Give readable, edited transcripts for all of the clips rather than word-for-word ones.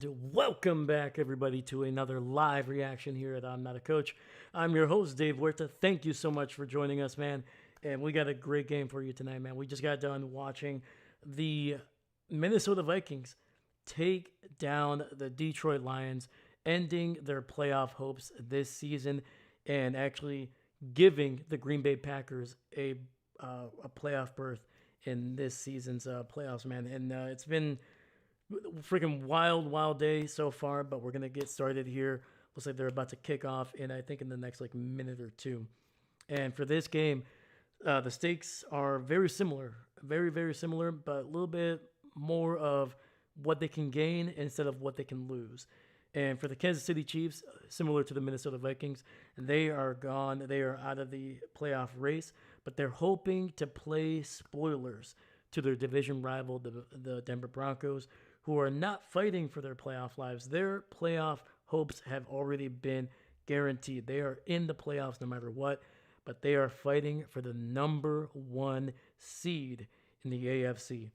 Welcome back, everybody, to another live reaction here at I'm Not a Coach. I'm your host, Dave Huerta. Thank you so much for joining us, man. And we got a great game for you tonight, man. We just got done watching the Minnesota Vikings take down the Detroit Lions, ending their playoff hopes this season and actually giving the Green Bay Packers a playoff berth in this season's playoffs, man. And it's been freaking wild day so far, but we're gonna get started here. Looks like they're about to kick off in I think in the next like minute or two. And for this game, the stakes are very similar, very similar, but a little bit more of what they can gain instead of what they can lose. And for the Kansas City Chiefs, similar to the Minnesota Vikings, they are gone. They are out of the playoff race, but they're hoping to play spoilers to their division rival, the Denver Broncos, who are not fighting for their playoff lives. Their playoff hopes have already been guaranteed. They are in the playoffs no matter what, but they are fighting for the number one seed in the AFC.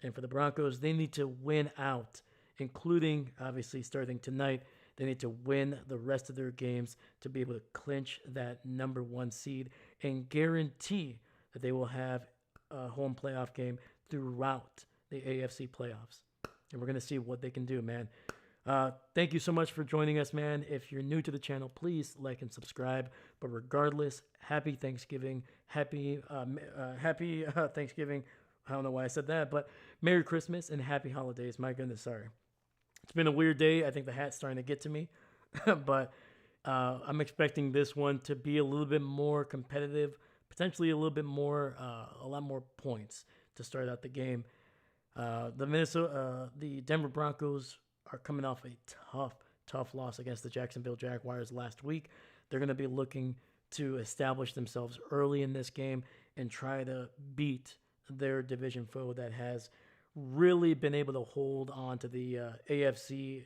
And for the Broncos, they need to win out, including obviously starting tonight. They need to win the rest of their games to be able to clinch that number one seed and guarantee that they will have a home playoff game throughout the AFC playoffs. And we're going to see what they can do, man. Thank you so much for joining us, man. If you're new to the channel, please like and subscribe. But regardless, happy Thanksgiving. Happy Thanksgiving. I don't know why I said that, but Merry Christmas and Happy Holidays. My goodness, sorry. It's been a weird day. I think the hat's starting to get to me. But I'm expecting this one to be a little bit more competitive, potentially a little bit more, a lot more points to start out the game. The Denver Broncos are coming off a tough loss against the Jacksonville Jaguars last week. They're going to be looking to establish themselves early in this game and try to beat their division foe that has really been able to hold on to the AFC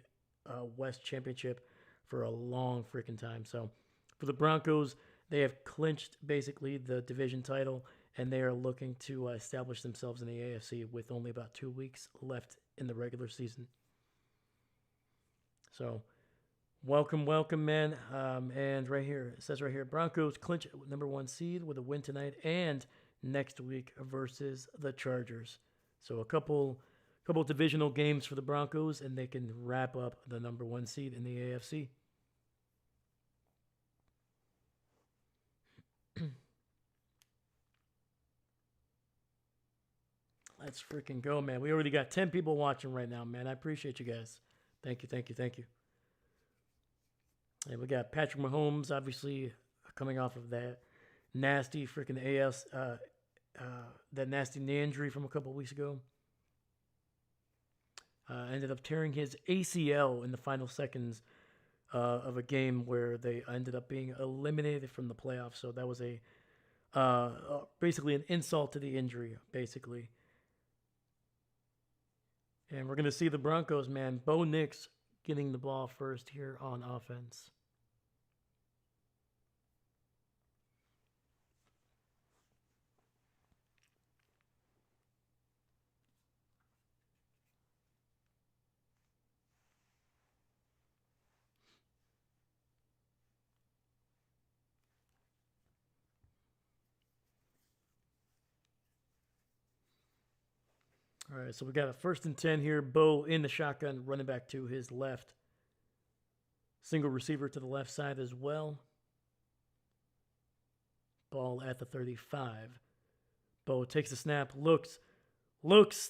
West Championship for a long freaking time. So for the Broncos, they have clinched basically the division title, and they are looking to establish themselves in the AFC with only about 2 weeks left in the regular season. So, welcome, man. And right here, it says right here, Broncos clinch number one seed with a win tonight and next week versus the Chargers. So a couple divisional games for the Broncos, and they can wrap up the number one seed in the AFC. Let's freaking go, man. We already got 10 people watching right now, man. I appreciate you guys. Thank you. And we got Patrick Mahomes, obviously, coming off of that nasty freaking that nasty knee injury from a couple weeks ago. Ended up tearing his ACL in the final seconds of a game where they ended up being eliminated from the playoffs. So that was basically an insult to the injury, basically. And we're going to see the Broncos, man. Bo Nix getting the ball first here on offense. All right, so we got a 1st and 10 here. Bo in the shotgun, running back to his left. Single receiver to the left side as well. Ball at the 35. Bo takes the snap, looks,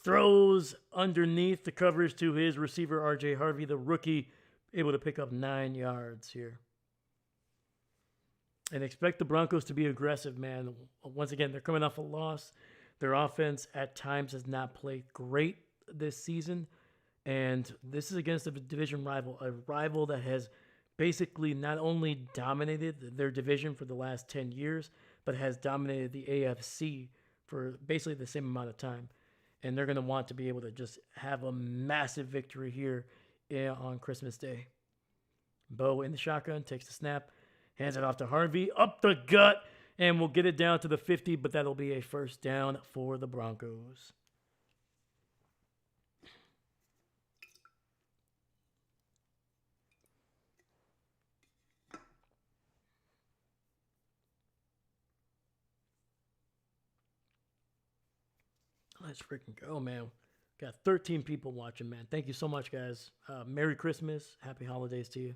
throws underneath the coverage to his receiver, R.J. Harvey, the rookie, able to pick up 9 yards here. And expect the Broncos to be aggressive, man. Once again, they're coming off a loss. Their offense at times has not played great this season. And this is against a division rival, a rival that has basically not only dominated their division for the last 10 years, but has dominated the AFC for basically the same amount of time. And they're going to want to be able to just have a massive victory here on Christmas Day. Bo in the shotgun, takes the snap, hands it off to Harvey, up the gut, and we'll get it down to the 50, but that'll be a 1st down for the Broncos. Let's freaking go, man. Got 13 people watching, man. Thank you so much, guys. Merry Christmas. Happy holidays to you.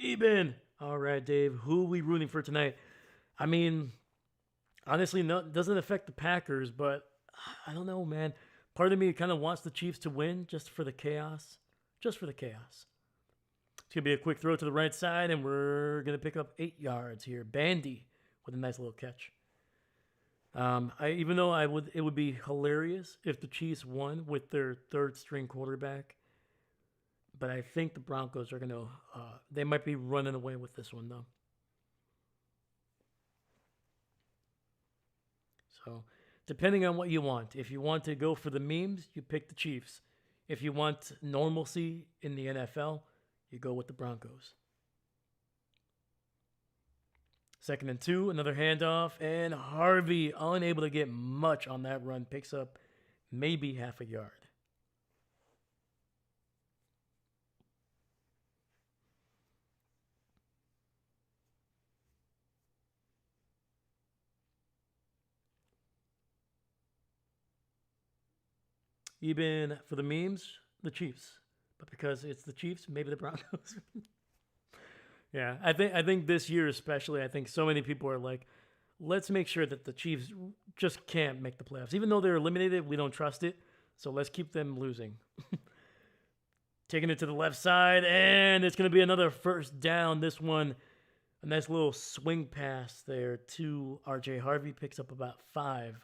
Eben. All right, Dave. Who are we rooting for tonight? I mean, honestly, no, it doesn't affect the Packers, but I don't know, man. Part of me kind of wants the Chiefs to win just for the chaos. Just for the chaos. It's going to be a quick throw to the right side, and we're going to pick up 8 yards here. Bandy with a nice little catch. Even though it would be hilarious if the Chiefs won with their third string quarterback, but I think the Broncos are going to, they might be running away with this one though. So depending on what you want, if you want to go for the memes, you pick the Chiefs. If you want normalcy in the NFL, you go with the Broncos. 2nd and 2, another handoff, and Harvey, unable to get much on that run, picks up maybe half a yard. Even for the memes, the Chiefs. But because it's the Chiefs, maybe the Broncos. Yeah, I think this year especially, I think so many people are like, let's make sure that the Chiefs just can't make the playoffs. Even though they're eliminated, we don't trust it. So let's keep them losing. Taking it to the left side, and it's going to be another first down. This one, a nice little swing pass there to R.J. Harvey. Picks up about 5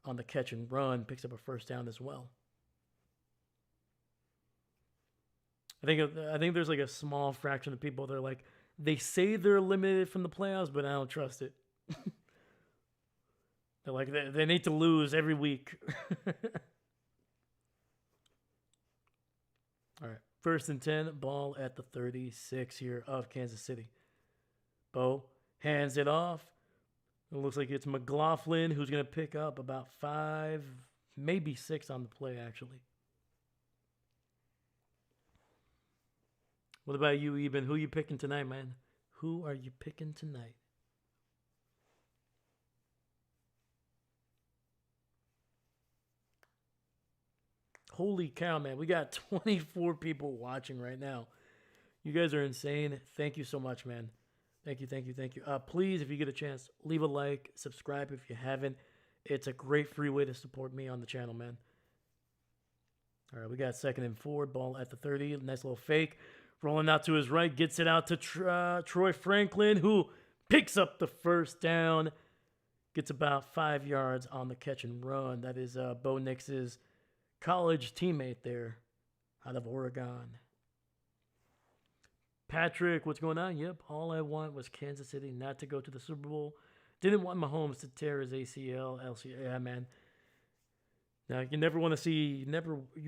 on the catch and run. Picks up a first down as well. I think there's like a small fraction of people that are like, they say they're eliminated from the playoffs, but I don't trust it. They're like, they need to lose every week. All right, 1st and 10, ball at the 36 here of Kansas City. Bo hands it off. It looks like it's McLaughlin who's going to pick up about 5, maybe 6 on the play, actually. What about you, Eben? Who are you picking tonight, man? Who are you picking tonight? Holy cow, man. We got 24 people watching right now. You guys are insane. Thank you so much, man. Thank you. Please, if you get a chance, leave a like, subscribe if you haven't. It's a great free way to support me on the channel, man. All right, we got 2nd and 4, ball at the 30. Nice little fake. Rolling out to his right, gets it out to Troy Franklin, who picks up the first down. Gets about 5 yards on the catch and run. That is Bo Nix's college teammate there out of Oregon. Patrick, what's going on? Yep, all I want was Kansas City not to go to the Super Bowl. Didn't want Mahomes to tear his ACL, LCL. Yeah, man. Now, you never want to see,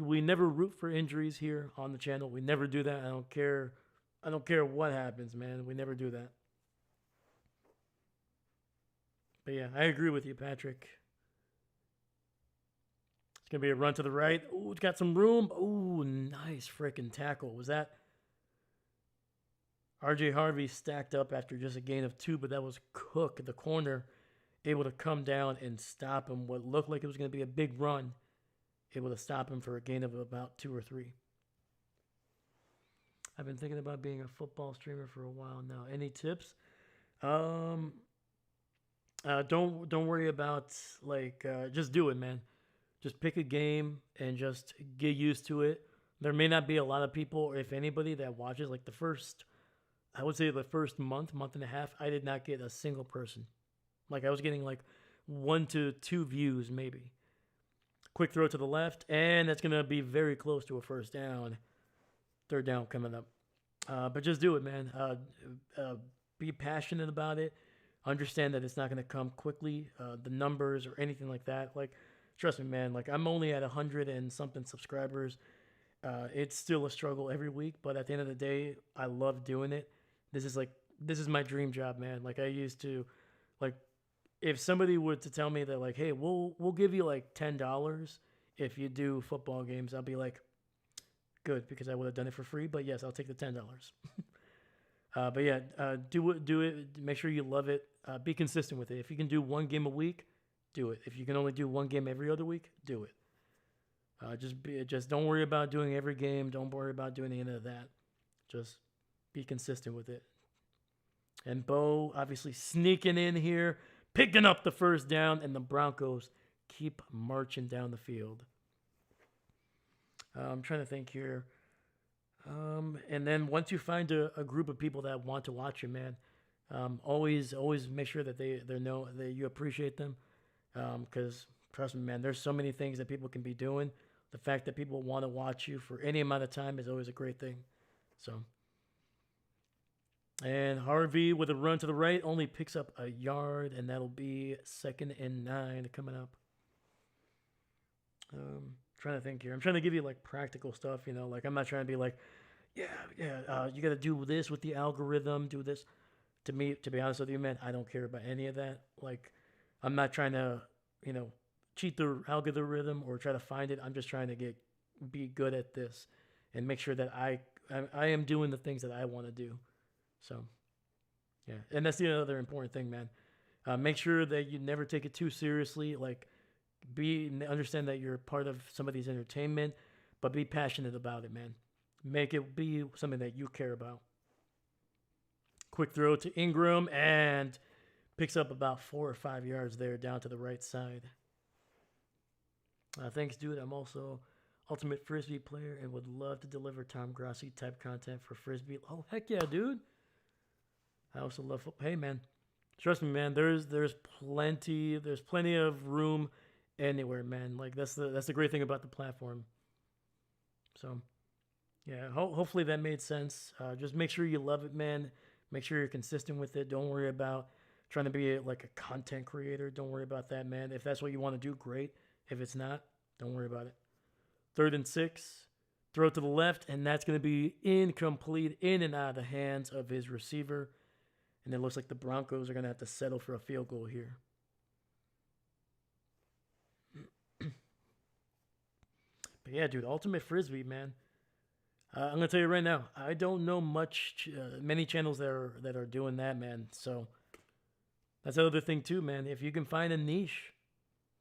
we never root for injuries here on the channel. We never do that. I don't care what happens, man. We never do that. But yeah, I agree with you, Patrick. It's going to be a run to the right. Ooh, it's got some room. Ooh, nice freaking tackle. Was that R.J. Harvey stacked up after just a gain of 2, but that was Cook, the corner, able to come down and stop him. What looked like it was going to be a big run, able to stop him for a gain of about 2 or 3. I've been thinking about being a football streamer for a while now. Any tips? Don't worry about just do it, man. Just pick a game and just get used to it. There may not be a lot of people, if anybody, that watches. Like the first month and a half, I did not get a single person. Like I was getting like 1 to 2 views maybe. Quick throw to the left, and that's going to be very close to a first down. 3rd down coming up. But just do it, man. Be passionate about it. Understand that it's not going to come quickly. The numbers or anything like that. Like, trust me, man. Like, I'm only at 100 and something subscribers. It's still a struggle every week, but at the end of the day, I love doing it. This is my dream job, man. Like, I used to, like, if somebody were to tell me that, like, hey, we'll give you like $10 if you do football games, I'll be like, good, because I would have done it for free. But yes, I'll take the $10. But yeah, do it. Make sure you love it. Be consistent with it. If you can do 1 game a week, do it. If you can only do one game every other week, do it. Just don't worry about doing every game. Don't worry about doing any of that. Just be consistent with it. And Bo obviously sneaking in here, picking up the first down, and the Broncos keep marching down the field. I'm trying to think here. And then once you find a group of people that want to watch you, man, always make sure that they know that you appreciate them. Because trust me, man, there's so many things that people can be doing. The fact that people want to watch you for any amount of time is always a great thing. So, and Harvey with a run to the right only picks up a yard, and that'll be 2nd and 9 coming up. Trying to think here. I'm trying to give you like practical stuff, like I'm not trying to be like, you got to do this with the algorithm, do this. To be honest with you, man, I don't care about any of that. Like, I'm not trying to, cheat the algorithm or try to find it. I'm just trying to be good at this and make sure that I am doing the things that I want to do. So, yeah. And that's the other important thing, man. Make sure that you never take it too seriously. Like, understand that you're part of somebody's entertainment, but be passionate about it, man. Make it be something that you care about. Quick throw to Ingram and picks up about 4 or 5 yards there down to the right side. Thanks, dude. I'm also Ultimate Frisbee player and would love to deliver Tom Grossi type content for Frisbee. Oh, heck yeah, dude. I also love football. Hey, man. Trust me, man. There's plenty of room anywhere, man. Like that's the great thing about the platform. So, yeah. Hopefully that made sense. Just make sure you love it, man. Make sure you're consistent with it. Don't worry about trying to be like a content creator. Don't worry about that, man. If that's what you want to do, great. If it's not, don't worry about it. 3rd and 6. Throw it to the left, and that's going to be incomplete, in and out of the hands of his receiver. And it looks like the Broncos are going to have to settle for a field goal here. But yeah, dude, Ultimate Frisbee, man. I'm going to tell you right now, I don't know many channels that are doing that, man. So that's the other thing too, man. If you can find a niche,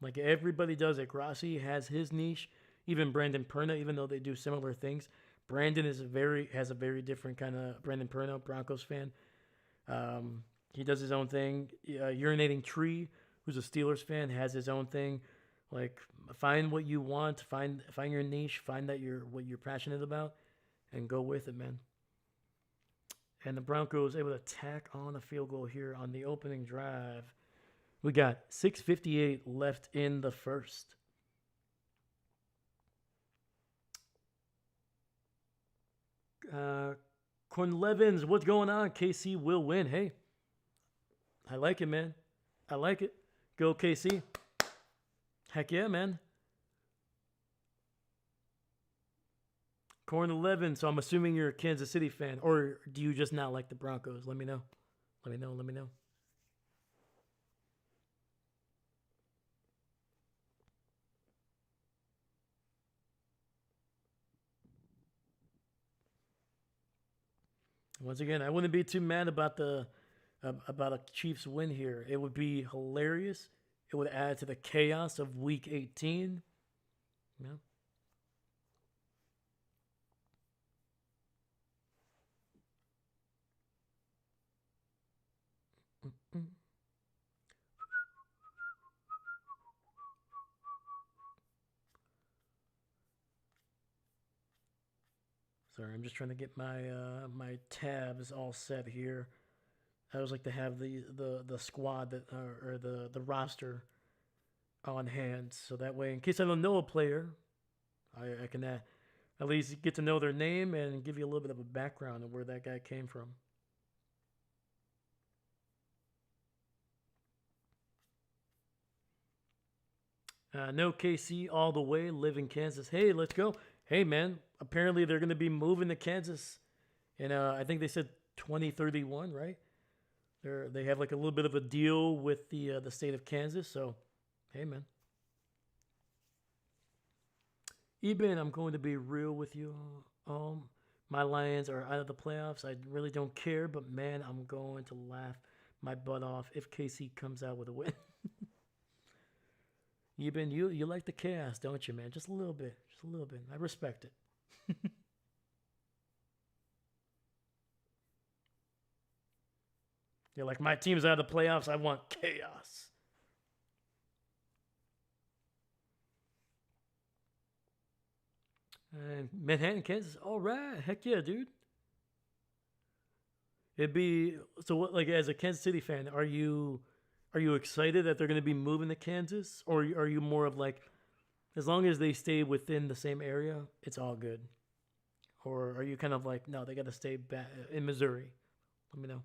like everybody does it. Grossi has his niche. Even Brandon Perna, even though they do similar things. Brandon has a very different kind of Brandon Perna, Broncos fan. He does his own thing. Urinating Tree, who's a Steelers fan, has his own thing. Like, find what you want, find your niche, find what you're passionate about, and go with it, man. And the Broncos able to tack on a field goal here on the opening drive. We got 6:58 left in the first. Cornlevins, what's going on? KC will win. Hey, I like it, man. I like it. Go KC. Heck yeah, man. Corn 11, so I'm assuming you're a Kansas City fan, or do you just not like the Broncos? Let me know. Let me know. Once again, I wouldn't be too mad about about a Chiefs win here. It would be hilarious. It would add to the chaos of Week 18. Yeah. Sorry, I'm just trying to get my my tabs all set here. I always like to have the squad that or the roster on hand, so that way, in case I don't know a player, I can at least get to know their name and give you a little bit of a background of where that guy came from. No KC all the way, live in Kansas. Hey, let's go. Hey, man, apparently they're going to be moving to Kansas. And I think they said 2031, right? They have like a little bit of a deal with the state of Kansas. So, hey, man. Eben, I'm going to be real with you. My Lions are out of the playoffs. I really don't care, but man, I'm going to laugh my butt off if KC comes out with a win. You like the chaos, don't you, man? Just a little bit. Just a little bit. I respect it. You're like, my team's out of the playoffs. I want chaos. And Manhattan, Kansas. All right. Heck yeah, dude. It'd be so. What, like, as a Kansas City fan, are you excited that they're going to be moving to Kansas, or are you more of like, as long as they stay within the same area, it's all good? Or are you kind of like, no, they got to stay back in Missouri? Let me know.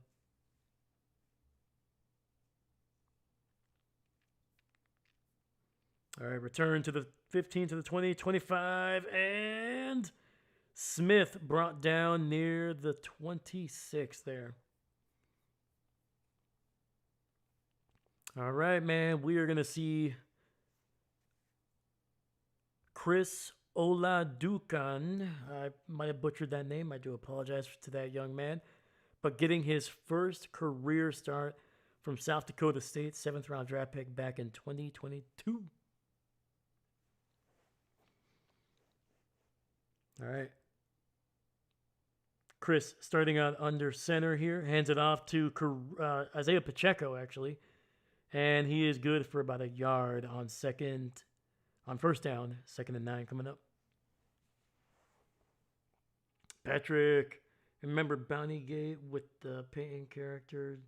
All right, return to the 15 to the 20, 25, and Smith brought down near the 26 there. All right, man. We are going to see Chris Oladukan. I might have butchered that name. I do apologize to that young man. But getting his first career start from South Dakota State, 7th-round draft pick back in 2022. All right. Chris starting out under center here. Hands it off to Isaiah Pacheco, actually. And he is good for about a yard on first down, 2nd and 9 coming up. Patrick, remember Bounty Gate with the Peyton character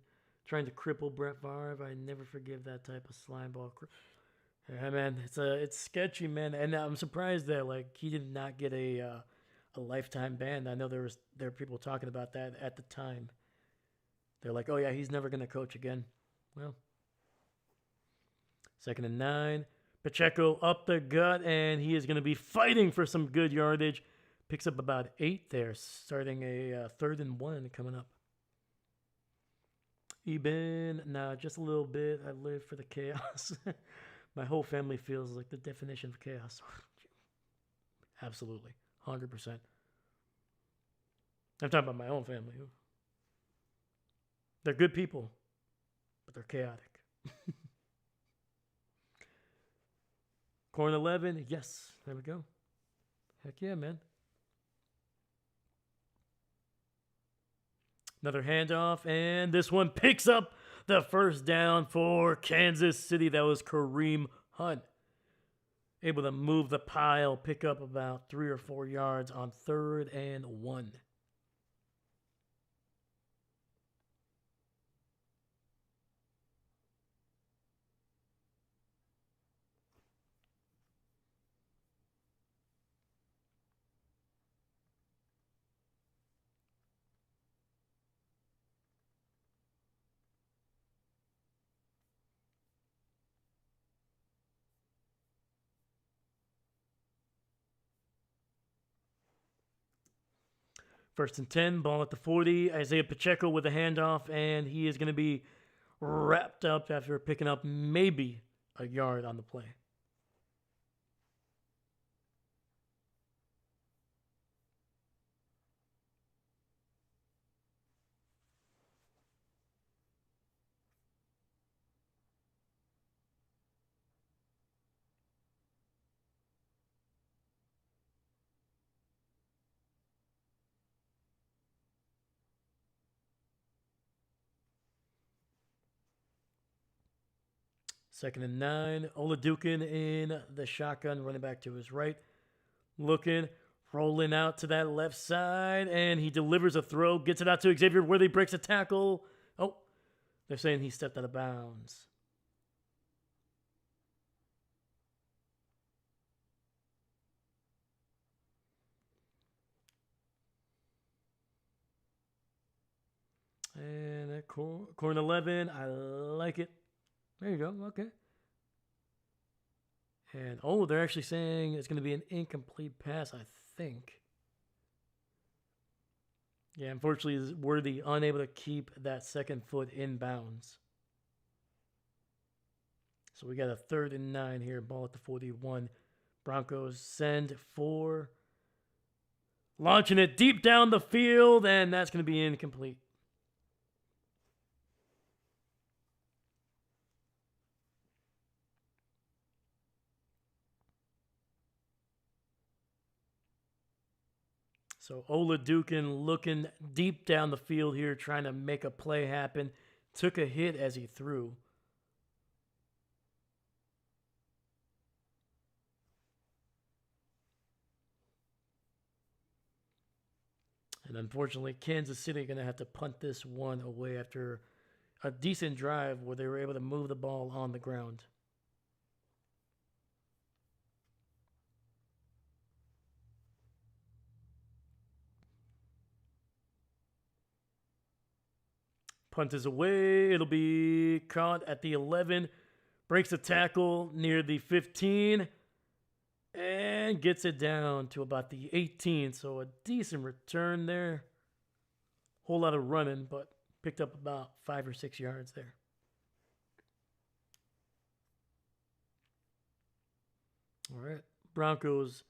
trying to cripple Brett Favre? I never forgive that type of slime ball. Yeah, man, it's sketchy, man, and I'm surprised that like he did not get a lifetime ban. I know there are people talking about that at the time. They're like, oh yeah, he's never gonna coach again. Well. 2nd and 9. Pacheco up the gut, and he is going to be fighting for some good yardage. Picks up about 8 there, starting a 3rd and 1 coming up. Eben, nah, just a little bit. I live for the chaos. My whole family feels like the definition of chaos. Absolutely. 100%. I'm talking about my own family. They're good people, but they're chaotic. Corner 11, yes, there we go. Heck yeah, man. Another handoff, and this one picks up the first down for Kansas City. That was Kareem Hunt. Able to move the pile, pick up about 3 or 4 yards on 3rd and 1. First and 10, ball at the 40. Isaiah Pacheco with a handoff, and he is going to be wrapped up after picking up maybe a yard on the play. Second and 9. Oladukin in the shotgun, running back to his right. Looking, rolling out to that left side, and he delivers a throw, gets it out to Xavier Worthy, breaks a tackle. Oh, they're saying he stepped out of bounds. And at corner 11, I like it. There you go. Okay. And, oh, they're actually saying it's going to be an incomplete pass, I think. Yeah, unfortunately, Worthy unable to keep that second foot in bounds. So we got a 3rd and 9 here, ball at the 41. Broncos send 4. Launching it deep down the field, and that's going to be incomplete. So Oladukin looking deep down the field here, trying to make a play happen. Took a hit as he threw. And unfortunately, Kansas City going to have to punt this one away after a decent drive where they were able to move the ball on the ground. Punt is away. It'll be caught at the 11. Breaks a tackle near the 15. And gets it down to about the 18. So a decent return there. Whole lot of running, but picked up about 5 or 6 yards there. All right. Broncos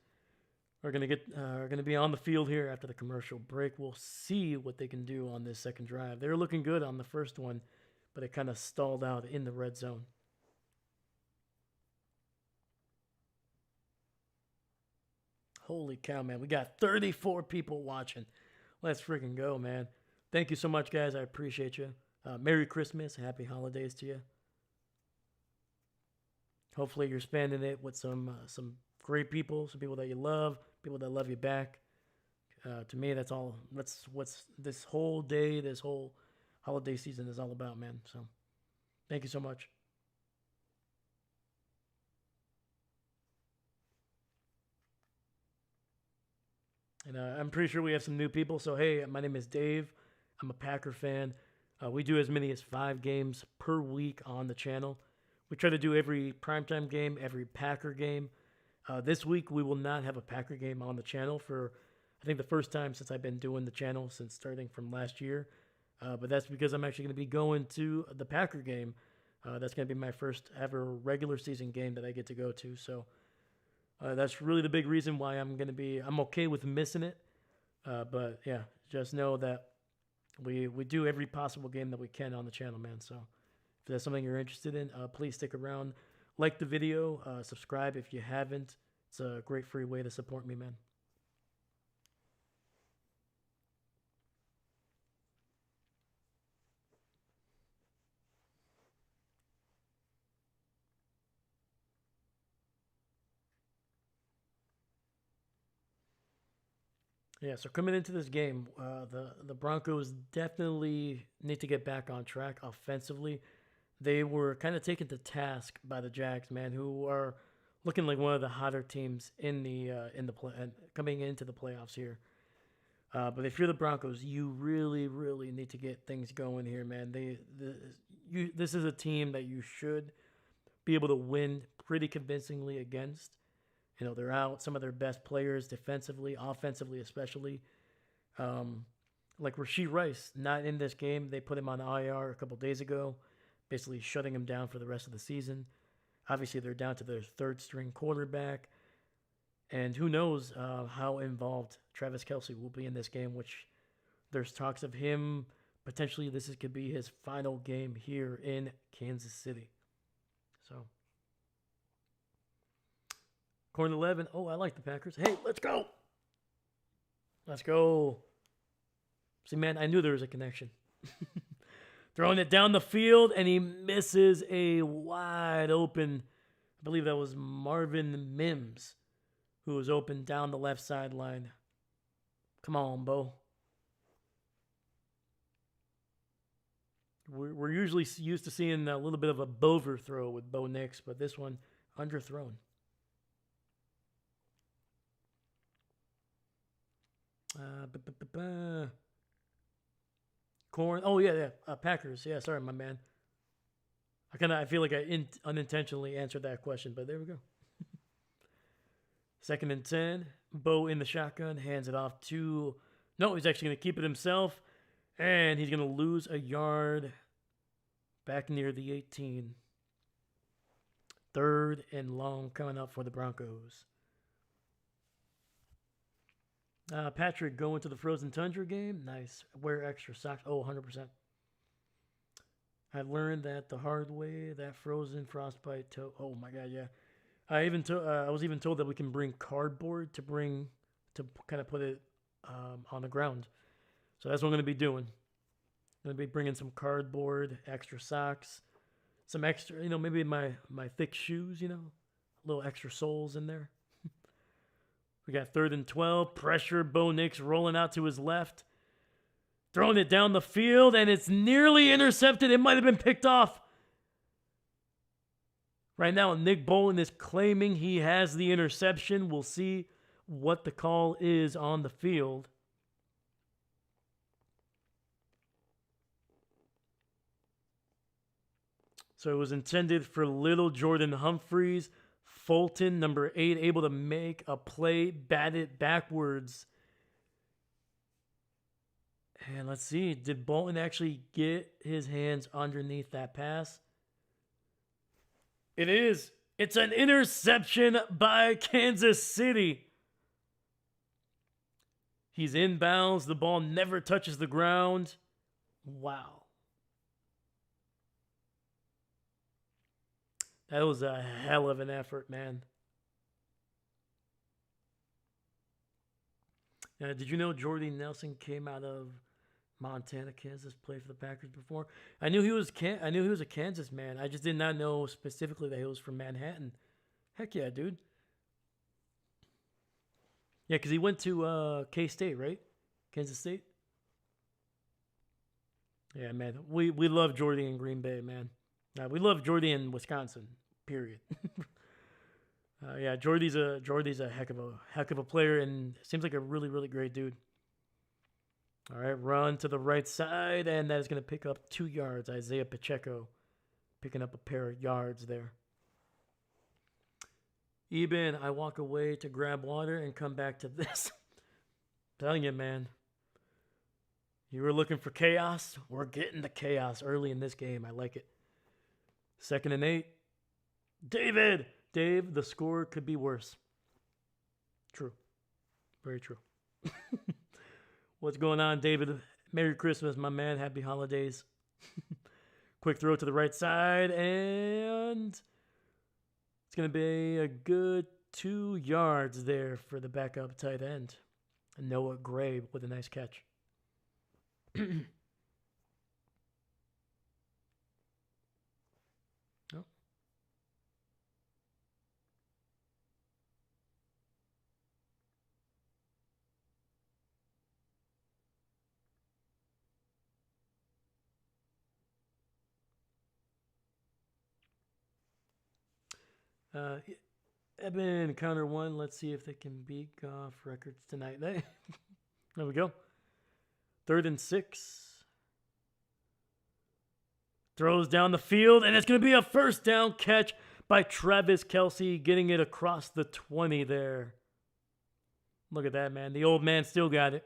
are gonna be on the field here after the commercial break. We'll see what they can do on this second drive. They were looking good on the first one, but it kind of stalled out in the red zone. Holy cow, man. We got 34 people watching. Let's freaking go, man. Thank you so much, guys. I appreciate you. Merry Christmas. Happy holidays to you. Hopefully you're spending it with some great people, some people that you love, people that love you back. To me, that's all. That's what's this whole day, this whole holiday season is all about, man. So thank you so much. And I'm pretty sure we have some new people. So, hey, my name is Dave. I'm a Packer fan. We do as many as 5 games per week on the channel. We try to do every primetime game, every Packer game. This week, we will not have a Packer game on the channel for, I think, the first time since I've been doing the channel, since starting from last year. But that's because I'm actually going to be going to the Packer game. That's going to be my first ever regular season game that I get to go to. So that's really the big reason why I'm okay with missing it. But yeah, just know that we do every possible game that we can on the channel, man. So if that's something you're interested in, please stick around. Like the video, subscribe if you haven't. It's a great free way to support me, man. Yeah, so coming into this game, the Broncos definitely need to get back on track offensively. They were kind of taken to task by the Jags, man, who are looking like one of the hotter teams in the play coming into the playoffs here. But if you're the Broncos, you really, really need to get things going here, man. This is a team that you should be able to win pretty convincingly against. You know, they're out some of their best players defensively, offensively especially. Like Rashee Rice, not in this game. They put him on IR a couple days ago, basically shutting him down for the rest of the season. Obviously, they're down to their third string quarterback. And who knows how involved Travis Kelce will be in this game, which there's talks of him potentially could be his final game here in Kansas City. So, corner 11. Oh, I like the Packers. Hey, let's go. Let's go. See, man, I knew there was a connection. Throwing it down the field, and he misses a wide open, I believe that was Marvin Mims, who was open down the left sideline. Come on, Bo. We're usually used to seeing a little bit of a bover throw with Bo Nix, but this one underthrown. Corn. Oh yeah. Packers. Yeah, sorry, my man. I feel like I unintentionally answered that question, but there we go. 2nd and 10. Bo in the shotgun, hands it off to. No, he's actually going to keep it himself, and he's going to lose a yard back near the 18. 3rd and long coming up for the Broncos. Patrick going to the Frozen Tundra game. Nice. Wear extra socks. Oh, 100%. I learned that the hard way, that frozen frostbite toe. Oh my God, yeah. I was even told that we can bring cardboard to kind of put it on the ground. So that's what I'm going to be doing. I'm going to be bringing some cardboard, extra socks, some extra, maybe my thick shoes, a little extra soles in there. We got 3rd and 12. Pressure. Bo Nix rolling out to his left. Throwing it down the field, and it's nearly intercepted. It might have been picked off. Right now, Nick Bolton is claiming he has the interception. We'll see what the call is on the field. So it was intended for little Jordan Humphreys. Fulton, number 8, able to make a play, bat it backwards. And let's see, did Bolton actually get his hands underneath that pass? It is. It's an interception by Kansas City. He's inbounds. The ball never touches the ground. Wow. That was a hell of an effort, man. Did you know Jordy Nelson came out of Montana, Kansas, played for the Packers before? I knew he was a Kansas man. I just did not know specifically that he was from Manhattan. Heck yeah, dude. Yeah, because he went to K-State, right? Kansas State? Yeah, man. We love Jordy in Green Bay, man. We love Jordy in Wisconsin, period. Yeah, Jordy's a heck of a player, and seems like a really, really great dude. All right, run to the right side, and that is going to pick up 2 yards. Isaiah Pacheco picking up a pair of yards there. Eben, I walk away to grab water and come back to this. I'm telling you, man. You were looking for chaos? We're getting the chaos early in this game. I like it. 2nd and 8. Dave, the score could be worse. True. Very true. What's going on, David? Merry Christmas, my man. Happy holidays. Quick throw to the right side, and it's going to be a good 2 yards there for the backup tight end. Noah Gray with a nice catch. Oh. Eben, counter 1. Let's see if they can beat Goff records tonight. There we go. 3rd and 6. Throws down the field, and it's going to be a first down catch by Travis Kelce, getting it across the 20 there. Look at that, man. The old man still got it.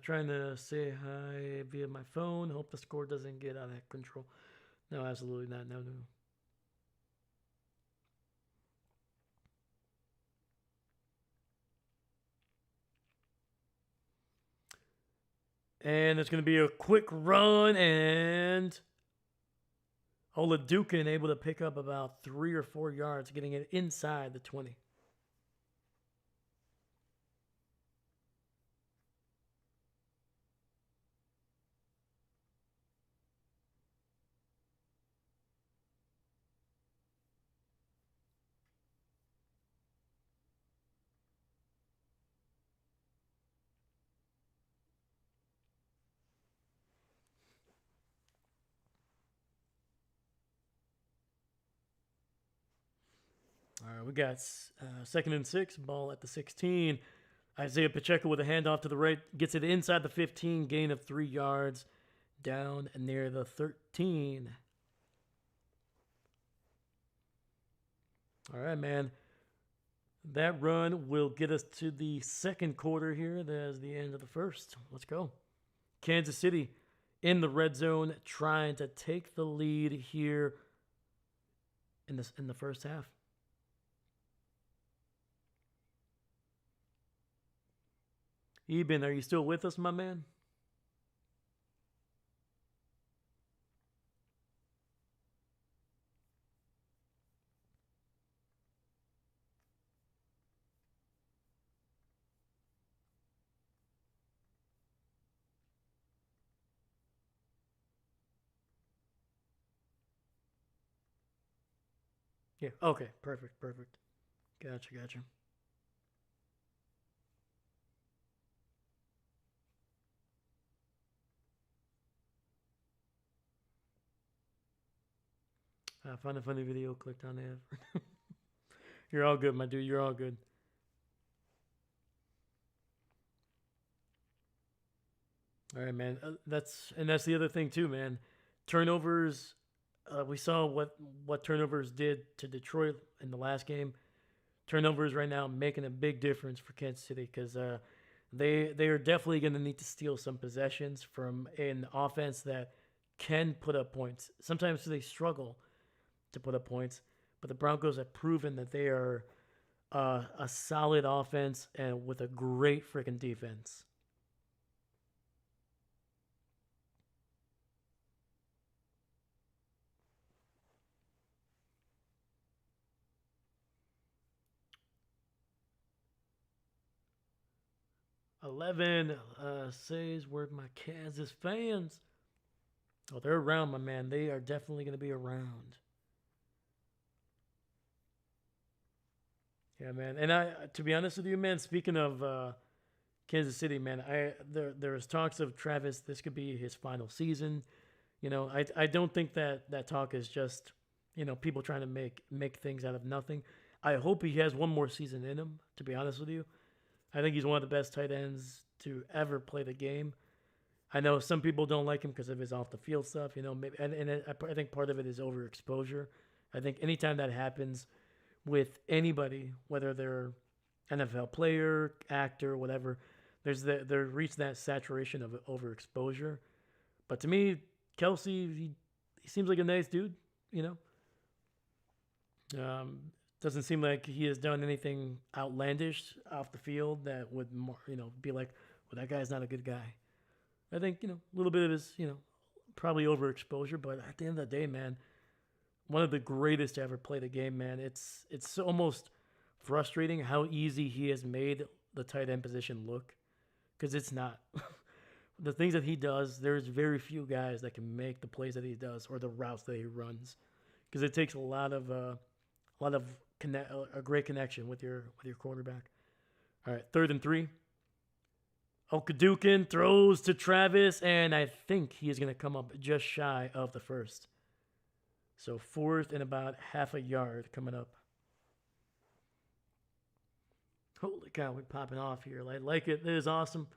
Trying to say hi via my phone. Hope the score doesn't get out of control. No, absolutely not. No. And it's going to be a quick run, and Oladukin able to pick up about 3 or 4 yards, getting it inside the 20. All right, we got 2nd and 6, ball at the 16. Isaiah Pacheco with a handoff to the right, gets it inside the 15, gain of 3 yards, down near the 13. All right, man. That run will get us to the 2nd quarter here. There's the end of the 1st. Let's go. Kansas City in the red zone, trying to take the lead here in the 1st half. Eben, are you still with us, my man? Yeah. Okay. Perfect. Perfect. Gotcha. Gotcha. I found a funny video. Clicked on it. You're all good, my dude. You're all good. All right, man. That's the other thing too, man. Turnovers. We saw what turnovers did to Detroit in the last game. Turnovers right now making a big difference for Kansas City because they are definitely going to need to steal some possessions from an offense that can put up points. Sometimes they struggle to put up points, but the Broncos have proven that they are a solid offense and with a great freaking defense. 11 says, where my Kansas fans? Oh, they're around, my man. They are definitely going to be around. Yeah, man. And to be honest with you, man, speaking of Kansas City, man, there's talks of Travis. This could be his final season. I don't think that talk is just people trying to make things out of nothing. I hope he has one more season in him. To be honest with you, I think he's one of the best tight ends to ever play the game. I know some people don't like him because of his off the field stuff. Maybe, I think part of it is overexposure. I think anytime that happens with anybody, whether they're NFL player, actor, whatever, they're reached that saturation of overexposure. But to me, Kelsey, he seems like a nice dude. You um, doesn't seem like he has done anything outlandish off the field that would be like, well, that guy's not a good guy. I think a little bit of his probably overexposure, but at the end of the day, man, one of the greatest to ever play the game, man. It's almost frustrating how easy he has made the tight end position look, because it's not. The things that he does, there's very few guys that can make the plays that he does or the routes that he runs, because it takes a great connection with your quarterback. All right, 3rd and 3. Okadukin throws to Travis, and I think he is going to come up just shy of the first. So 4th and about half a yard coming up. Holy cow, we're popping off here. I like it. It is awesome.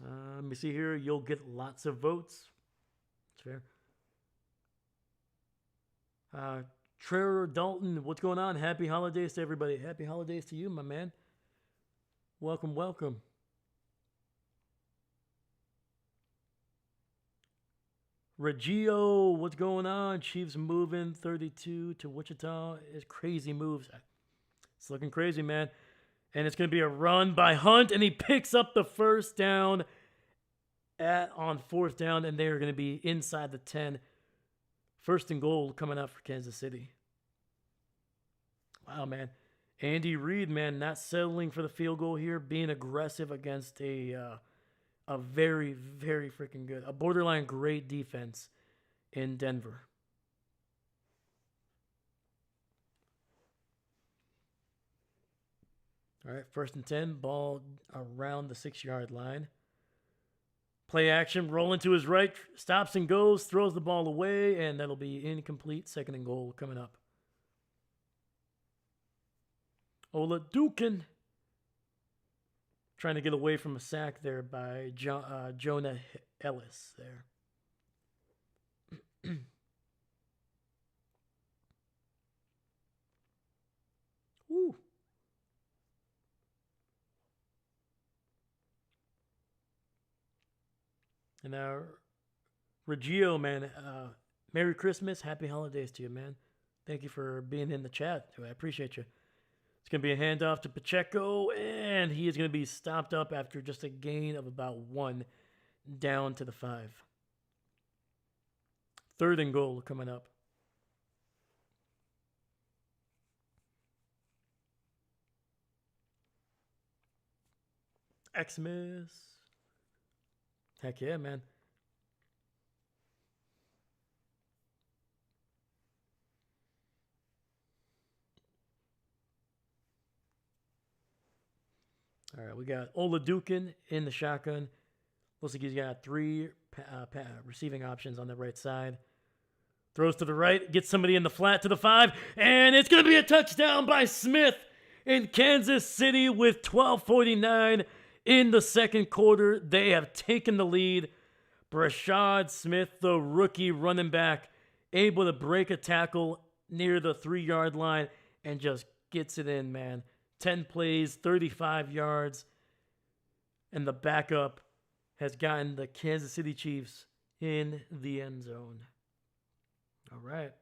Let me see here. You'll get lots of votes. That's fair. Trevor Dalton, what's going on? Happy holidays to everybody. Happy holidays to you, my man. Welcome, welcome. Reggio, what's going on? Chiefs moving 32 to Wichita. It's crazy moves. It's looking crazy, man. And it's going to be a run by Hunt, and he picks up the first down on 4th down, and they are going to be inside the 10. 1st and goal coming up for Kansas City. Wow, man. Andy Reid, man, not settling for the field goal here, being aggressive against a very, very freaking good, a borderline great defense in Denver. All right, 1st and 10, ball around the 6-yard line. Play action, rolling to his right, stops and goes, throws the ball away, and that'll be incomplete. 2nd and goal coming up. Oladukin trying to get away from a sack there by Jonah Ellis there. Woo. And now, Reggio, man, Merry Christmas, Happy Holidays to you, man. Thank you for being in the chat. I appreciate you. It's going to be a handoff to Pacheco, and he is going to be stopped up after just a gain of about 1 down to the 5. 3rd and goal coming up. Xmas. Heck yeah, man. All right, we got Oladukin in the shotgun. Looks like he's got 3 receiving options on the right side. Throws to the right, gets somebody in the flat to the 5, and it's going to be a touchdown by Smith in Kansas City with 12:49 in the second quarter. They have taken the lead. Brashad Smith, the rookie running back, able to break a tackle near the 3-yard line and just gets it in, man. 10 plays, 35 yards, and the backup has gotten the Kansas City Chiefs in the end zone. All right.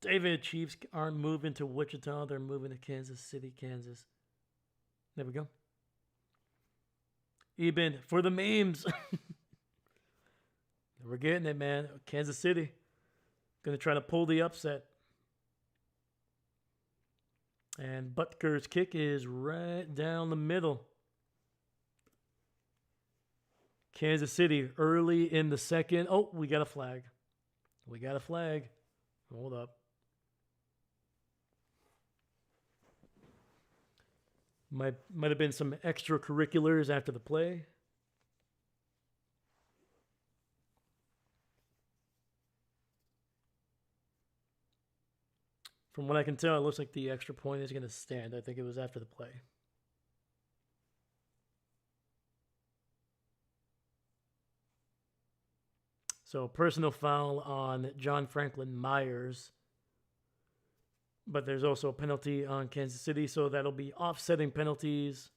David, Chiefs aren't moving to Wichita. They're moving to Kansas City, Kansas. There we go. Eben, for the memes. We're getting it, man. Kansas City. Going to try to pull the upset. And Butker's kick is right down the middle. Kansas City early in the second. Oh, we got a flag. We got a flag. Hold up. Might have been some extracurriculars after the play. From what I can tell, it looks like the extra point is going to stand. I think it was after the play. So, personal foul on John Franklin Myers. But there's also a penalty on Kansas City, so that'll be offsetting penalties.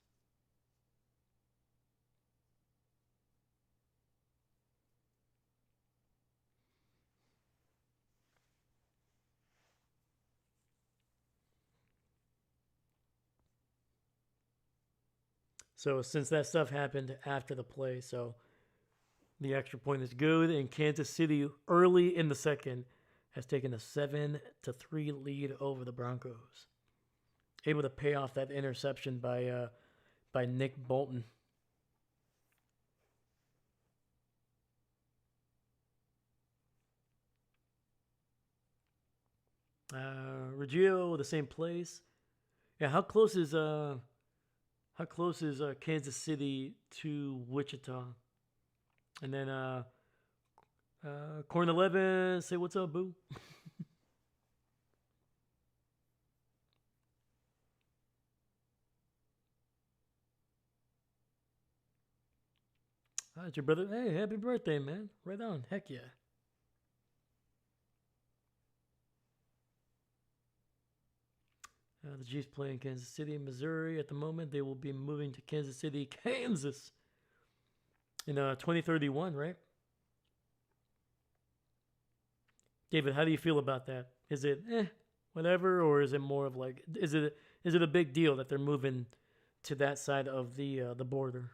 So since that stuff happened after the play, so the extra point is good, and Kansas City early in the second has taken a 7-3 lead over the Broncos. Able to pay off that interception by Nick Bolton. Reggio, the same place. Yeah, how close is Kansas City to Wichita? And then Corn 11, say what's up, boo. It's your brother. Hey, happy birthday, man. Right on. Heck yeah. The Chiefs play in Kansas City, Missouri at the moment. They will be moving to Kansas City, Kansas in 2031, right? David, how do you feel about that? Is it whatever, or is it more of like, is it a big deal that they're moving to that side of the border?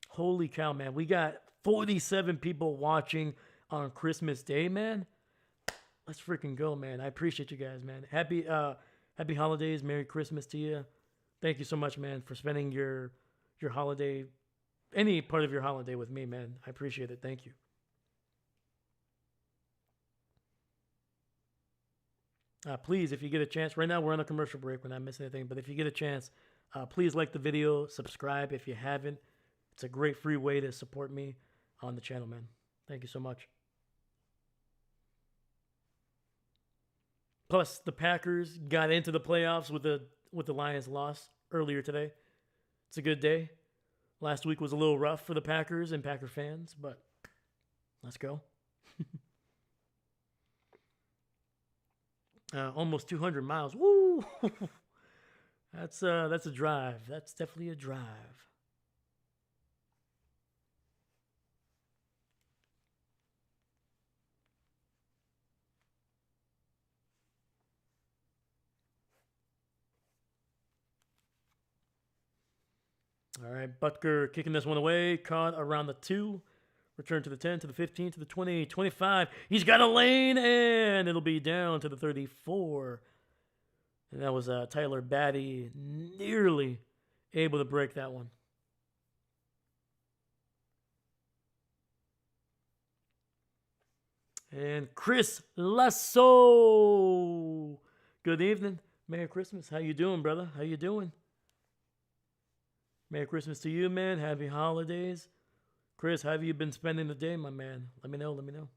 Holy cow, man. We got 47 people watching on Christmas Day, man. Let's freaking go, man. I appreciate you guys, man. Happy holidays. Merry Christmas to you. Thank you so much, man, for spending your holiday, any part of your holiday with me, man. I appreciate it. Thank you. Please, if you get a chance, right now we're on a commercial break. We're not missing anything, but if you get a chance, please like the video, subscribe if you haven't. It's a great free way to support me on the channel, man. Thank you so much. Plus, the Packers got into the playoffs with the Lions loss earlier today. It's a good day. Last week was a little rough for the Packers and Packer fans, but let's go. Almost 200 miles. Woo! That's a drive. That's definitely a drive. All right, Butker kicking this one away. Caught around the 2. Return to the 10, to the 15, to the 20, 25. He's got a lane, and it'll be down to the 34. And that was Tyler Batty nearly able to break that one. And Chris Lasso. Good evening. Merry Christmas. How you doing, brother? How you doing? Merry Christmas to you, man. Happy holidays. Chris, how have you been spending the day, my man? Let me know. Let me know.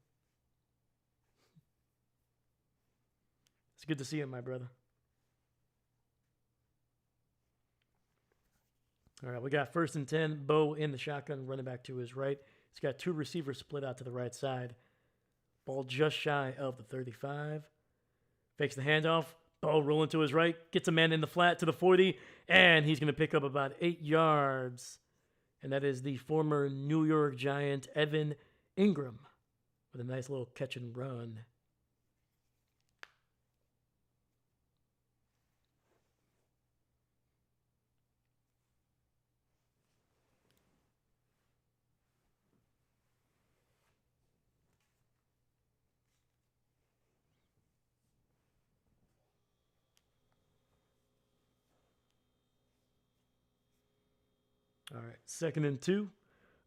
It's good to see you, my brother. All right, we got 1st and 10. Bo in the shotgun, running back to his right. He's got 2 receivers split out to the right side. Ball just shy of the 35. Fakes the handoff. Bo rolling to his right. Gets a man in the flat to the 40. And he's going to pick up about 8 yards. And that is the former New York Giant, Evan Ingram, with a nice little catch and run. All right, 2nd and 2.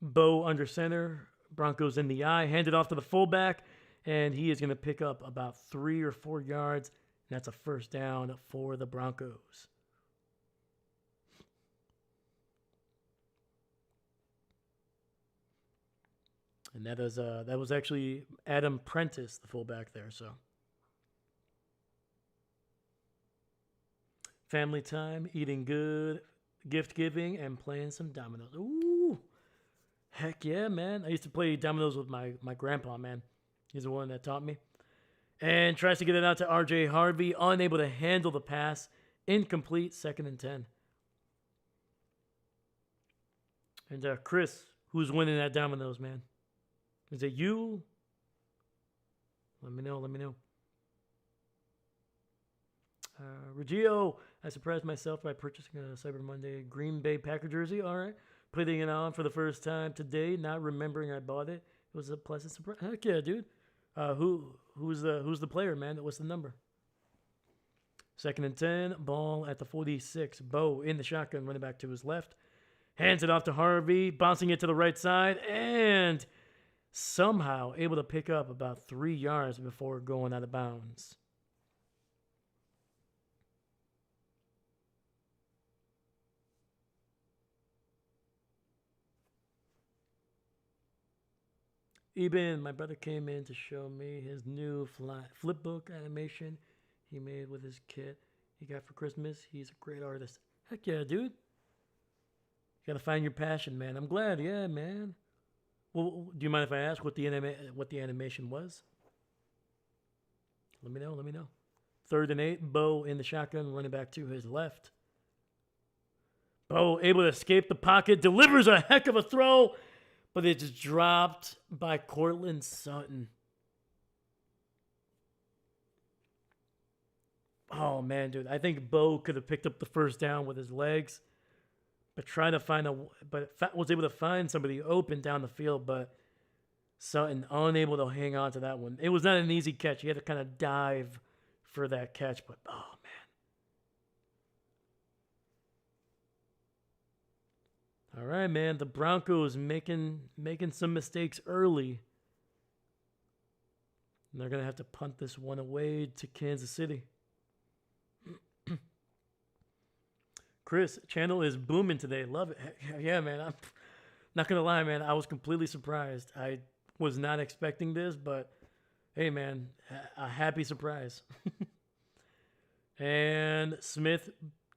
Bo under center. Broncos in the eye. Handed off to the fullback. And he is going to pick up about 3 or 4 yards. And that's a 1st down for the Broncos. And that was actually Adam Prentice, the fullback there. So family time, eating good, gift giving, and playing some dominoes. Ooh, heck yeah, man! I used to play dominoes with my grandpa, man. He's the one that taught me. And tries to get it out to R.J. Harvey, unable to handle the pass, incomplete. 2nd and 10. And Chris, who's winning that dominoes, man? Is it you? Let me know. Let me know. Reggio, I surprised myself by purchasing a Cyber Monday Green Bay Packer jersey. All right. Putting it on for the first time today, not remembering I bought it. It was a pleasant surprise. Heck yeah, dude. Who's the player, man? What's the number? 2nd and 10. Ball at the 46. Bo in the shotgun, running back to his left. Hands it off to Harvey, bouncing it to the right side, and somehow able to pick up about 3 yards before going out of bounds. Eben, my brother came in to show me his new flip book animation he made with his kit he got for Christmas. He's a great artist. Heck yeah, dude. You gotta find your passion, man. I'm glad. Yeah, man. Well, do you mind if I ask what the animation was? Let me know. Let me know. 3rd and 8. Bo in the shotgun, running back to his left. Bo able to escape the pocket, delivers a heck of a throw, but it's dropped by Cortland Sutton. Oh, man, dude. I think Bo could have picked up the 1st down with his legs, but was able to find somebody open down the field, but Sutton unable to hang on to that one. It was not an easy catch. He had to kind of dive for that catch, but oh, man. All right, man. The Broncos making some mistakes early. And they're going to have to punt this one away to Kansas City. Chris, channel is booming today. Love it. Yeah, man. I'm not going to lie, man. I was completely surprised. I was not expecting this, but hey, man, a happy surprise. And Smith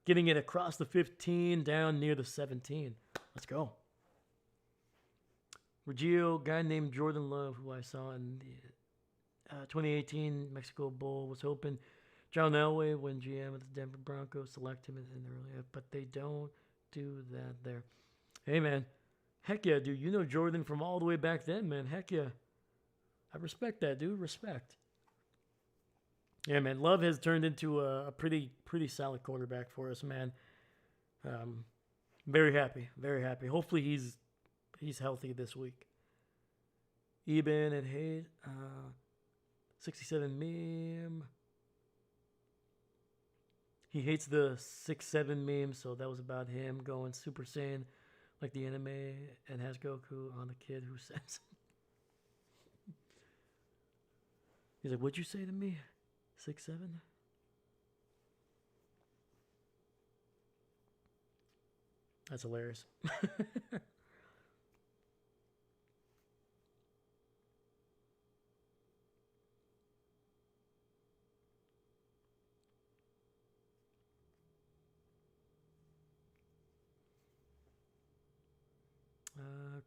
getting it across the 15 down near the 17. Let's go. Reggio, guy named Jordan Love, who I saw in the 2018 Mexico Bowl, was hoping John Elway, when GM of the Denver Broncos, select him in the early, but they don't do that there. Hey, man. Heck yeah, dude. You know Jordan from all the way back then, man. Heck yeah. I respect that, dude. Respect. Yeah, man. Love has turned into a pretty solid quarterback for us, man. Very happy, very happy. Hopefully he's healthy this week. Eben and Hayes, 67 meme. He hates the 6-7 meme, so that was about him going Super Saiyan like the anime and has Goku on the kid who says. He's like, what'd you say to me? 6-7? That's hilarious.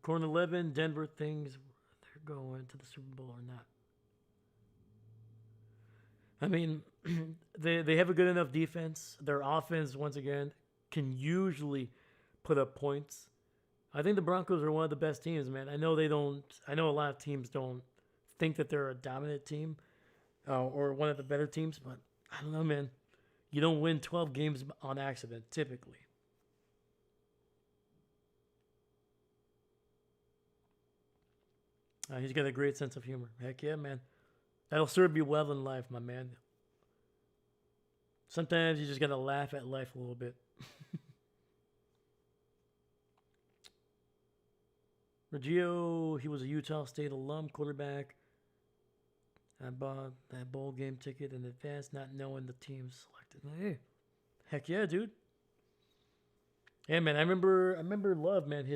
Corn 11, Denver thinks they're going to the Super Bowl or not. I mean, they have a good enough defense. Their offense, once again, can usually put up points. I think the Broncos are one of the best teams, man. I know they don't. I know a lot of teams don't think that they're a dominant team or one of the better teams, but I don't know, man. You don't win 12 games on accident, typically. He's got a great sense of humor. Heck yeah, man. That'll serve you well in life, my man. Sometimes you just gotta laugh at life a little bit. Reggio, he was a Utah State alum, quarterback. I bought that bowl game ticket in advance, not knowing the team selected. Hey, heck yeah, dude. Yeah, man. I remember Love, man.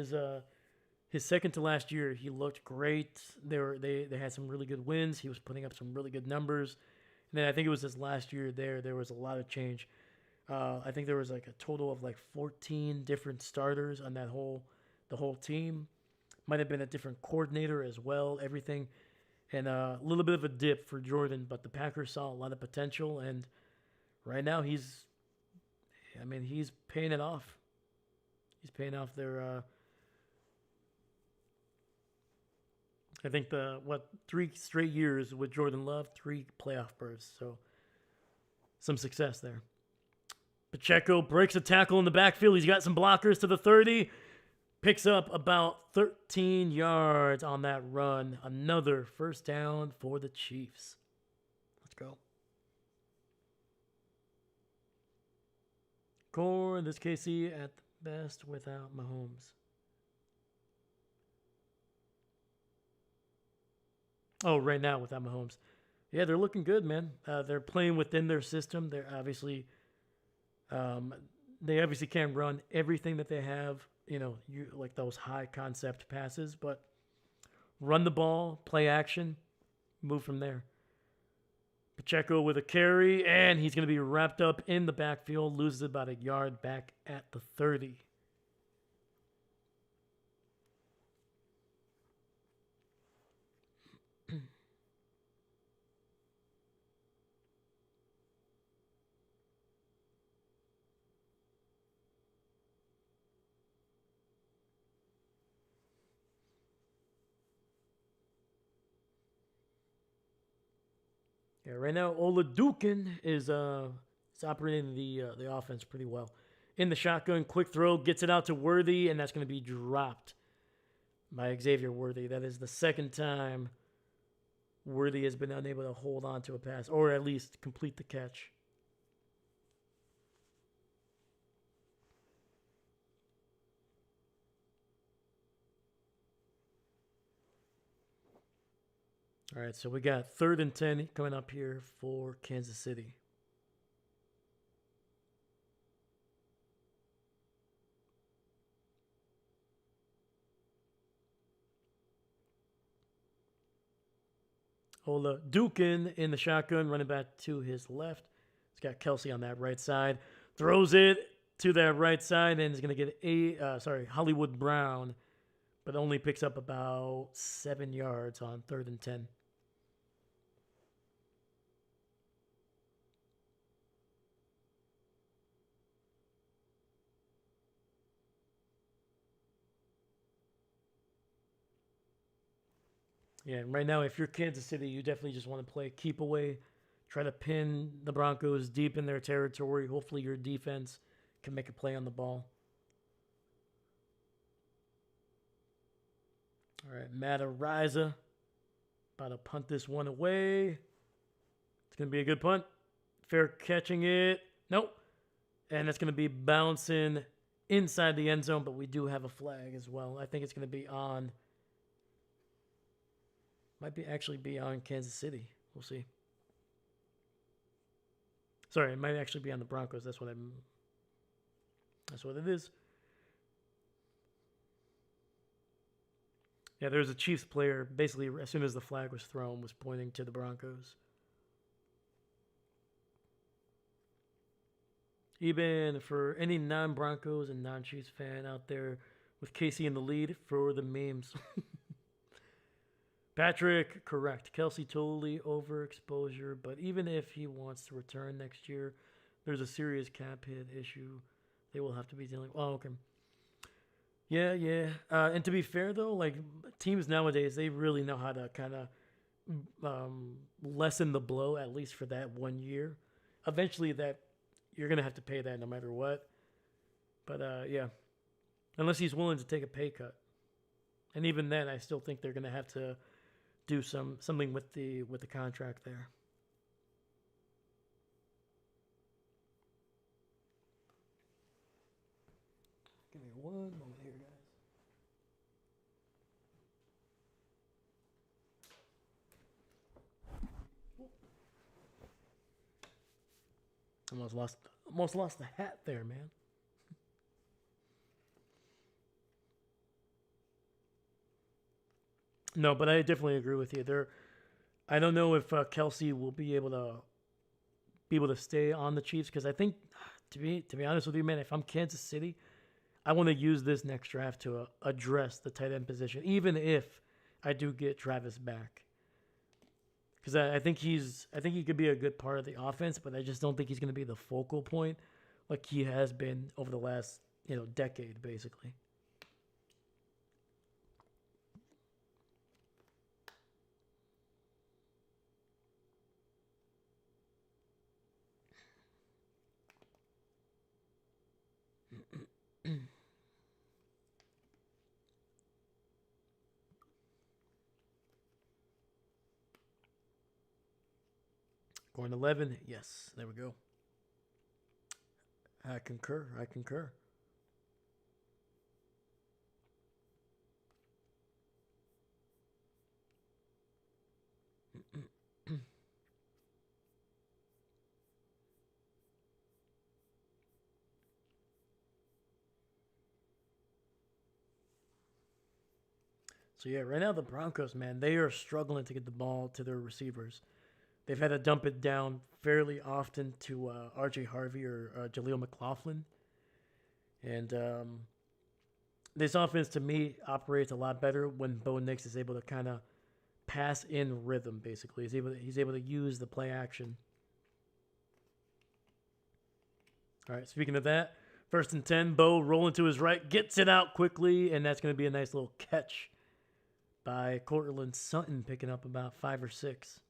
His second to last year, he looked great. They had some really good wins. He was putting up some really good numbers. And then I think it was his last year there. There was a lot of change. I think there was like a total of like 14 different starters on the whole team. Might have been a different coordinator as well. Everything, and a little bit of a dip for Jordan. But the Packers saw a lot of potential, and right now he's paying it off. He's paying off their. I think 3 straight years with Jordan Love, 3 playoff berths. So some success there. Pacheco breaks a tackle in the backfield. He's got some blockers to the 30. Picks up about 13 yards on that run. Another first down for the Chiefs. Let's go. Corn, this KC at the best without Mahomes. Oh, right now without Mahomes. Yeah, they're looking good, man. They're playing within their system. They're obviously, they obviously can't run everything that they have. Like those high concept passes, but run the ball, play action, move from there. Pacheco with a carry, and he's going to be wrapped up in the backfield, loses about a yard back at the 30. Yeah, right now Oladukin is operating the offense pretty well. In the shotgun, quick throw, gets it out to Worthy, and that's going to be dropped by Xavier Worthy. That is the second time Worthy has been unable to hold on to a pass, or at least complete the catch. All right, so we got 3rd and 10 coming up here for Kansas City. Oladukin in the shotgun, running back to his left. He's got Kelsey on that right side. Throws it to that right side, and is going to get Hollywood Brown, but only picks up about 7 yards on 3rd and 10. Yeah, and right now, if you're Kansas City, you definitely just want to play keep away, try to pin the Broncos deep in their territory. Hopefully your defense can make a play on the ball. right, Matt Ariza about to punt this one away. It's going to be a good punt. Fair catching it. Nope. And it's going to be bouncing inside the end zone, but we do have a flag as well. I think it's going to be on... actually be on Kansas City. We'll see. Sorry, it might actually be on the Broncos. That's what it is. Yeah, there's a Chiefs player, basically, as soon as the flag was thrown, was pointing to the Broncos. Even for any non-Broncos and non-Chiefs fan out there with Casey in the lead for the memes. Patrick, correct. Kelsey totally overexposure, but even if he wants to return next year, there's a serious cap hit issue they will have to be dealing with. Oh, okay. Yeah. And to be fair, though, like teams nowadays, they really know how to kind of lessen the blow, at least for that 1 year. Eventually, that you're going to have to pay that no matter what. But, yeah, unless he's willing to take a pay cut. And even then, I still think they're going to have to do something with the contract there. Give me one moment here, guys. Almost lost the hat there, man. No, but I definitely agree with you. I don't know if Kelsey will be able to stay on the Chiefs, because I think, to be honest with you, man, if I'm Kansas City, I want to use this next draft to address the tight end position, even if I do get Travis back. Because I think he could be a good part of the offense, but I just don't think he's going to be the focal point like he has been over the last decade, basically. Going 11, yes, there we go. I concur. So yeah, right now the Broncos, man, they are struggling to get the ball to their receivers. They've had to dump it down fairly often to R.J. Harvey or Jaleel McLaughlin. And this offense, to me, operates a lot better when Bo Nix is able to kind of pass in rhythm, basically. He's able to use the play action. All right, speaking of that, 1st and 10, Bo rolling to his right, gets it out quickly, and that's going to be a nice little catch by Courtland Sutton, picking up about 5 or 6.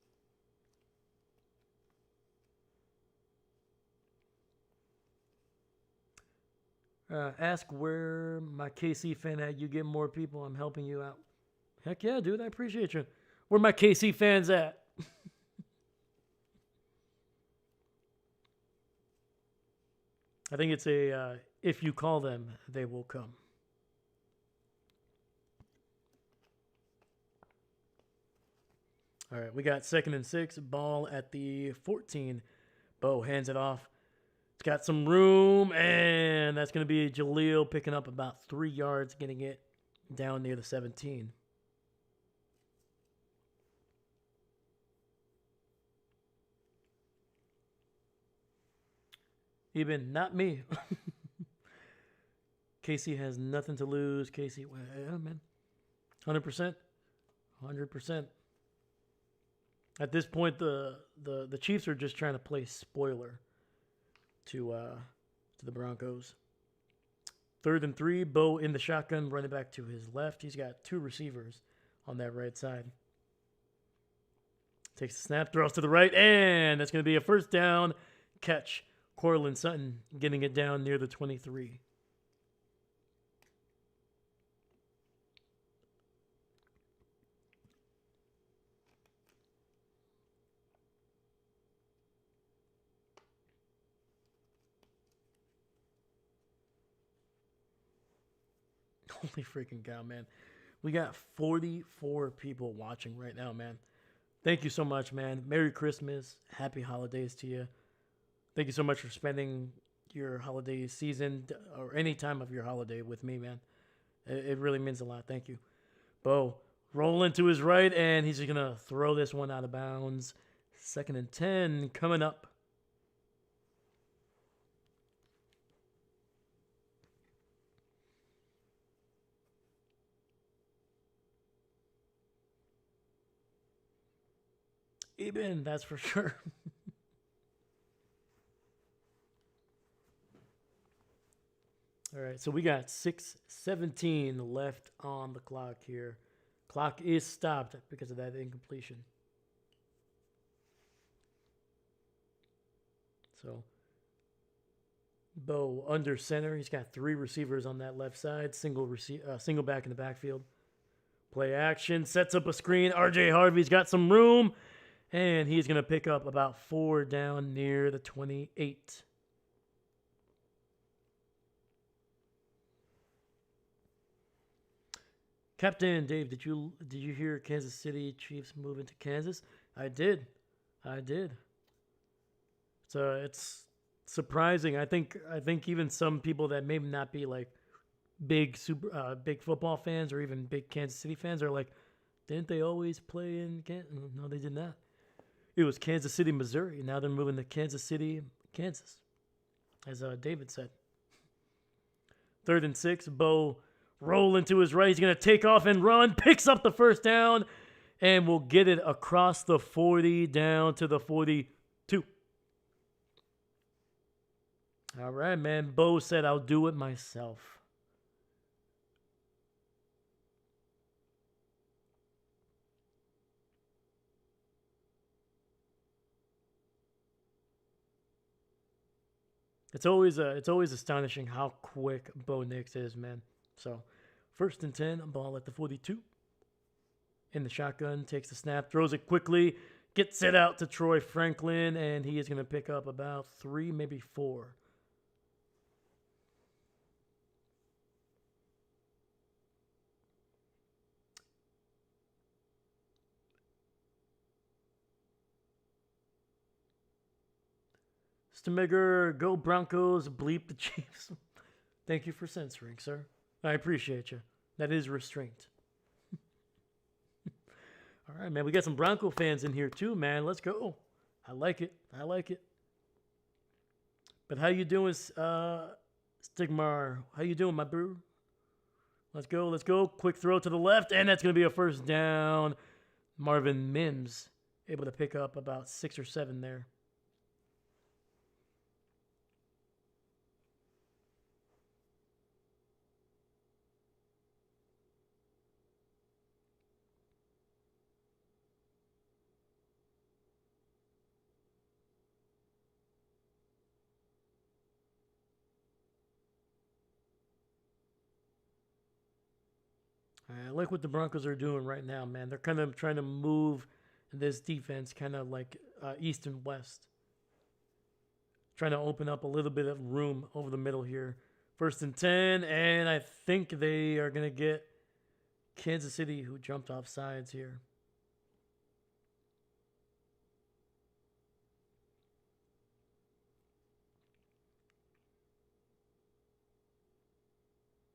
Ask where my KC fan at. You get more people. I'm helping you out. Heck yeah, dude. I appreciate you. Where my KC fans at? I think it's a if you call them, they will come. All right, we got 2nd and 6. Ball at the 14. Bo hands it off. It's got some room, and that's going to be Jaleel picking up about 3 yards, getting it down near the 17. Even not me. Casey has nothing to lose. Casey, yeah, man. 100%. 100%. At this point, the Chiefs are just trying to play spoiler to the Broncos. 3rd and 3, Bo in the shotgun, running back to his left. He's got 2 receivers on that right side. Takes the snap, throws to the right, and that's going to be a 1st down catch. Courtland Sutton getting it down near the 23. Holy freaking cow, man. We got 44 people watching right now, man. Thank you so much, man. Merry Christmas. Happy holidays to you. Thank you so much for spending your holiday season or any time of your holiday with me, man. It really means a lot. Thank you. Bo, rolling to his right, and he's just going to throw this one out of bounds. 2nd and 10 coming up. Eben, that's for sure. All right, so we got 6:17 left on the clock here. Clock is stopped because of that incompletion. So, Bo under center. He's got 3 receivers on that left side. Single back in the backfield. Play action. Sets up a screen. RJ Harvey's got some room. And he's going to pick up about 4 down near the 28. Captain Dave, did you hear Kansas City Chiefs moving to Kansas? I did. So it's surprising. I think even some people that may not be like big football fans or even big Kansas City fans are like, didn't they always play in Kansas? No, they did not. It was Kansas City, Missouri. Now they're moving to Kansas City, Kansas, as David said. 3rd and 6. Bo rolling to his right. He's going to take off and run. Picks up the first down and will get it across the 40 down to the 42. All right, man. Bo said, I'll do it myself. It's always astonishing how quick Bo Nix is, man. So, 1st and 10, ball at the 42. In the shotgun, takes the snap, throws it quickly, gets it out to Troy Franklin, and he is going to pick up about 3, maybe 4. Stemmiger, go Broncos, bleep the Chiefs. Thank you for censoring, sir. I appreciate you. That is restraint. All right, man. We got some Bronco fans in here too, man. Let's go. I like it. But how you doing, Stigmar? How you doing, my bro? Let's go. Quick throw to the left, and that's going to be a first down. Marvin Mims able to pick up about 6 or 7 there. I like what the Broncos are doing right now, man. They're kind of trying to move this defense kind of like east and west. Trying to open up a little bit of room over the middle here. 1st and 10, and I think they are going to get Kansas City, who jumped off sides here.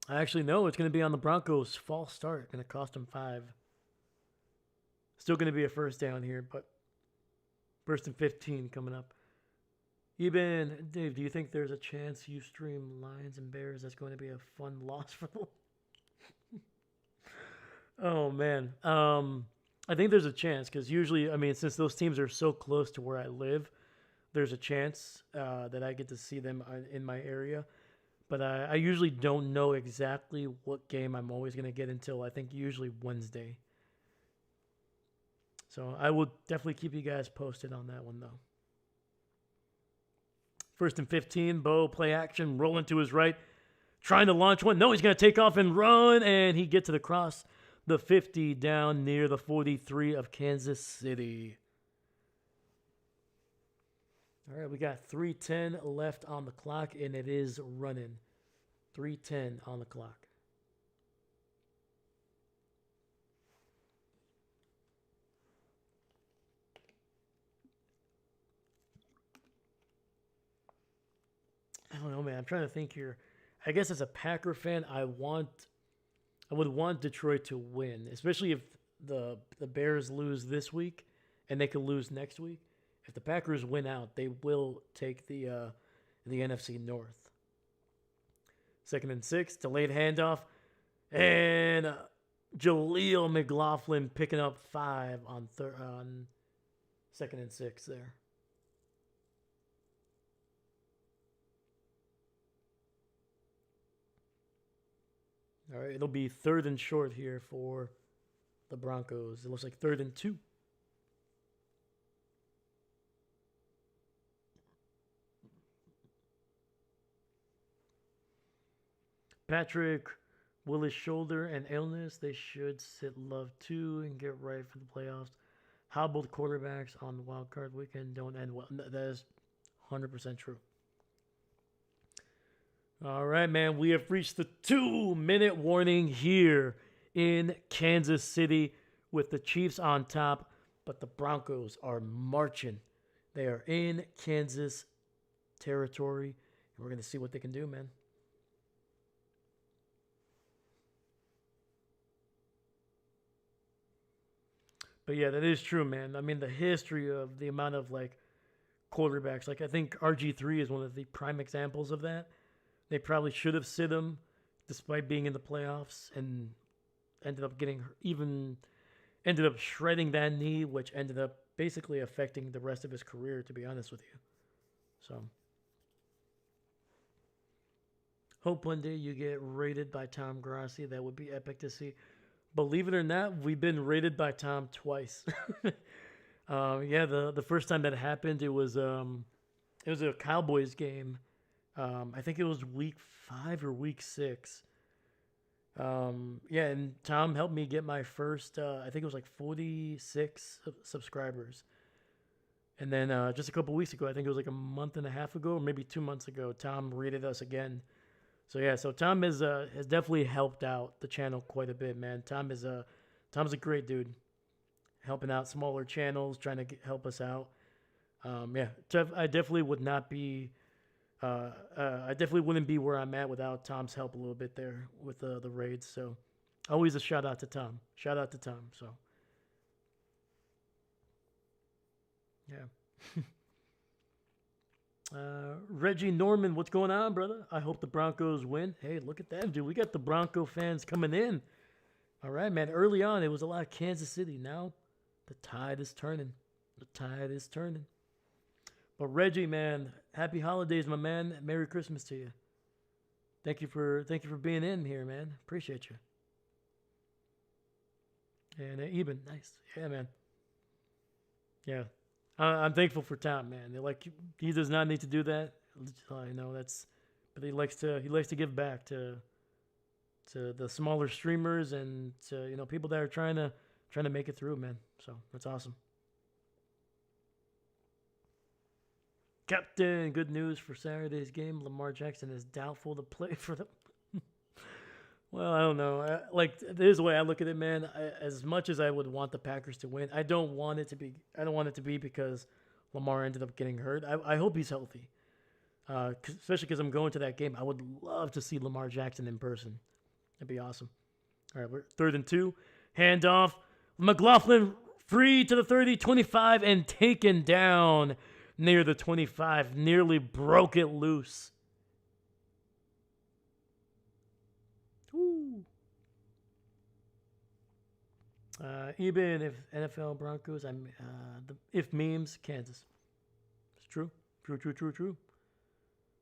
I actually know it's going to be on the Broncos' false start. Going to cost them 5. Still going to be a first down here, but 1st and 15 coming up. Eben, Dave, do you think there's a chance you stream Lions and Bears? That's going to be a fun loss for them. Oh, man. I think there's a chance because usually, I mean, since those teams are so close to where I live, there's a chance that I get to see them in my area. But I usually don't know exactly what game I'm always going to get until I think usually Wednesday. So I will definitely keep you guys posted on that one, though. 1st and 15, Bo, play action, rolling to his right, trying to launch one. No, he's going to take off and run, and he gets to the cross, the 50 down near the 43 of Kansas City. All right, we got 3:10 left on the clock, and it is running. 3:10 on the clock. I'm trying to think here. I guess as a Packer fan, I would want Detroit to win, especially if the Bears lose this week and they could lose next week. If the Packers win out, they will take the NFC North. 2nd and 6, delayed handoff, and Jaleel McLaughlin picking up 5 on 2nd and 6 there. All right, it'll be 3rd and short here for the Broncos. It looks like 3rd and 2. Patrick Willis shoulder and illness. They should sit Love 2 and get right for the playoffs. How both quarterbacks on the wild card weekend don't end well. That is 100% true. All right, man. We have reached the 2-minute warning here in Kansas City with the Chiefs on top, but the Broncos are marching. They are in Kansas territory, and we're going to see what they can do, man. But yeah, that is true, man. I mean, the history of the amount of like quarterbacks, like I think RG3 is one of the prime examples of that. They probably should have sit him despite being in the playoffs and ended up shredding that knee, which ended up basically affecting the rest of his career, to be honest with you. So hope one day you get rated by Tom Grassi. That would be epic to see. Believe it or not, we've been rated by Tom twice. Yeah, the first time that happened, it was a Cowboys game. I think it was week 5 or week 6. Yeah, and Tom helped me get my first, I think it was like 46 subscribers. And then just a couple weeks ago, I think it was like a month and a half ago, or maybe 2 months ago, Tom rated us again. So yeah, so Tom has definitely helped out the channel quite a bit, man. Tom's a great dude, helping out smaller channels, trying to help us out. Yeah, I definitely would not be. I definitely wouldn't be where I'm at without Tom's help a little bit there with the raids. So always a shout out to Tom. Shout out to Tom. So yeah. Reggie Norman, what's going on, brother? I hope the Broncos win. Hey, look at that, dude. We got the Bronco fans coming in. All right, man. Early on, it was a lot of Kansas City. Now, the tide is turning. The tide is turning. But Reggie, man, happy holidays, my man. Merry Christmas to you. Thank you for being in here, man. Appreciate you. And Eben, nice. Yeah, man. Yeah. I'm thankful for Tom, man. He does not need to do that. I know but he likes to give back to the smaller streamers and to people that are trying to make it through, man. So that's awesome. Captain, good news for Saturday's game. Lamar Jackson is doubtful to play for them. Well, I don't know. Here's the way I look at it, man. As much as I would want the Packers to win, I don't want it to be because Lamar ended up getting hurt. I hope he's healthy, especially because I'm going to that game. I would love to see Lamar Jackson in person. That'd be awesome. All right, we're 3rd and 2. Handoff. McLaughlin free to the 30, 25, and taken down near the 25. Nearly broke it loose. Even if NFL Broncos, if memes, Kansas. It's true. True.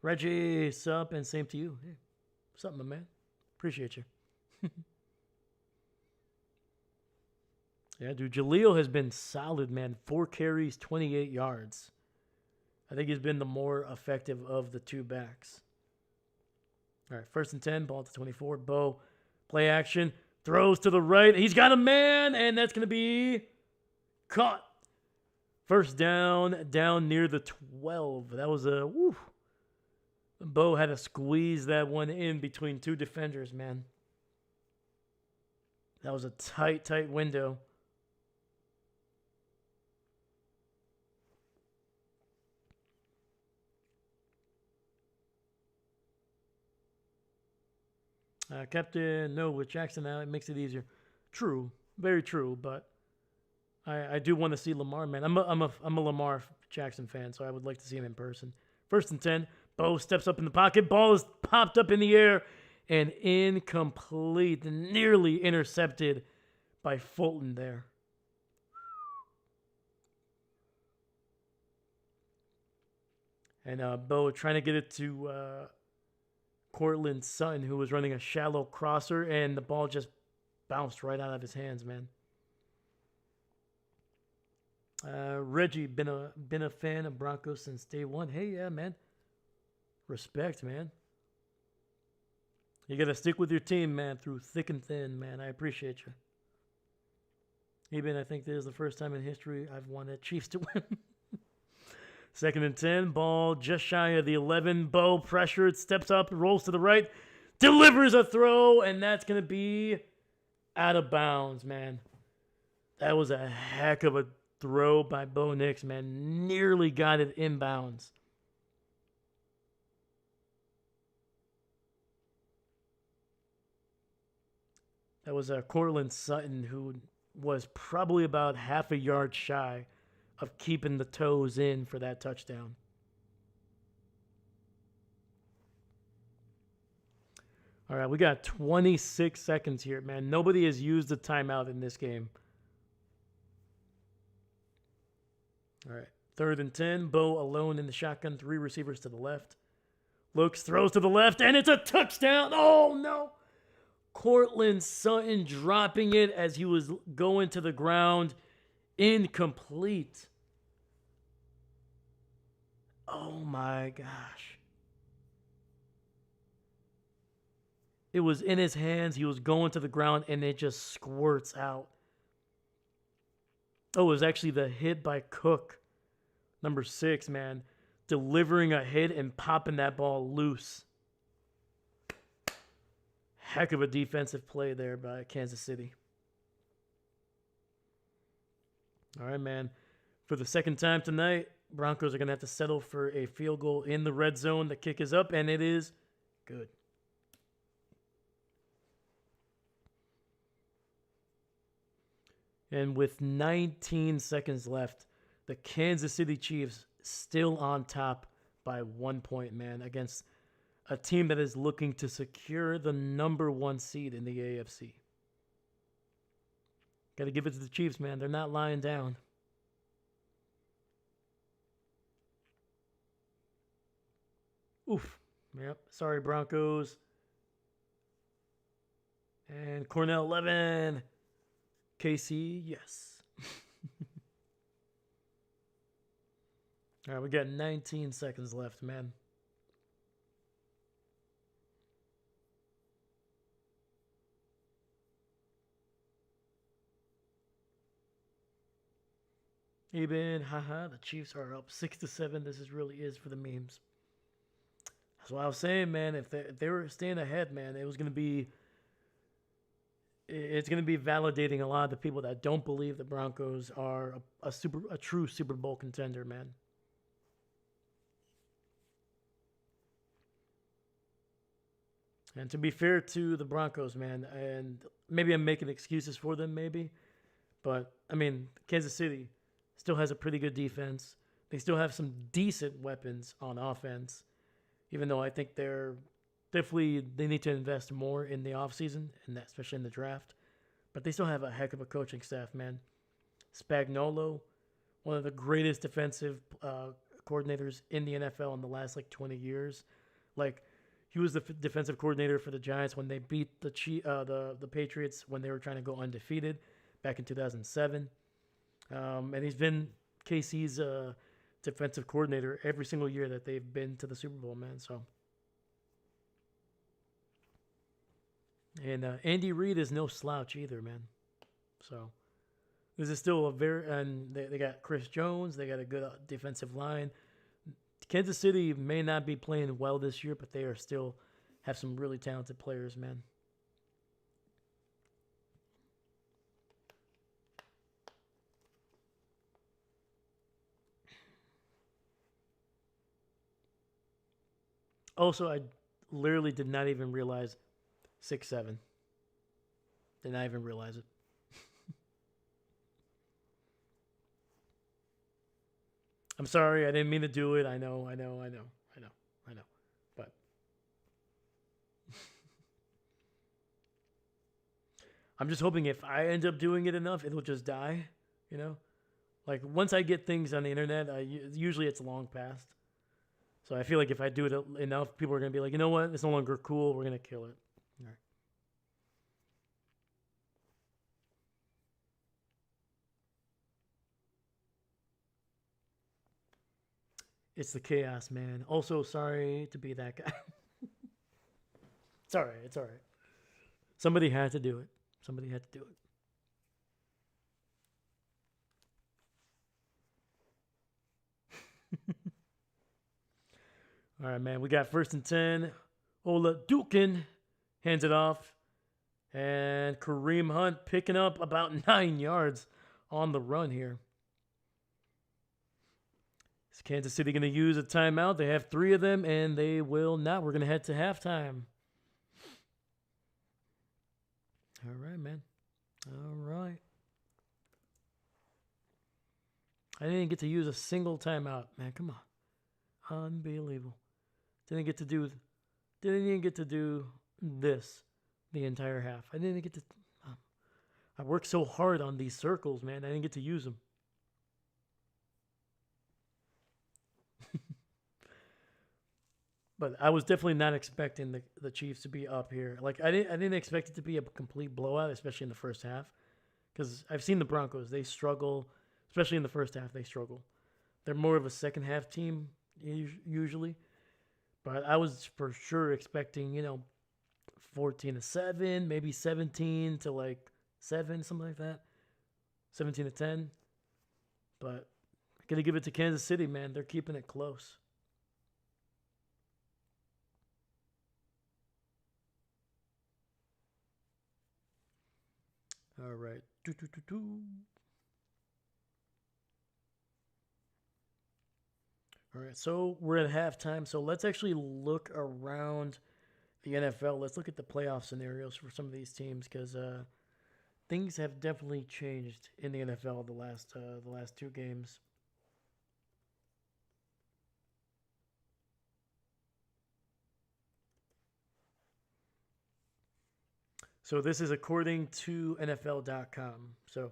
Reggie, sup, and same to you. Hey, what's up, my man? Appreciate you. Yeah, dude, Jaleel has been solid, man. 4 carries, 28 yards. I think he's been the more effective of the two backs. All right, 1st and 10, ball to 24. Bo, play action. Throws to the right. He's got a man, and that's going to be caught. First down near the 12. That was a woo. Bo had to squeeze that one in between 2 defenders, man. That was a tight window. Captain, no, with Jackson now, it makes it easier. True, very true, but I do want to see Lamar, man. I'm a Lamar Jackson fan, so I would like to see him in person. 1st and 10. Bo steps up in the pocket. Ball is popped up in the air and incomplete. Nearly intercepted by Fulton there. And Bo trying to get it to Cortland Sutton, who was running a shallow crosser, and the ball just bounced right out of his hands, man. Reggie, been a fan of Broncos since day one. Hey, yeah, man. Respect, man. You got to stick with your team, man, through thick and thin, man. I appreciate you. Even I think this is the first time in history I've wanted Chiefs to win. 2nd and 10. Ball just shy of the 11. Bo pressured, steps up, rolls to the right, delivers a throw, and that's going to be out of bounds, man. That was a heck of a throw by Bo Nix, man. Nearly got it inbounds. That was Cortland Sutton, who was probably about half a yard shy of keeping the toes in for that touchdown. All right, we got 26 seconds here, man. Nobody has used a timeout in this game. All right, 3rd and 10. Bo alone in the shotgun, 3 receivers to the left. Looks, throws to the left, and it's a touchdown. Oh, no. Cortland Sutton dropping it as he was going to the ground. Incomplete. Oh, my gosh. It was in his hands. He was going to the ground, and it just squirts out. Oh, it was actually the hit by Cook, number 6, man. Delivering a hit and popping that ball loose. Heck of a defensive play there by Kansas City. All right, man. For the 2nd time tonight, Broncos are going to have to settle for a field goal in the red zone. The kick is up, and it is good. And with 19 seconds left, the Kansas City Chiefs still on top by 1 point, man, against a team that is looking to secure the number 1 seed in the AFC. Got to give it to the Chiefs, man. They're not lying down. Oof. Yep. Sorry, Broncos. And Cornell 11. KC, yes. All right, we got 19 seconds left, man. Eben, haha, the Chiefs are up 6-7. This really is for the memes. That's what I was saying, man. If they were staying ahead, man, it's going to be validating a lot of the people that don't believe the Broncos are a true Super Bowl contender, man. And to be fair to the Broncos, man, and maybe I'm making excuses for them, maybe, but I mean, Kansas City still has a pretty good defense. They still have some decent weapons on offense, even though I think they need to invest more in the offseason, and especially in the draft. But they still have a heck of a coaching staff, man. Spagnuolo, one of the greatest defensive coordinators in the NFL in the last 20 years. He was the defensive coordinator for the Giants when they beat the Patriots when they were trying to go undefeated back in 2007. And he's been KC's defensive coordinator every single year that they've been to the Super Bowl, man. So, and Andy Reid is no slouch either, man. So this is still and they got Chris Jones. They got a good defensive line. Kansas City may not be playing well this year, but they are still have some really talented players, man. Also, I literally did not even realize 6-7. Did not even realize it. I'm sorry, I didn't mean to do it. I know. But I'm just hoping if I end up doing it enough, it'll just die. You know, like once I get things on the internet, usually it's long past. So I feel like if I do it enough, people are gonna be like, you know what? It's no longer cool. We're gonna kill it. All right. It's the chaos, man. Also, sorry to be that guy. It's all right. It's all right. Somebody had to do it. Somebody had to do it. All right, man. We got 1st and 10. Ola Dukin hands it off. And Kareem Hunt picking up about 9 yards on the run here. Is Kansas City going to use a timeout? They have 3 of them, and they will not. We're going to head to halftime. All right, man. All right. I didn't get to use a single timeout, man. Come on. Unbelievable. Didn't even get to do this the entire half. I didn't get to. I worked so hard on these circles, man. I didn't get to use them. But I was definitely not expecting the Chiefs to be up here. Like I didn't expect it to be a complete blowout, especially in the first half. Because I've seen the Broncos, they struggle, especially in the first half. They struggle. They're more of a second half team usually. But I was for sure expecting 14-7, maybe 17 to like 7, something like that. 17-10. But I'm gonna give it to Kansas City, man. They're keeping it close. All right. All right, so we're at halftime. So let's actually look around the NFL. Let's look at the playoff scenarios for some of these teams because things have definitely changed in the NFL the last 2 games. So this is according to NFL.com. So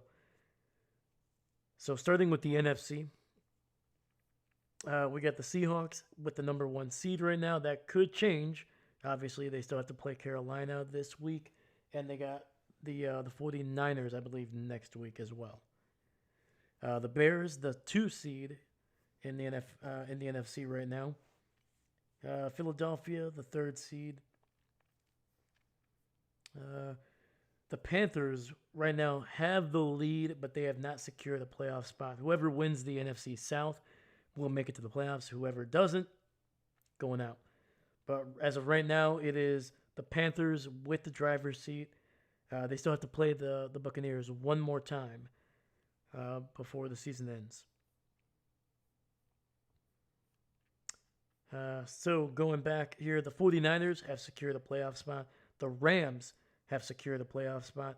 starting with the NFC, we got the Seahawks with the number 1 seed right now. That could change. Obviously, they still have to play Carolina this week, and they got the 49ers, I believe, next week as well. The Bears, the 2 seed in the NFC right now. Philadelphia, the 3rd seed. The Panthers right now have the lead, but they have not secured a playoff spot. Whoever wins the NFC South will make it to the playoffs. Whoever doesn't, going out. But as of right now, it is the Panthers with the driver's seat. They still have to play the Buccaneers one more time before the season ends. So going back here, the 49ers have secured a playoff spot. The Rams have secured a playoff spot.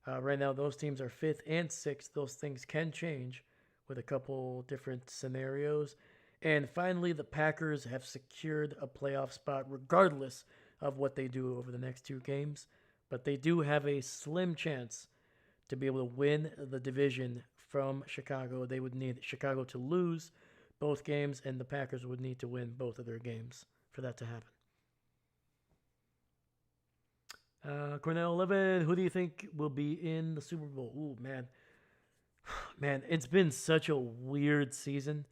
Right now, those teams are 5th and 6th. Those things can change with a couple different scenarios. And finally, the Packers have secured a playoff spot regardless of what they do over the next 2 games. But they do have a slim chance to be able to win the division from Chicago. They would need Chicago to lose both games, and the Packers would need to win both of their games for that to happen. Cornell 11, who do you think will be in the Super Bowl? Ooh, man. Man, it's been such a weird season.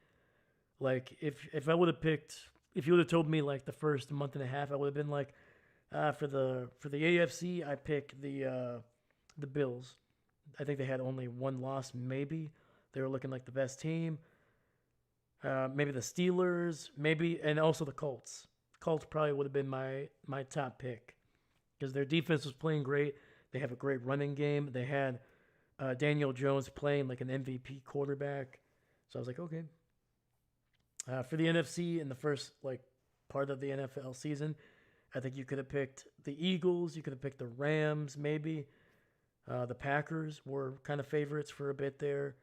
Like, if I would have picked, if you would have told me like the first month and a half, I would have been like, for the AFC, I pick the Bills. I think they had only 1 loss, maybe. They were looking like the best team. Maybe the Steelers, maybe, and also the Colts. Colts probably would have been my top pick because their defense was playing great. They have a great running game. They had Daniel Jones playing like an MVP quarterback. So I was like, okay. For the NFC in the first like part of the NFL season, I think you could have picked the Eagles. You could have picked the Rams, maybe. The Packers were kind of favorites for a bit there.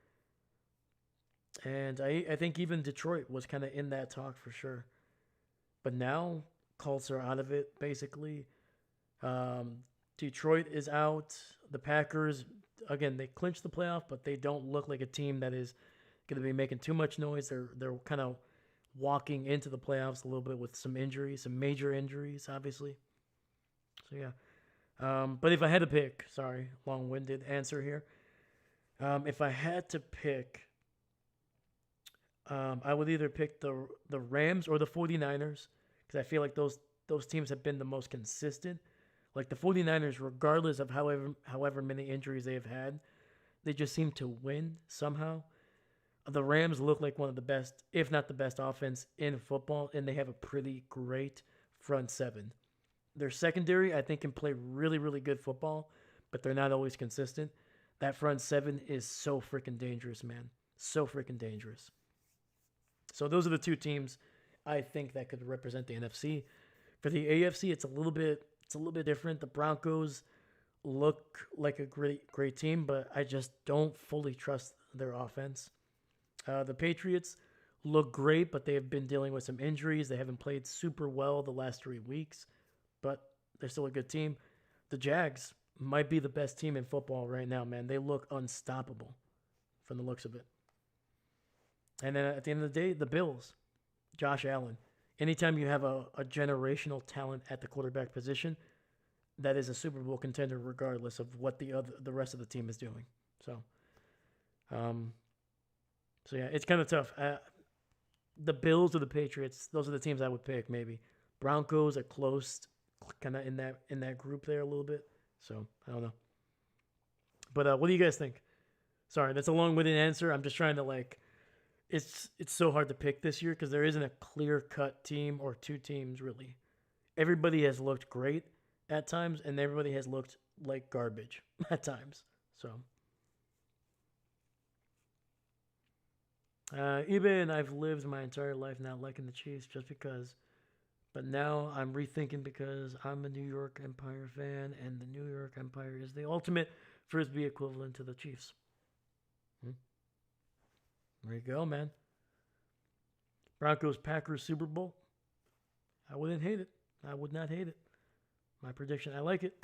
And I think even Detroit was kind of in that talk for sure. But now, Colts are out of it, basically. Um, Detroit is out. The Packers, again, they clinched the playoff, but they don't look like a team that is going to be making too much noise. They're kind of walking into the playoffs a little bit with some injuries, some major injuries, obviously. So yeah. But if I had to pick, sorry, long-winded answer here. If I had to pick, I would either pick the Rams or the 49ers because I feel like those teams have been the most consistent. Like the 49ers, regardless of however many injuries they have had, they just seem to win somehow. The Rams look like one of the best, if not the best, offense in football, and they have a pretty great front seven. Their secondary, I think, can play really, really good football, but they're not always consistent. That front seven is so freaking dangerous, man. So freaking dangerous. So those are the two teams I think that could represent the NFC. For the AFC, it's a little bit different. The Broncos look like a great team, but I just don't fully trust their offense. The Patriots look great, but they have been dealing with some injuries. They haven't played super well the last 3 weeks, but they're still a good team. The Jags might be the best team in football right now, man. They look unstoppable from the looks of it. And then at the end of the day, the Bills, Josh Allen. Anytime you have a generational talent at the quarterback position, that is a Super Bowl contender regardless of what the rest of the team is doing. So yeah, it's kind of tough. The Bills or the Patriots, those are the teams I would pick maybe. Broncos are close, kind of in that group there a little bit. So I don't know. But what do you guys think? Sorry, that's a long-winded answer. I'm just trying to it's so hard to pick this year because there isn't a clear-cut team or two teams really. Everybody has looked great at times, and everybody has looked like garbage at times. So. Even I've lived my entire life not liking the Chiefs just because, but now I'm rethinking because I'm a New York Empire fan, and the New York Empire is the ultimate Frisbee equivalent to the Chiefs. There you go, man. Broncos Packers Super Bowl. I wouldn't hate it. I would not hate it. My prediction. I like it.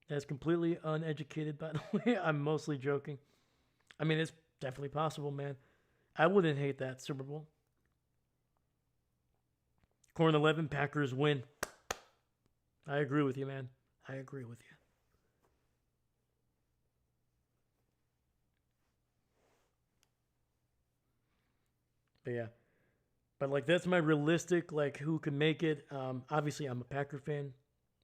That's completely uneducated, by the way. I'm mostly joking. I mean, it's definitely possible, man. I wouldn't hate that Super Bowl. Corn 11, Packers win. I agree with you, man. I agree with you. But yeah. But that's my realistic who can make it. Obviously I'm a Packer fan.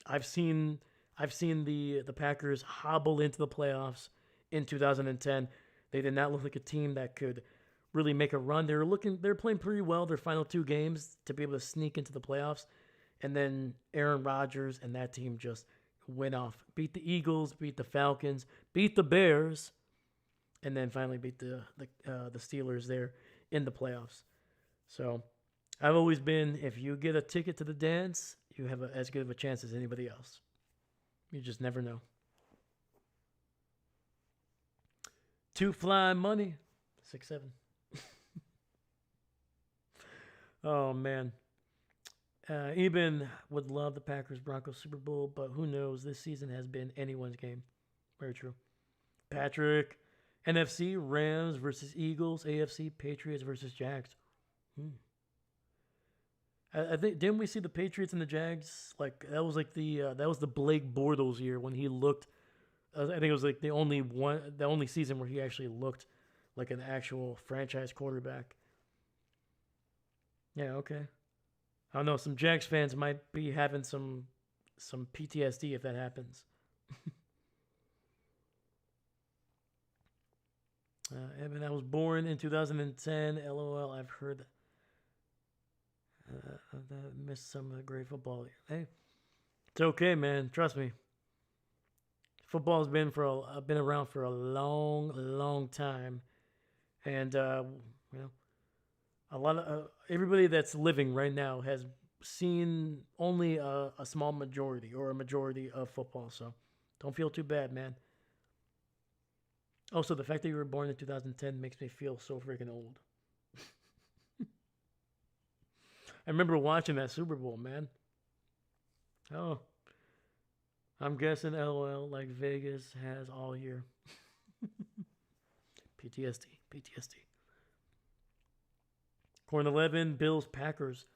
I've seen the Packers hobble into the playoffs in 2010. They did not look like a team that could really make a run. They're playing pretty well their final 2 games to be able to sneak into the playoffs. And then Aaron Rodgers and that team just went off. Beat the Eagles, beat the Falcons, beat the Bears, and then finally beat the Steelers there in the playoffs. So I've always been, if you get a ticket to the dance, you have as good of a chance as anybody else. You just never know. 2 fly money. 6-7. Oh, man. Eben would love the Packers-Broncos Super Bowl, but who knows? This season has been anyone's game. Very true. Patrick, NFC, Rams versus Eagles. AFC, Patriots versus Jags. I think, didn't we see the Patriots and the Jags? That was that was the Blake Bortles year when he looked. I think it was the only season where he actually looked like an actual franchise quarterback. Yeah, okay. I don't know. Some Jags fans might be having some PTSD if that happens. Evan, I was born in 2010. LOL. I've heard that missed some of the great football. Hey, it's okay, man. Trust me. Football's been around for a long, long time, and a lot of everybody that's living right now has seen only a small majority or a majority of football. So don't feel too bad, man. Also, the fact that you were born in 2010 makes me feel so freaking old. I remember watching that Super Bowl, man. Oh, I'm guessing LOL like Vegas has all year. PTSD, PTSD. Corn 11, Bills, Packers.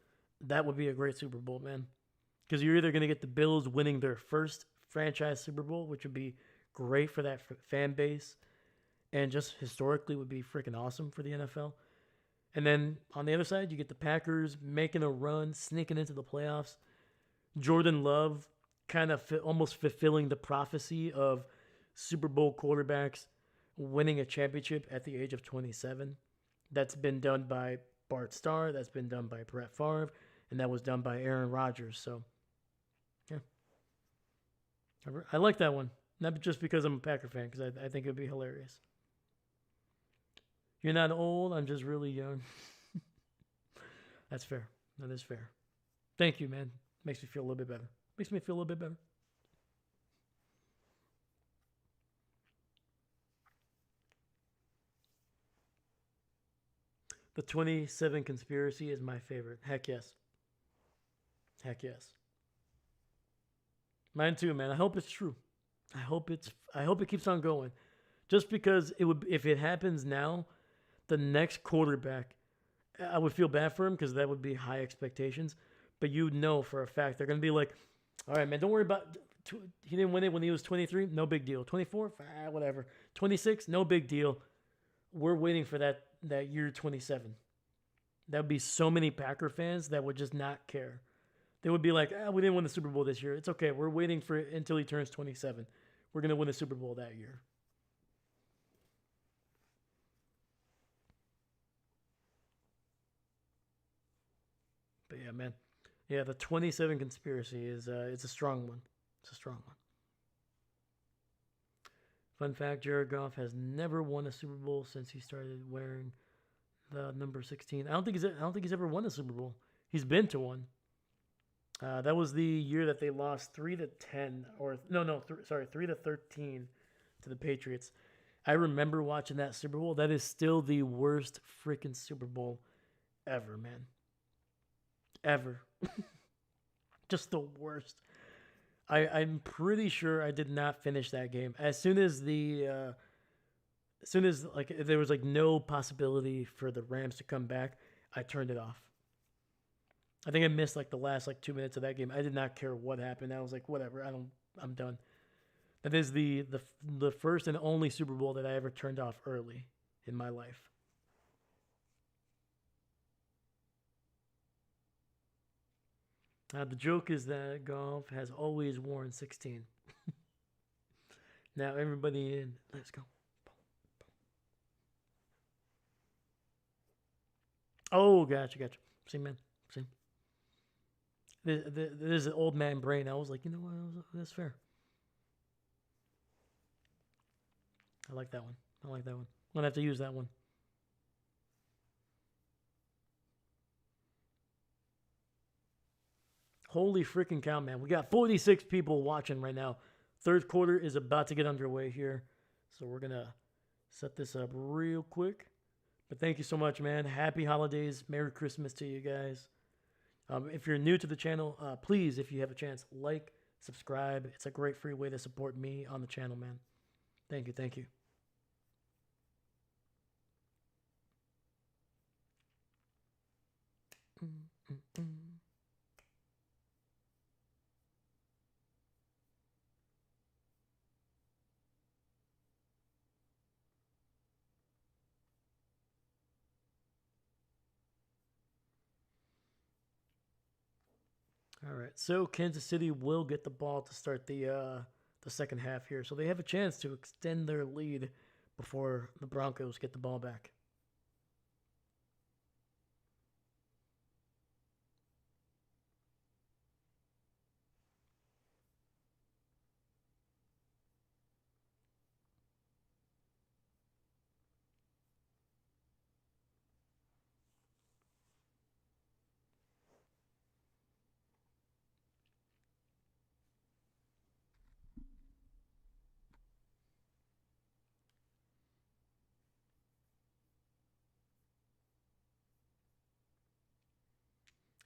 That would be a great Super Bowl, man. Because you're either going to get the Bills winning their first franchise Super Bowl, which would be great for that fan base, and just historically would be freaking awesome for the NFL. And then on the other side, you get the Packers making a run, sneaking into the playoffs. Jordan Love kind of almost fulfilling the prophecy of Super Bowl quarterbacks winning a championship at the age of 27. That's been done by Bart Starr. That's been done by Brett Favre. And that was done by Aaron Rodgers. So, yeah. I like that one. Not just because I'm a Packer fan, because I think it would be hilarious. You're not old. I'm just really young. That's fair. That is fair. Thank you, man. Makes me feel a little bit better. Makes me feel a little bit better. The 27 conspiracy is my favorite. Heck yes. Heck yes. Mine too, man. I hope it's true. I hope it keeps on going. Just because it would if it happens now, the next quarterback, I would feel bad for him because that would be high expectations. But you know for a fact they're gonna be like, all right, man, don't worry about. He didn't win it when he was 23. No big deal. 24, whatever. 26, no big deal. We're waiting for that year 27. That would be so many Packer fans that would just not care. They would be like, we didn't win the Super Bowl this year. It's okay. We're waiting for it until he turns 27. We're gonna win the Super Bowl that year. But yeah, man. Yeah, the 27 conspiracy is it's a strong one. It's a strong one. Fun fact: Jared Goff has never won a Super Bowl since he started wearing the number 16. I don't think he's ever won a Super Bowl. He's been to one. That was the year that they lost 3-10, or no, sorry, 3-13 to the Patriots. I remember watching that Super Bowl. That is still the worst freaking Super Bowl ever, man. Ever. Just the worst. I'm pretty sure I did not finish that game. As soon as like there was like no possibility for the Rams to come back, I turned it off. I think I missed like the last like 2 minutes of that game. I did not care what happened. I was like, whatever. I'm done. That is the first and only Super Bowl that I ever turned off early in my life. The joke is that Golf has always worn 16. Now everybody in. Let's go. Oh, gotcha. See, man. See. There's an old man brain. I was like, you know what? That's fair. I like that one. I like that one. I'm gonna have to use that one. Holy freaking cow, man. We got 46 people watching right now. Third quarter is about to get underway here. So we're gonna set this up real quick. But thank you so much, man. Happy holidays. Merry Christmas to you guys. If you're new to the channel, please, if you have a chance, like, subscribe. It's a great free way to support me on the channel, man. Thank you. Thank you. All right, so Kansas City will get the ball to start the second half here, so they have a chance to extend their lead before the Broncos get the ball back.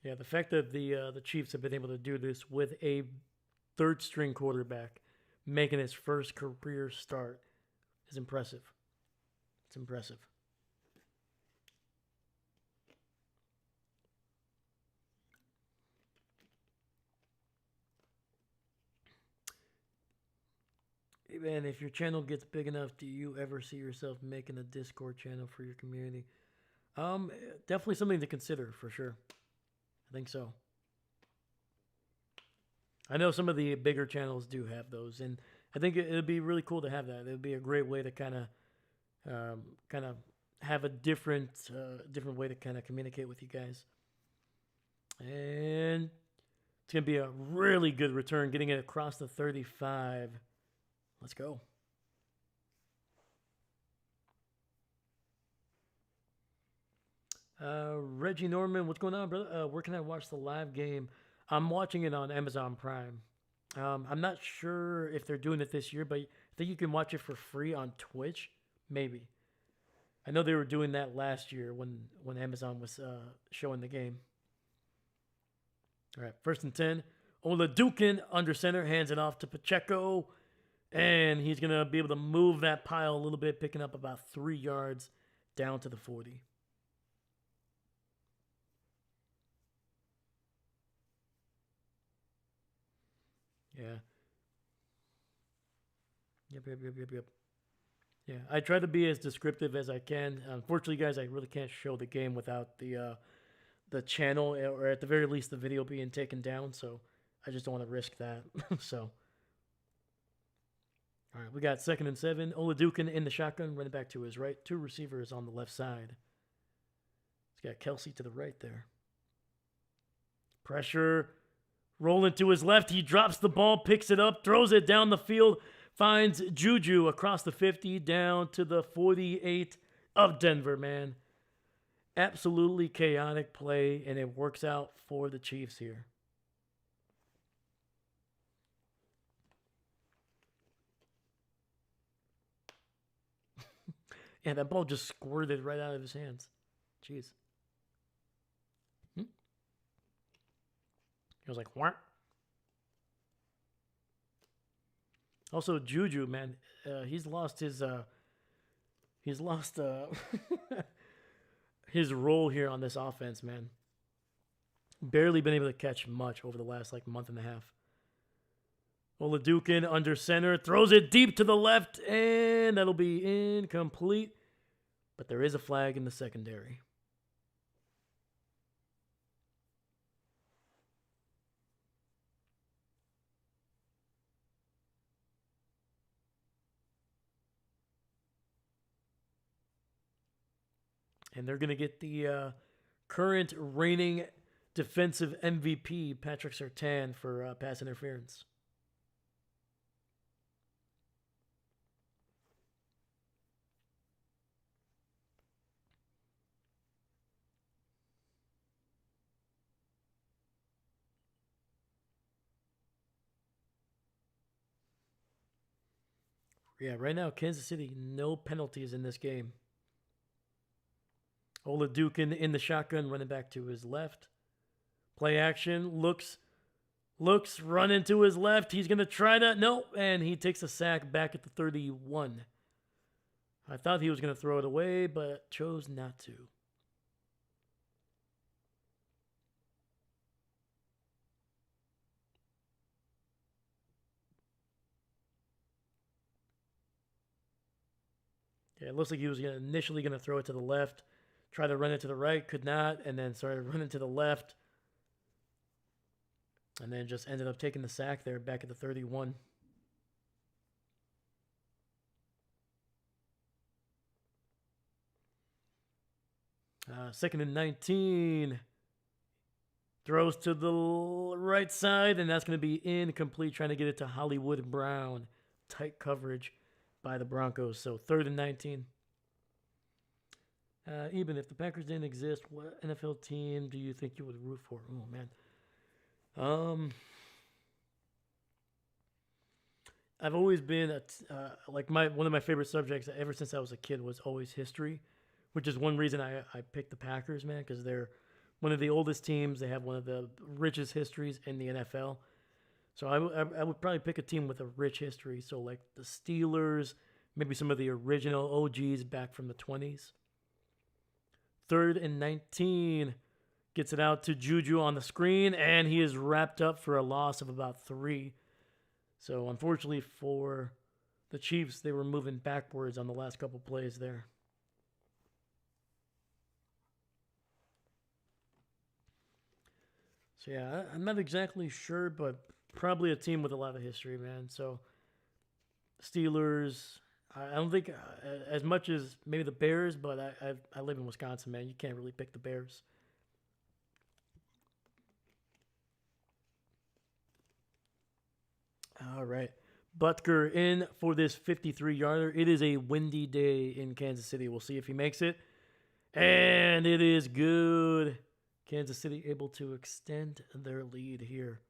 Yeah, the fact that the Chiefs have been able to do this with a third string quarterback making his first career start is impressive. It's impressive. Hey man, if your channel gets big enough, do you ever see yourself making a Discord channel for your community? Definitely something to consider for sure. I think so. I know some of the bigger channels do have those, and I think it'd be really cool to have that. It would be a great way to kind of have a different way to kind of communicate with you guys. And it's gonna be a really good return, getting it across the 35. Let's go. Reggie Norman, what's going on, brother? Where can I watch the live game? I'm watching it on Amazon Prime. I'm not sure if they're doing it this year, but I think you can watch it for free on Twitch. Maybe. I know they were doing that last year when Amazon was showing the game. All right, 1st and 10. Oladukin under center, hands it off to Pacheco, and he's going to be able to move that pile a little bit, picking up about 3 yards down to the 40. Yeah. Yep. Yeah, I try to be as descriptive as I can. Unfortunately, guys, I really can't show the game without the channel, or at the very least the video being taken down. So I just don't want to risk that. So, all right, we got 2nd and 7. Oladukin in the shotgun, running back to his right. 2 receivers on the left side. He's got Kelsey to the right there. Pressure, rolling to his left. He drops the ball, picks it up, throws it down the field. Finds Juju across the 50 down to the 48 of Denver, man. Absolutely chaotic play, and it works out for the Chiefs here. Yeah, that ball just squirted right out of his hands. Jeez. He was like, what? Also, Juju, man, he's lost his his role here on this offense, man. Barely been able to catch much over the last month and a half. Oladukin under center, throws it deep to the left, and that'll be incomplete. But there is a flag in the secondary. And they're going to get the current reigning defensive MVP, Patrick Surtain, for pass interference. Yeah, right now, Kansas City, no penalties in this game. Oladukin in the shotgun, running back to his left. Play action, looks, running to his left. He's going to try that. No, and he takes a sack back at the 31. I thought he was going to throw it away, but chose not to. Yeah, it looks like he was initially going to throw it to the left. Try to run it to the right, could not, and then started running to the left. And then just ended up taking the sack there back at the 31. Second and 19. Throws to the right side, and that's going to be incomplete, trying to get it to Hollywood Brown. Tight coverage by the Broncos. So 3rd and 19. Even if the Packers didn't exist, what NFL team do you think you would root for? Oh, man. I've always been one of my favorite subjects ever since I was a kid was always history, which is one reason I picked the Packers, man, because they're one of the oldest teams. They have one of the richest histories in the NFL. So I would probably pick a team with a rich history. So like the Steelers, maybe some of the original OGs back from the 20s. 3rd and 19. Gets it out to Juju on the screen, and he is wrapped up for a loss of about 3. So unfortunately for the Chiefs, they were moving backwards on the last couple plays there. So yeah, I'm not exactly sure, but probably a team with a lot of history, man. So Steelers. I don't think as much as maybe the Bears, but I live in Wisconsin, man. You can't really pick the Bears. All right. Butker in for this 53-yarder. It is a windy day in Kansas City. We'll see if he makes it. And it is good. Kansas City able to extend their lead here.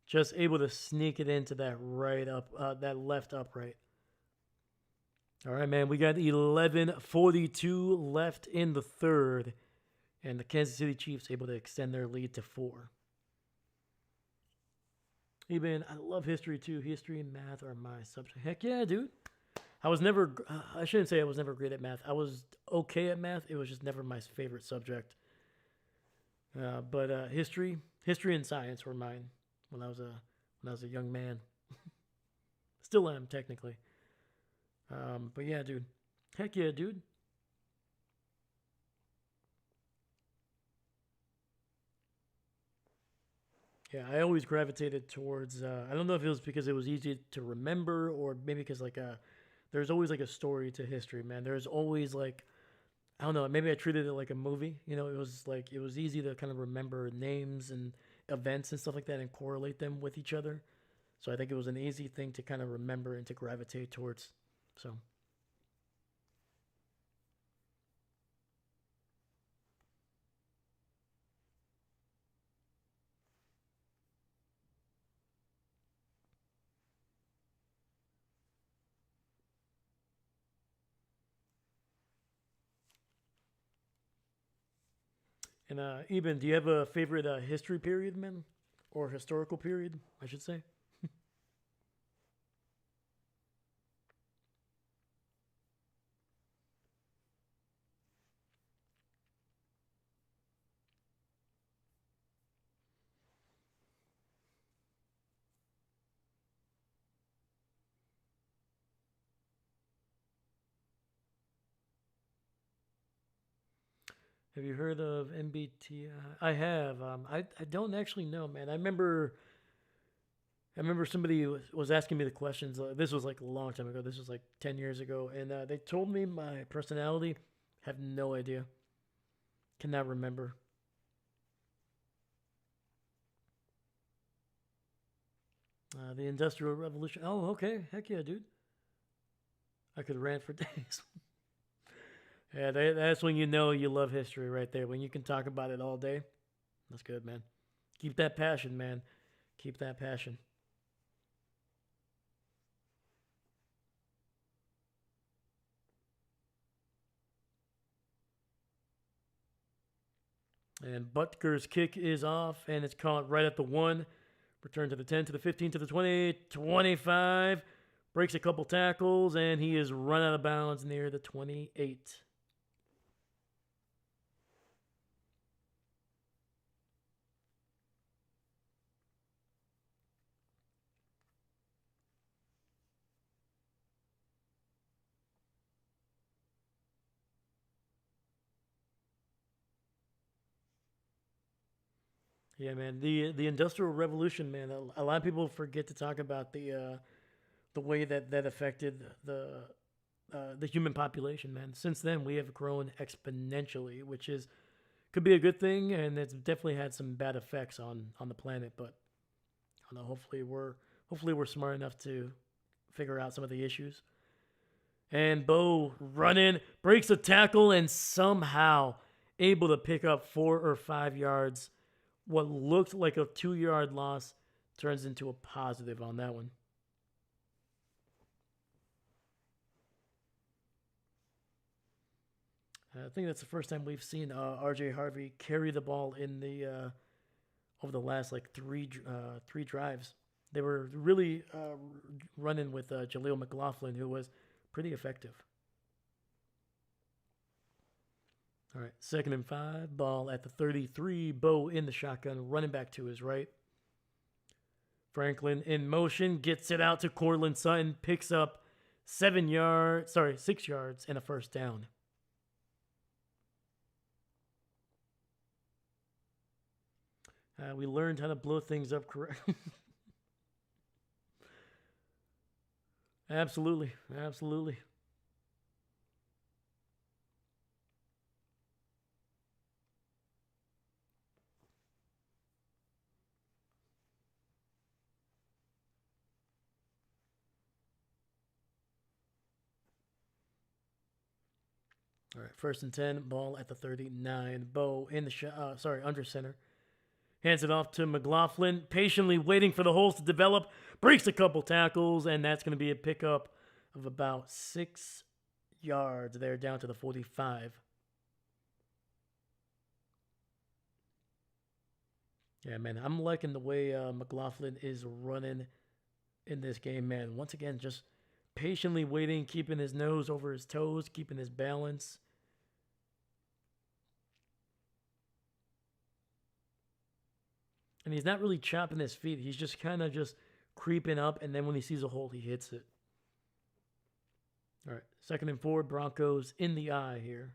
Just able to sneak it into that that left upright. All right, man. We got 11:42 left in the third, and the Kansas City Chiefs able to extend their lead to 4. Even I love history too. History and math are my subject. Heck yeah, dude. I was never. I shouldn't say I was never great at math. I was okay at math. It was just never my favorite subject. But history and science were mine when I was a young man. Still am technically. But yeah, dude. Heck yeah, dude. Yeah, I always gravitated towards. I don't know if it was because it was easy to remember, or maybe because there's always like a story to history, man. There's always like, I don't know. Maybe I treated it like a movie. It was like it was easy to kind of remember names and events and stuff like that and correlate them with each other. So I think it was an easy thing to kind of remember and to gravitate towards. So. And Eben, do you have a favorite history period, man, or historical period, I should say? Have you heard of MBTI? I have. I don't actually know, man. I remember somebody was asking me the questions. This was like a long time ago. This was like 10 years ago, and they told me my personality. Have no idea. Cannot remember. The Industrial Revolution. Oh, okay. Heck yeah, dude. I could rant for days. Yeah, that's when you know you love history right there. When you can talk about it all day. That's good, man. Keep that passion, man. Keep that passion. And Butker's kick is off, and it's caught right at the 1. Return to the 10, to the 15, to the 20, 25. Breaks a couple tackles, and he is run out of bounds near the 28. Yeah, man. The Industrial Revolution, man. A lot of people forget to talk about the way that affected the human population, man. Since then, we have grown exponentially, which is could be a good thing, and it's definitely had some bad effects on the planet. But I don't know. Hopefully we're smart enough to figure out some of the issues. And Bo running breaks a tackle and somehow able to pick up 4 or 5 yards. What looked like a 2-yard loss turns into a positive on that one. I think that's the first time we've seen R.J. Harvey carry the ball in the over the last like three drives. They were really running with Jaleel McLaughlin, who was pretty effective. All right, 2nd and 5, ball at the 33. Bo in the shotgun, running back to his right. Franklin in motion, gets it out to Cortland Sutton, picks up 6 yards and a first down. We learned how to blow things up correctly. Absolutely. Absolutely. All right, 1st and 10, ball at the 39. Bo in the under center. Hands it off to McLaughlin, patiently waiting for the holes to develop. Breaks a couple tackles, and that's going to be a pickup of about 6 yards there down to the 45. Yeah, man, I'm liking the way McLaughlin is running in this game, man. Once again, just patiently waiting, keeping his nose over his toes, keeping his balance. And he's not really chopping his feet. He's just kind of just creeping up, and then when he sees a hole, he hits it. All right, 2nd and 4, Broncos in the eye here.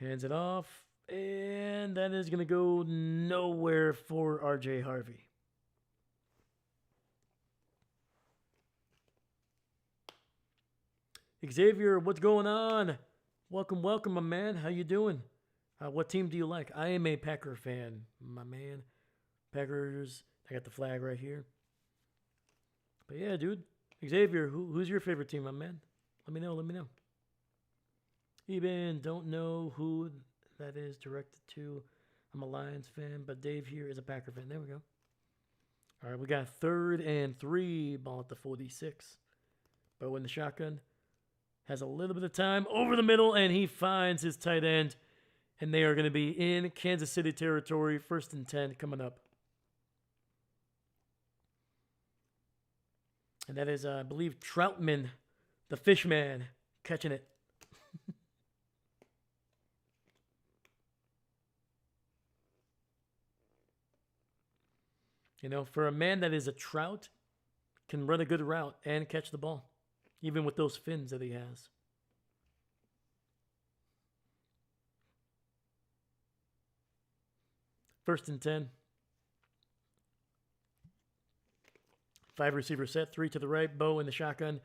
Hands it off, and that is going to go nowhere for R.J. Harvey. Xavier, what's going on? Welcome, my man. How you doing? What team do you like? I am a Packer fan, my man. Packers. I got the flag right here. But yeah, dude. Xavier, who's your favorite team, my man? Let me know. Eben, don't know who that is directed to. I'm a Lions fan, but Dave here is a Packer fan. There we go. All right, we got 3rd and 3, ball at the 46. Bo in the shotgun. Has a little bit of time over the middle, and he finds his tight end. And they are going to be in Kansas City territory. 1st and 10 coming up. And that is, I believe, Troutman, the fish man, catching it. You know, for a man that is a trout, can run a good route and catch the ball, even with those fins that he has. First and 10. 5 receiver set, 3 to the right. Bo in the shotgun.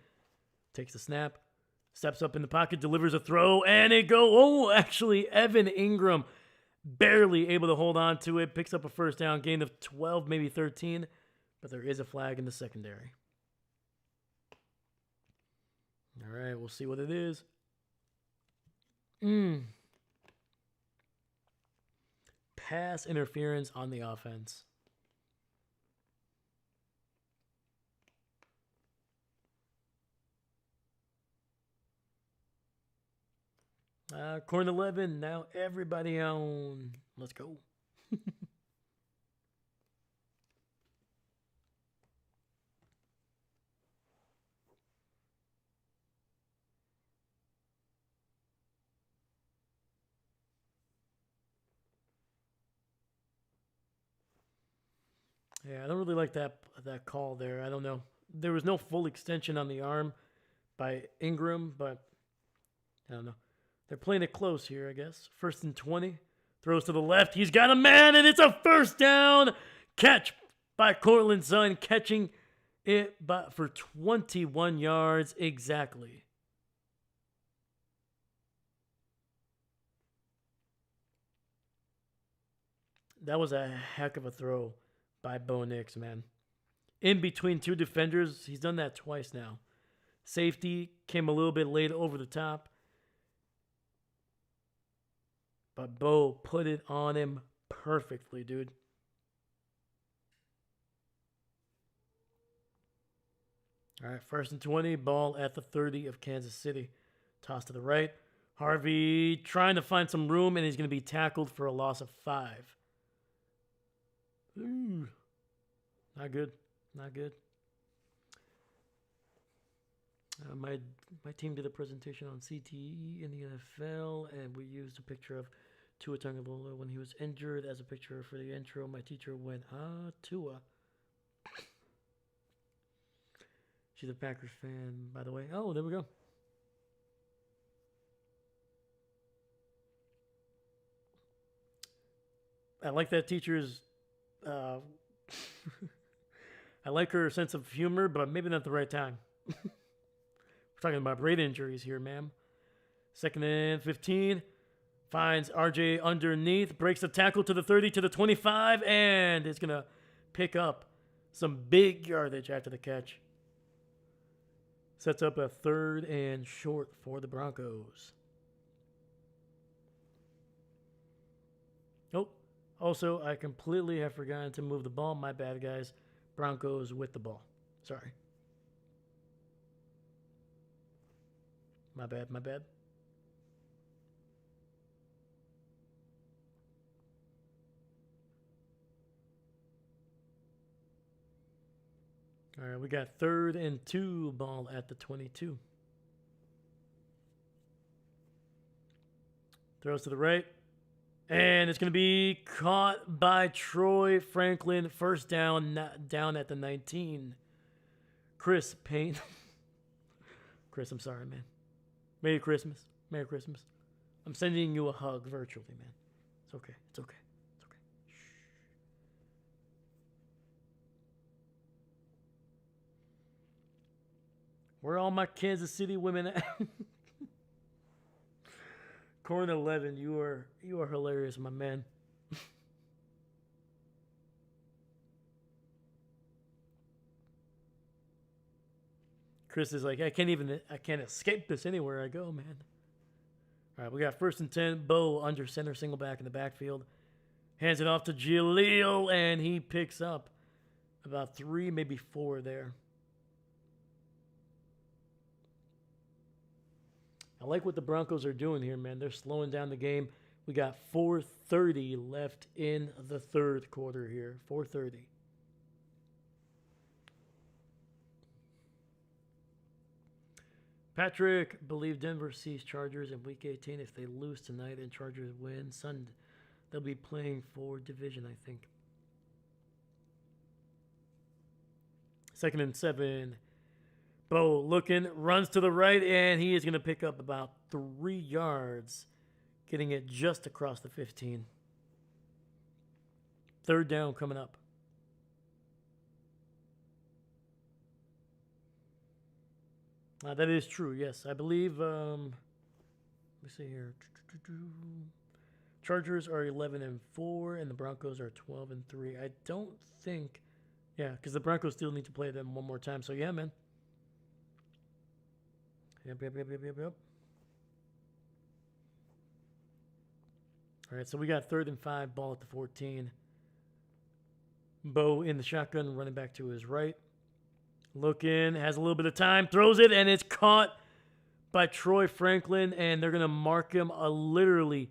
Takes the snap. Steps up in the pocket, delivers a throw, and it go. Oh, actually, Evan Ingram barely able to hold on to it. Picks up a first down, gain of 12, maybe 13. But there is a flag in the secondary. All right, we'll see what it is. Pass interference on the offense. Corner 11, now everybody on. Let's go. Yeah, I don't really like that call there. I don't know. There was no full extension on the arm by Ingram, but I don't know. They're playing it close here, I guess. 1st and 20. Throws to the left. He's got a man, and it's a first down. Catch by Cortland Sutton, catching it for 21 yards exactly. That was a heck of a throw by Bo Nix, man. In between 2 defenders, he's done that twice now. Safety came a little bit late over the top. But Bo put it on him perfectly, dude. All right, 1st and 20, ball at the 30 of Kansas City. Toss to the right. Harvey trying to find some room, and he's going to be tackled for a loss of 5. Ooh, not good. Not good. My team did a presentation on CTE in the NFL, and we used a picture of Tua Tagovailoa when he was injured as a picture for the intro. My teacher went, Tua. She's a Packers fan, by the way. Oh, there we go. I like that teacher's. I like her sense of humor, but maybe not the right time. We're talking about brain injuries here, ma'am. 2nd and 15. Finds RJ underneath. Breaks the tackle to the 30, to the 25, and it's going to pick up some big yardage after the catch. Sets up a 3rd and short for the Broncos. Nope. Also, I completely have forgotten to move the ball. My bad, guys. Broncos with the ball. Sorry. My bad, my bad. All right, we got 3rd and 2, ball at the 22. Throws to the right. And it's going to be caught by Troy Franklin. 1st down, down at the 19. Chris Payne. Chris, I'm sorry, man. Merry Christmas. Merry Christmas. I'm sending you a hug virtually, man. It's okay. It's okay. It's okay. Shh. Where are all my Kansas City women at? Corn 11, you are hilarious, my man. Chris is like, I can't escape this anywhere I go, man. All right, we got 1st and 10. Bo under center, single back in the backfield. Hands it off to Jaleel, and he picks up about 3, maybe 4 there. I like what the Broncos are doing here, man. They're slowing down the game. We got 4:30 left in the 3rd quarter here. 4:30. Patrick, believe Denver sees Chargers in Week 18. If they lose tonight and Chargers win Sunday, they'll be playing for division, I think. 2nd and 7. Bo looking, runs to the right, and he is going to pick up about 3 yards, getting it just across the 15. 3rd down coming up. That is true, yes. I believe, let me see here. Chargers are 11-4, and the Broncos are 12-3. I don't think, yeah, because the Broncos still need to play them one more time. So, yeah, man. Yep. All right, so we got 3rd and 5, ball at the 14. Bo in the shotgun, running back to his right. Looking, has a little bit of time, throws it, and it's caught by Troy Franklin, and they're going to mark him literally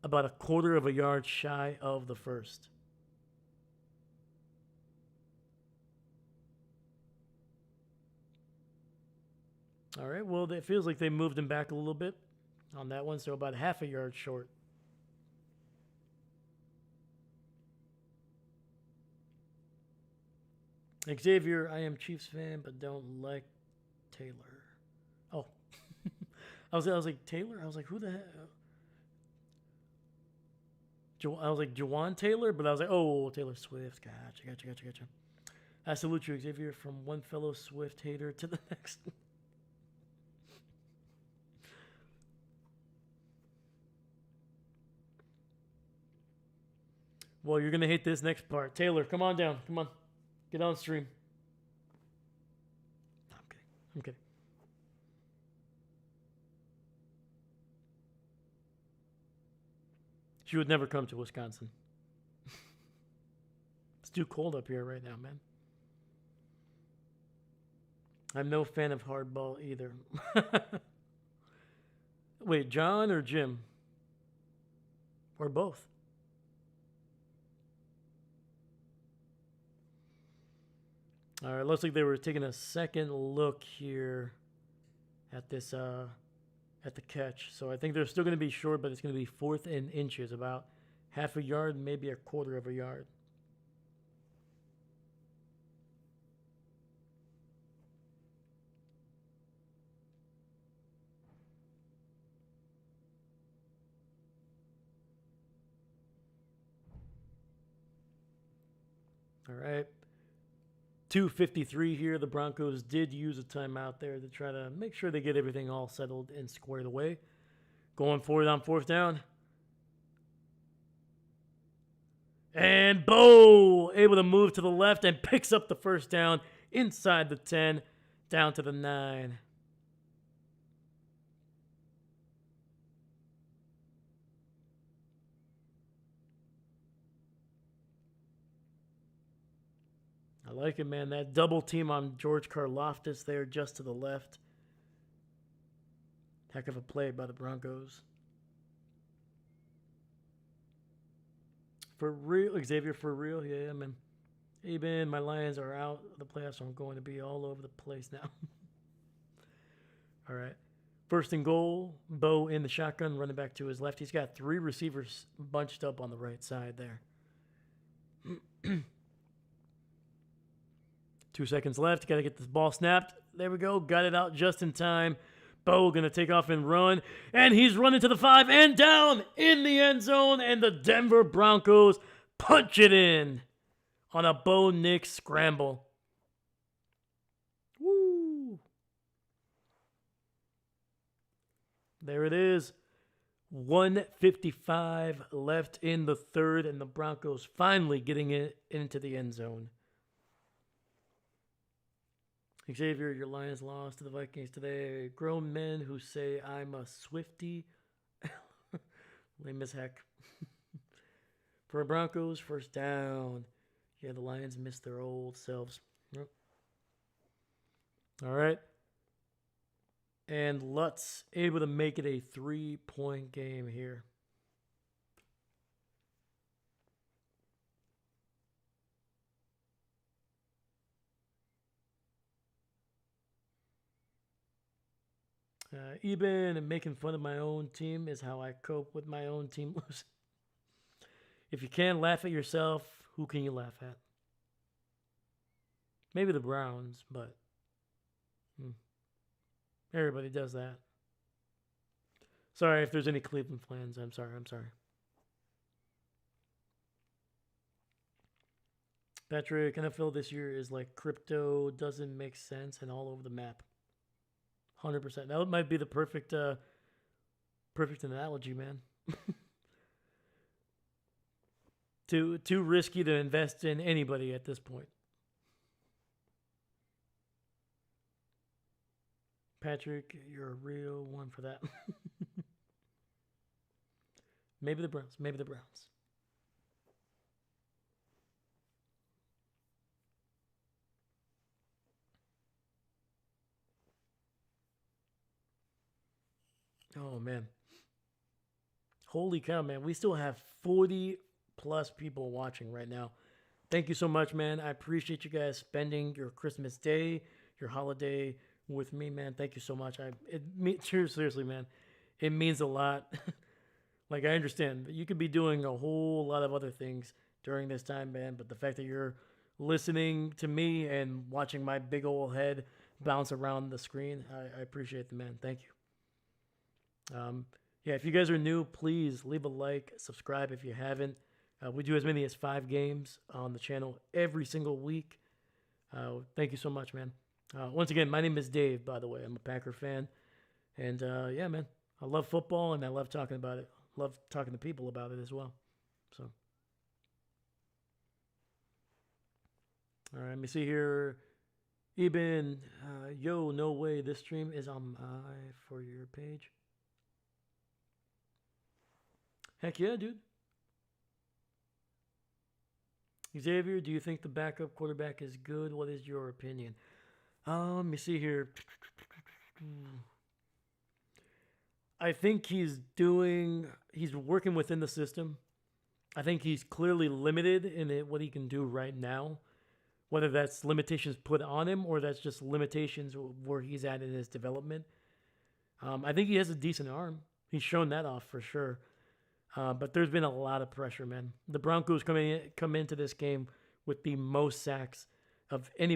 about 1/4 of a yard shy of the 1st. All right, well, it feels like they moved him back a little bit on that one, so about 1/2 a yard short. Xavier, I am Chiefs fan, but don't like Taylor. Oh, I was like Taylor. I was like, who the hell? I was like Jawan Taylor, but I was like, oh, Taylor Swift. Gotcha. I salute you, Xavier, from one fellow Swift hater to the next. Well, you're gonna hate this next part. Taylor, come on down. Come on, get on stream. No, I'm kidding. She would never come to Wisconsin. It's too cold up here right now, man. I'm no fan of hardball either. Wait, John or Jim? Or both? All right, looks like they were taking a second look here at this at the catch. So I think they're still going to be short, but it's going to be 4th and inches, about half a yard, maybe a quarter of a yard. All right. 2:53 here. The Broncos did use a timeout there to try to make sure they get everything all settled and squared away. Going forward on 4th down. And Bo able to move to the left and picks up the first down inside the 10, down to the 9. I like it, man. That double team on George Karlaftis there just to the left. Heck of a play by the Broncos. For real, Xavier, for real? Yeah, man. Even my Lions are out of the playoffs, so I'm going to be all over the place now. All right. 1st and goal. Bo in the shotgun, running back to his left. He's got 3 receivers bunched up on the right side there. 2 seconds left. Got to get this ball snapped. There we go. Got it out just in time. Bo going to take off and run. And he's running to the 5 and down in the end zone. And the Denver Broncos punch it in on a Bo Nix scramble. Woo. There it is. 1:55 left in the 3rd. And the Broncos finally getting it into the end zone. Xavier, your Lions lost to the Vikings today. Grown men who say I'm a Swiftie. Lame as heck. For Broncos, 1st down. Yeah, the Lions missed their old selves. Yep. All right. And Lutz able to make it a 3-point game here. Eben and making fun of my own team is how I cope with my own team losing. If you can't laugh at yourself, who can you laugh at? Maybe the Browns, but everybody does that. Sorry if there's any Cleveland fans. I'm sorry. Patrick, NFL this year is like crypto, doesn't make sense, and all over the map. 100%. That might be the perfect analogy, man. Too risky to invest in anybody at this point. Patrick, you're a real one for that. Maybe the Browns. Oh, man. Holy cow, man. We still have 40 plus people watching right now. Thank you so much, man. I appreciate you guys spending your Christmas day, your holiday with me, man. Thank you so much. Seriously, man. It means a lot. Like, I understand you could be doing a whole lot of other things during this time, man. But the fact that you're listening to me and watching my big old head bounce around the screen, I appreciate the man. Thank you. Yeah, if you guys are new, please leave a like, subscribe if you haven't. We do as many as 5 games on the channel every single week. Thank you so much, man. Once again, my name is Dave, by the way. I'm a Packer fan. And yeah, man, I love football and I love talking about it. Love talking to people about it as well. So, all right, let me see here. Eben, yo, no way. This stream is on my For Your page. Heck yeah, dude. Xavier, do you think the backup quarterback is good? What is your opinion? Let me see here. I think he's working within the system. I think he's clearly limited in what he can do right now, whether that's limitations put on him or that's just limitations where he's at in his development. I think he has a decent arm. He's shown that off for sure. But there's been a lot of pressure, man. The Broncos come into this game with the most sacks of any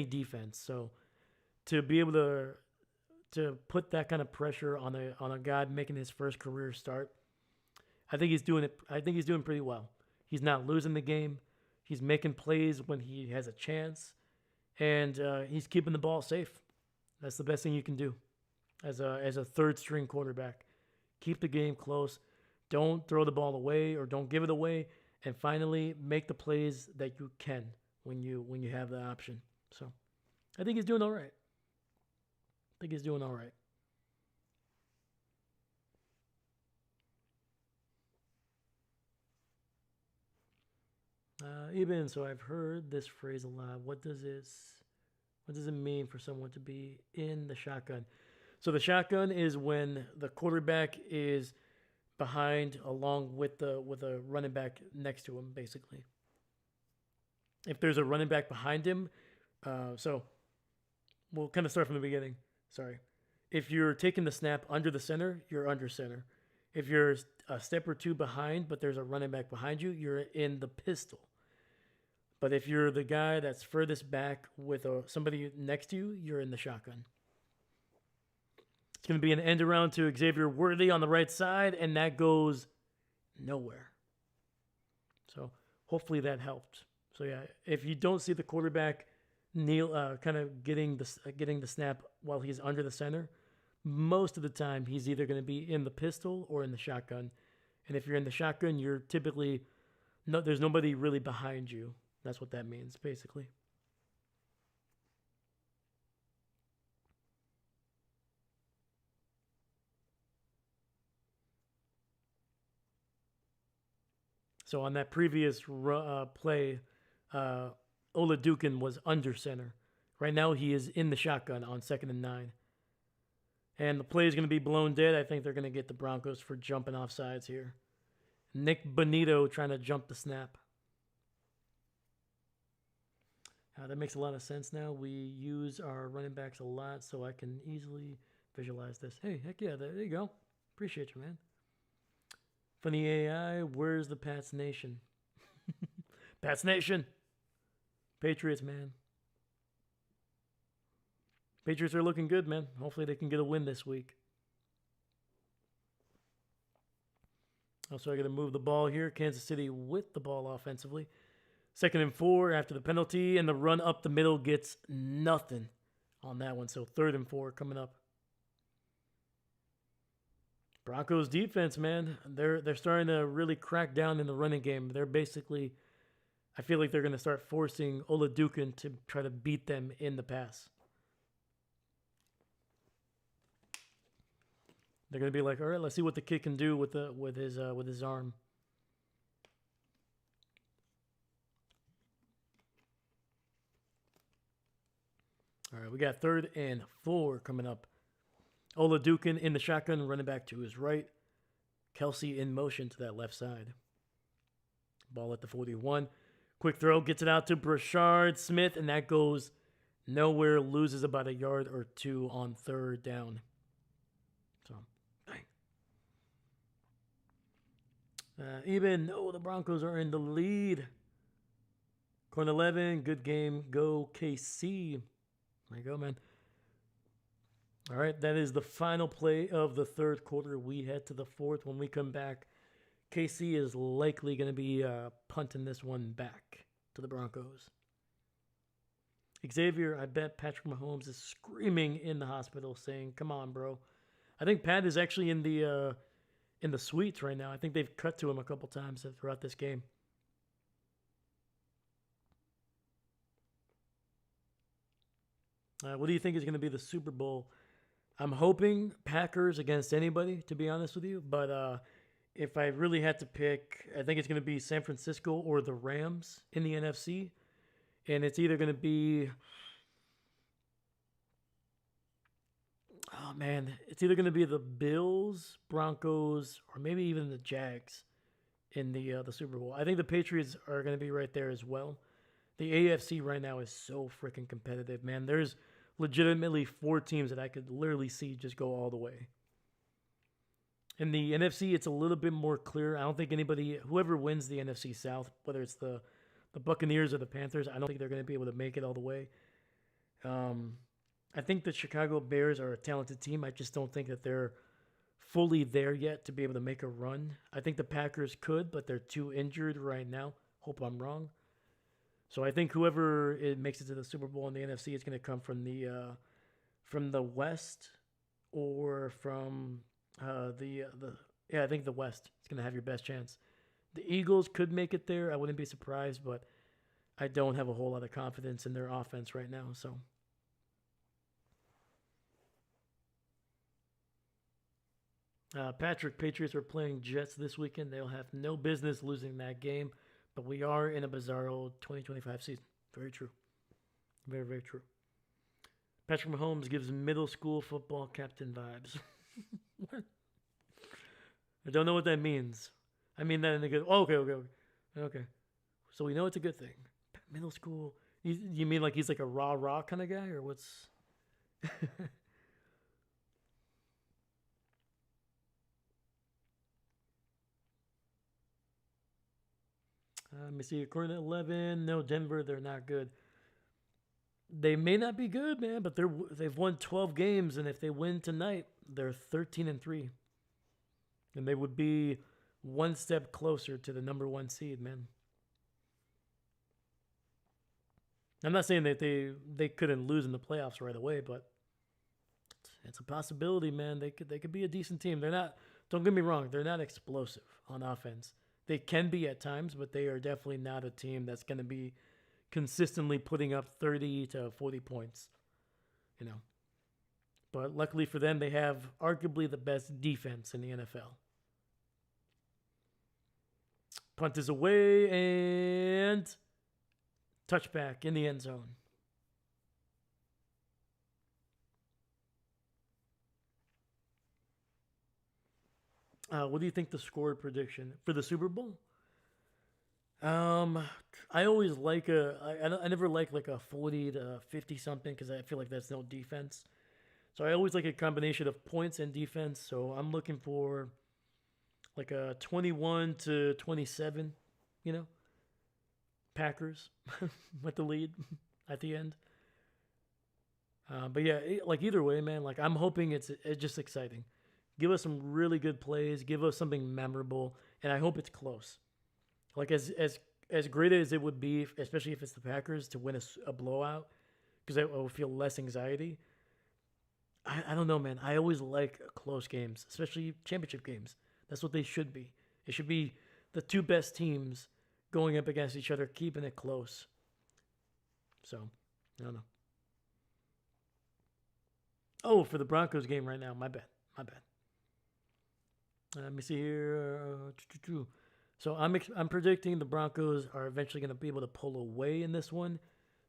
defense. So to be able to put that kind of pressure on a guy making his first career start, I think he's doing it. I think he's doing pretty well. He's not losing the game. He's making plays when he has a chance, and he's keeping the ball safe. That's the best thing you can do as a third string quarterback. Keep the game close. Don't throw the ball away or don't give it away, and finally make the plays that you can when you have the option. So, I think he's doing all right. I think he's doing all right. Even so, I've heard this phrase a lot. What does it mean for someone to be in the shotgun? So the shotgun is when the quarterback is behind, along with a running back next to him, basically. If there's a running back behind him, so we'll kind of start from the beginning. Sorry. If you're taking the snap under the center, you're under center. If you're a step or two behind, but there's a running back behind you, you're in the pistol. But if you're the guy that's furthest back with somebody next to you, you're in the shotgun. It's going to be an end around to Xavier Worthy on the right side, and that goes nowhere. So hopefully that helped. So yeah, if you don't see the quarterback kneel, kind of getting the snap while he's under the center, most of the time he's either going to be in the pistol or in the shotgun. And if you're in the shotgun, you're typically there's nobody really behind you. That's what that means, basically. So on that previous play, uh, Ola Dukin was under center. Right now he is in the shotgun on 2nd and 9. And the play is going to be blown dead. I think they're going to get the Broncos for jumping off sides here. Nick Bonito trying to jump the snap. That makes a lot of sense now. We use our running backs a lot, so I can easily visualize this. Hey, heck yeah, there you go. Appreciate you, man. Funny AI, where's the Pats Nation? Pats Nation. Patriots, man. Patriots are looking good, man. Hopefully they can get a win this week. Also, I got to move the ball here. Kansas City with the ball offensively. 2nd and 4 after the penalty, and the run up the middle gets nothing on that one. So 3rd and 4 coming up. Broncos defense, man, they're starting to really crack down in the running game. They're basically, I feel like they're going to start forcing Ola Dukin to try to beat them in the pass. They're going to be like, all right, let's see what the kid can do with his arm. All right, we got 3rd and 4 coming up. Ola Dukin in the shotgun, running back to his right. Kelsey in motion to that left side. Ball at the 41. Quick throw, gets it out to Brashard Smith, and that goes nowhere. Loses about a yard or two on 3rd down. So, even though the Broncos are in the lead. Corner 11, good game. Go KC. There you go, man. All right, that is the final play of the 3rd quarter. We head to the 4th. When we come back, KC is likely going to be punting this one back to the Broncos. Xavier, I bet Patrick Mahomes is screaming in the hospital saying, come on, bro. I think Pat is actually in the suites right now. I think they've cut to him a couple times throughout this game. What do you think is going to be the Super Bowl? I'm hoping Packers against anybody, to be honest with you. But if I really had to pick, I think it's going to be San Francisco or the Rams in the NFC. And it's either going to be Oh man, it's either going to be the Bills, Broncos, or maybe even the Jags in the Super Bowl. I think the Patriots are going to be right there as well. The AFC right now is so freaking competitive, man. There's legitimately four teams that I could literally see just go all the way. In the NFC, it's a little bit more clear. I don't think anybody, whoever wins the NFC South, whether it's the Buccaneers or the Panthers, I don't think they're going to be able to make it all the way. I think the Chicago Bears are a talented team. I just don't think that they're fully there yet to be able to make a run. I think the Packers could, but they're too injured right now. Hope I'm wrong. So I think whoever it makes it to the Super Bowl in the NFC is going to come from the West or from I think the West is going to have your best chance. The Eagles could make it there. I wouldn't be surprised, but I don't have a whole lot of confidence in their offense right now. So. Patrick, Patriots are playing Jets this weekend. They'll have no business losing that game, but we are in a bizarro 2025 season. Very true. Very, very true. Patrick Mahomes gives middle school football captain vibes. What? I don't know what that means. I mean that in a good... Oh, okay. So we know it's a good thing. Middle school... You mean like he's like a rah-rah kind of guy, or what's... Let me see. According to 11, no, Denver, they're not good. They may not be good, man, but they've won 12 games, and if they win tonight, they're 13-3, and they would be one step closer to the number one seed, man. I'm not saying that they couldn't lose in the playoffs right away, but it's a possibility, man. They could be a decent team. They're not. Don't get me wrong. They're not explosive on offense. They can be at times, but they are definitely not a team that's going to be consistently putting up 30 to 40 points, you know. But luckily for them, they have arguably the best defense in the NFL. Punt is away and touchback in the end zone. What do you think the score prediction for the Super Bowl? I always like I never like a 40 to 50 something because I feel like that's no defense. So I always like a combination of points and defense. So I'm looking for like a 21 to 27, you know, Packers with the lead at the end. But yeah, like either way, man, like I'm hoping it's just exciting. Give us some really good plays. Give us something memorable, and I hope it's close. Like as great as it would be, especially if it's the Packers, to win a blowout, because I will feel less anxiety. I don't know, man. I always like close games, especially championship games. That's what they should be. It should be the two best teams going up against each other, keeping it close. So, I don't know. Oh, for the Broncos game right now. My bad. Let me see here. So I'm predicting the Broncos are eventually going to be able to pull away in this one.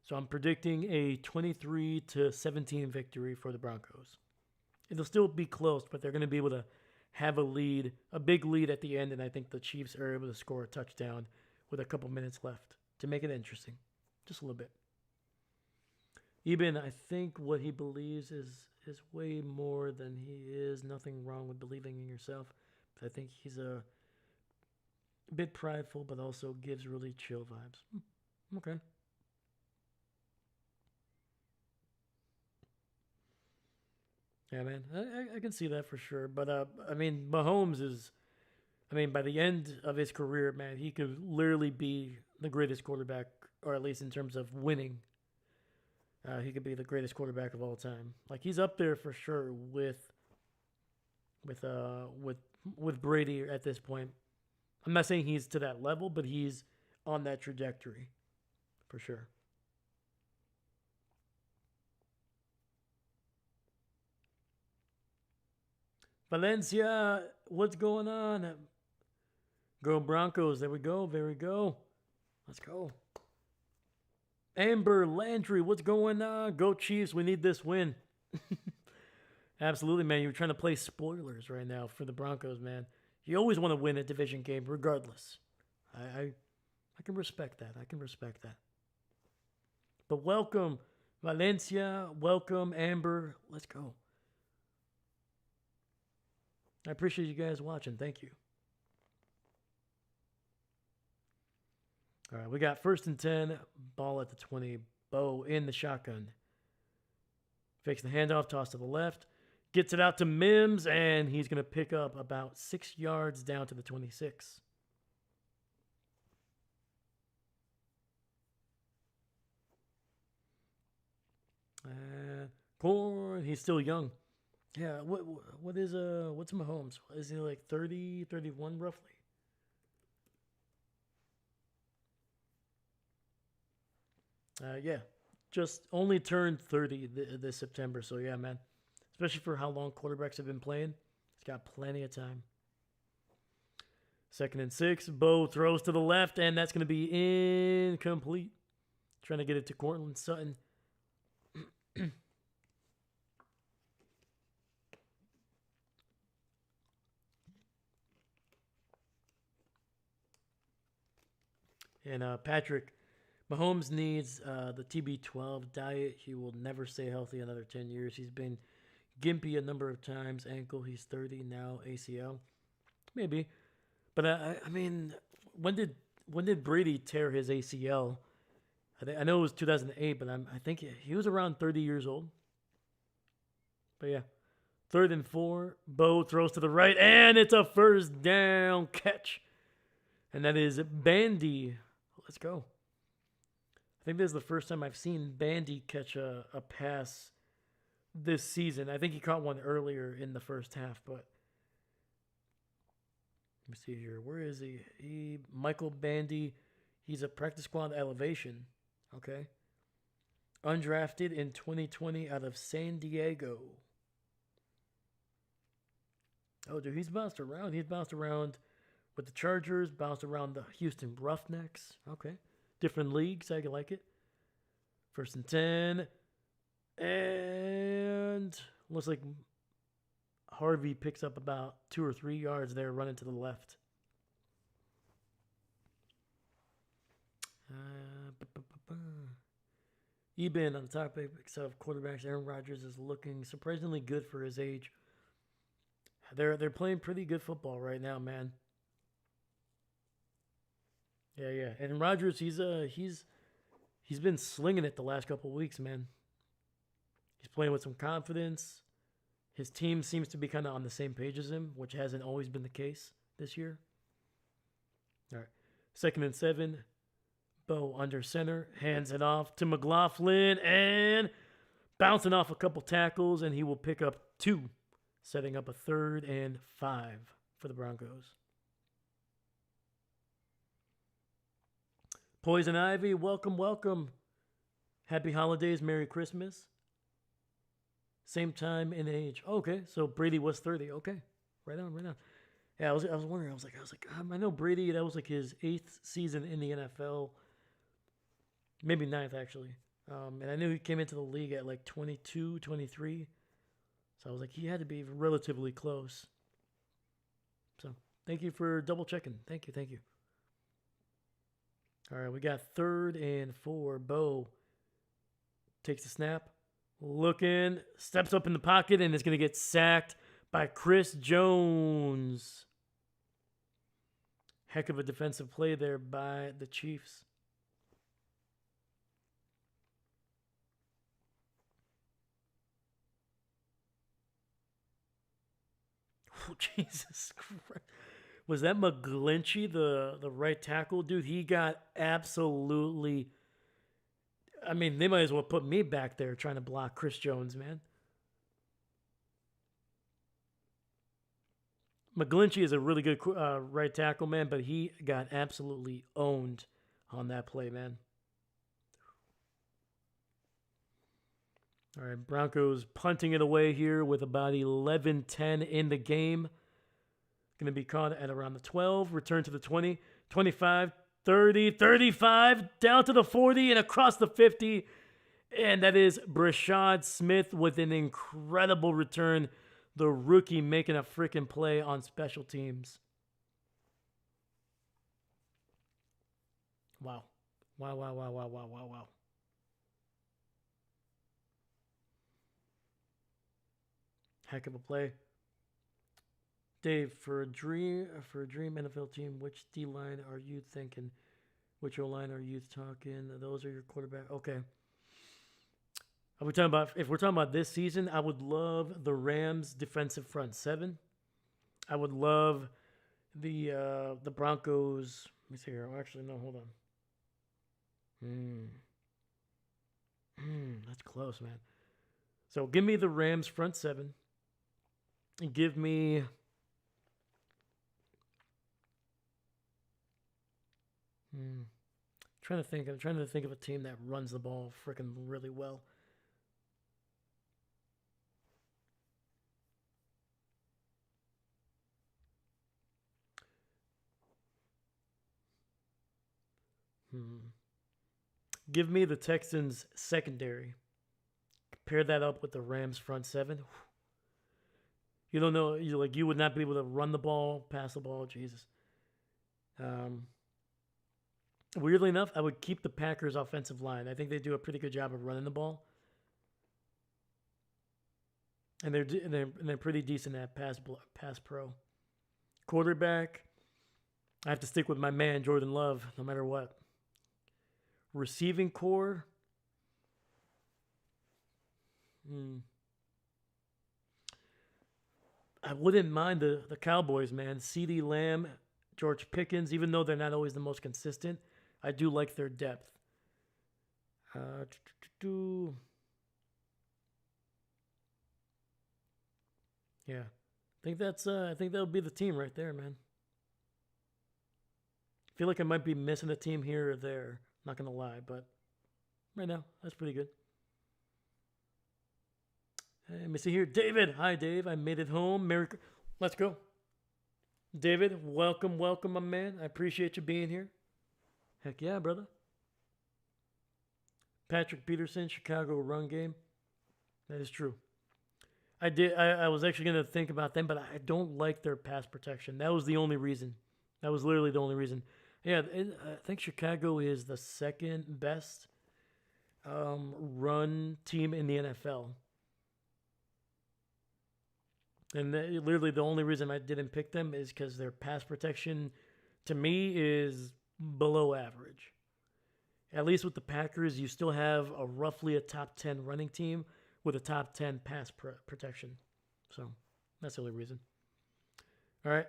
So I'm predicting a 23 to 17 victory for the Broncos. It'll still be close, but they're going to be able to have a big lead at the end, and I think the Chiefs are able to score a touchdown with a couple minutes left to make it interesting, just a little bit. Eben, I think what he believes is way more than he is. Nothing wrong with believing in yourself. But I think he's a bit prideful, but also gives really chill vibes. Okay. Yeah, man, I can see that for sure. But I mean, Mahomes is, I mean, by the end of his career, man, he could literally be the greatest quarterback, or at least in terms of winning. He could be the greatest quarterback of all time. Like he's up there for sure with Brady at this point. I'm not saying he's to that level, but he's on that trajectory for sure. Valencia, what's going on? Go Broncos. There we go. There we go. Let's go. Amber Landry, what's going on? Go Chiefs. We need this win. Absolutely, man. You're trying to play spoilers right now for the Broncos, man. You always want to win a division game, regardless. I can respect that. I can respect that. But welcome, Valencia. Welcome, Amber. Let's go. I appreciate you guys watching. Thank you. All right, we got 1st and 10, ball at the 20. Bo in the shotgun. Fakes the handoff, toss to the left. Gets it out to Mims, and he's going to pick up about 6 yards down to the 26. Corn, he's still young. Yeah, what's Mahomes? Is he like 30, 31 roughly? Yeah, just only turned 30 this September. So yeah, man, especially for how long quarterbacks have been playing, he's got plenty of time. 2nd and 6, Bo throws to the left, and that's going to be incomplete. Trying to get it to Cortland Sutton. And Patrick, Mahomes needs the TB12 diet. He will never stay healthy another 10 years. He's been gimpy a number of times. Ankle, he's 30 now. ACL, maybe. But I mean, when did Brady tear his ACL? I know it was 2008, but I think he was around 30 years old. But yeah, 3rd and 4. Bo throws to the right, and it's a 1st down catch. And that is Bandy. Let's go. I think this is the first time I've seen Bandy catch a pass this season. I think he caught one earlier in the first half, but let me see here. Where is he? Michael Bandy. He's a practice squad elevation. Okay. Undrafted in 2020 out of San Diego. Oh, dude, he's bounced around. He's bounced around with the Chargers, bounced around the Houston Roughnecks. Okay. Different leagues. I like it. 1st and 10. And looks like Harvey picks up about 2 or 3 yards there, running to the left. Eben on the topic of quarterbacks, Aaron Rodgers is looking surprisingly good for his age. They're playing pretty good football right now, man. Yeah. And Rodgers, he's been slinging it the last couple of weeks, man. He's playing with some confidence. His team seems to be kind of on the same page as him, which hasn't always been the case this year. All right. 2nd and 7. Bo under center, hands it off to McLaughlin, and bouncing off a couple tackles, and he will pick up 2, setting up a 3rd and 5 for the Broncos. Poison Ivy, welcome. Happy holidays, Merry Christmas. Same time in age. Okay, so Brady was 30. Okay, right on. Yeah, I was wondering. I was like, I know Brady. That was like his 8th season in the NFL. Maybe 9th, actually. And I knew he came into the league at like 22, 23. So I was like, he had to be relatively close. So thank you for double checking. Thank you. All right, we got 3rd and 4. Bo takes the snap. Looking, steps up in the pocket, and is going to get sacked by Chris Jones. Heck of a defensive play there by the Chiefs. Oh, Jesus Christ. Was that McGlinchey, the right tackle? Dude, he got absolutely... I mean, they might as well put me back there trying to block Chris Jones, man. McGlinchey is a really good right tackle, man, but he got absolutely owned on that play, man. All right, Broncos punting it away here with about 11-10 in the game. Going to be caught at around the 12. Return to the 20, 25, 30, 35, down to the 40, and across the 50. And that is Brashad Smith with an incredible return. The rookie making a freaking play on special teams. Wow. Wow, wow, wow, wow, wow, wow, wow. Heck of a play. Dave, for a dream NFL team, which D line are you thinking? Which O line are you talking? Those are your quarterback. Okay. Are we talking about if we're talking about this season? I would love the Rams defensive front seven. I would love the Broncos. Let me see here. Oh, actually, no, hold on. That's close, man. So give me the Rams front seven. And give me. Trying to think. I'm trying to think of a team that runs the ball freaking really well. Give me the Texans secondary. Pair that up with the Rams front seven. You don't know. You would not be able to run the ball, pass the ball. Jesus. Weirdly enough, I would keep the Packers offensive line. I think they do a pretty good job of running the ball, and they're pretty decent at pass pro. Quarterback, I have to stick with my man Jordan Love, no matter what. Receiving core. I wouldn't mind the Cowboys, man. CeeDee Lamb, George Pickens, even though they're not always the most consistent, I do like their depth. Yeah, I think that'll be the team right there, man. I feel like I might be missing a team here or there. Not gonna lie, but right now that's pretty good. Hey, let me see here, David. Hi, Dave. I made it home. Let's go, David. Welcome, welcome, my man. I appreciate you being here. Heck yeah, brother. Patrick Peterson, Chicago run game. That is true. I was actually gonna think about them, but I don't like their pass protection. That was the only reason. That was literally the only reason. Yeah, I think Chicago is the second best run team in the NFL. And literally the only reason I didn't pick them is because their pass protection, to me, is below average. At least with the Packers, you still have roughly a top 10 running team with a top 10 pass protection. So that's the only reason. All right.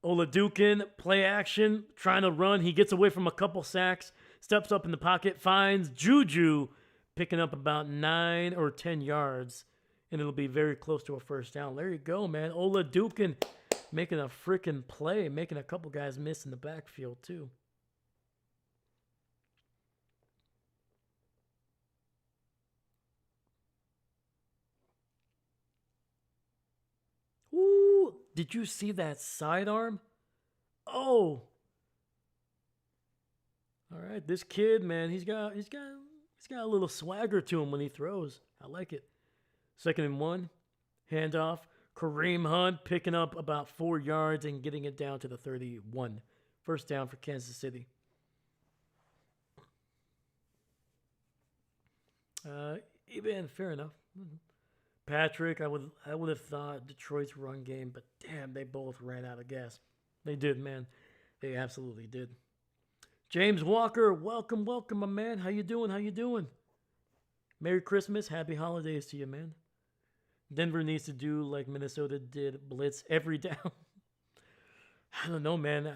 Oladukin, play action, trying to run. He gets away from a couple sacks, steps up in the pocket, finds Juju picking up about 9 or 10 yards, and it'll be very close to a first down. There you go, man. Oladukin making a freaking play, making a couple guys miss in the backfield, too. Ooh, did you see that sidearm? Oh. All right, this kid, man, he's got a little swagger to him when he throws. I like it. 2nd and 1, handoff. Kareem Hunt picking up about 4 yards and getting it down to the 31. First down for Kansas City. Even fair enough. Patrick, I would have thought Detroit's run game, but damn, they both ran out of gas. They did, man. They absolutely did. James Walker, welcome, welcome, my man. How you doing? Merry Christmas, happy holidays to you, man. Denver needs to do like Minnesota did, blitz every down. I don't know, man.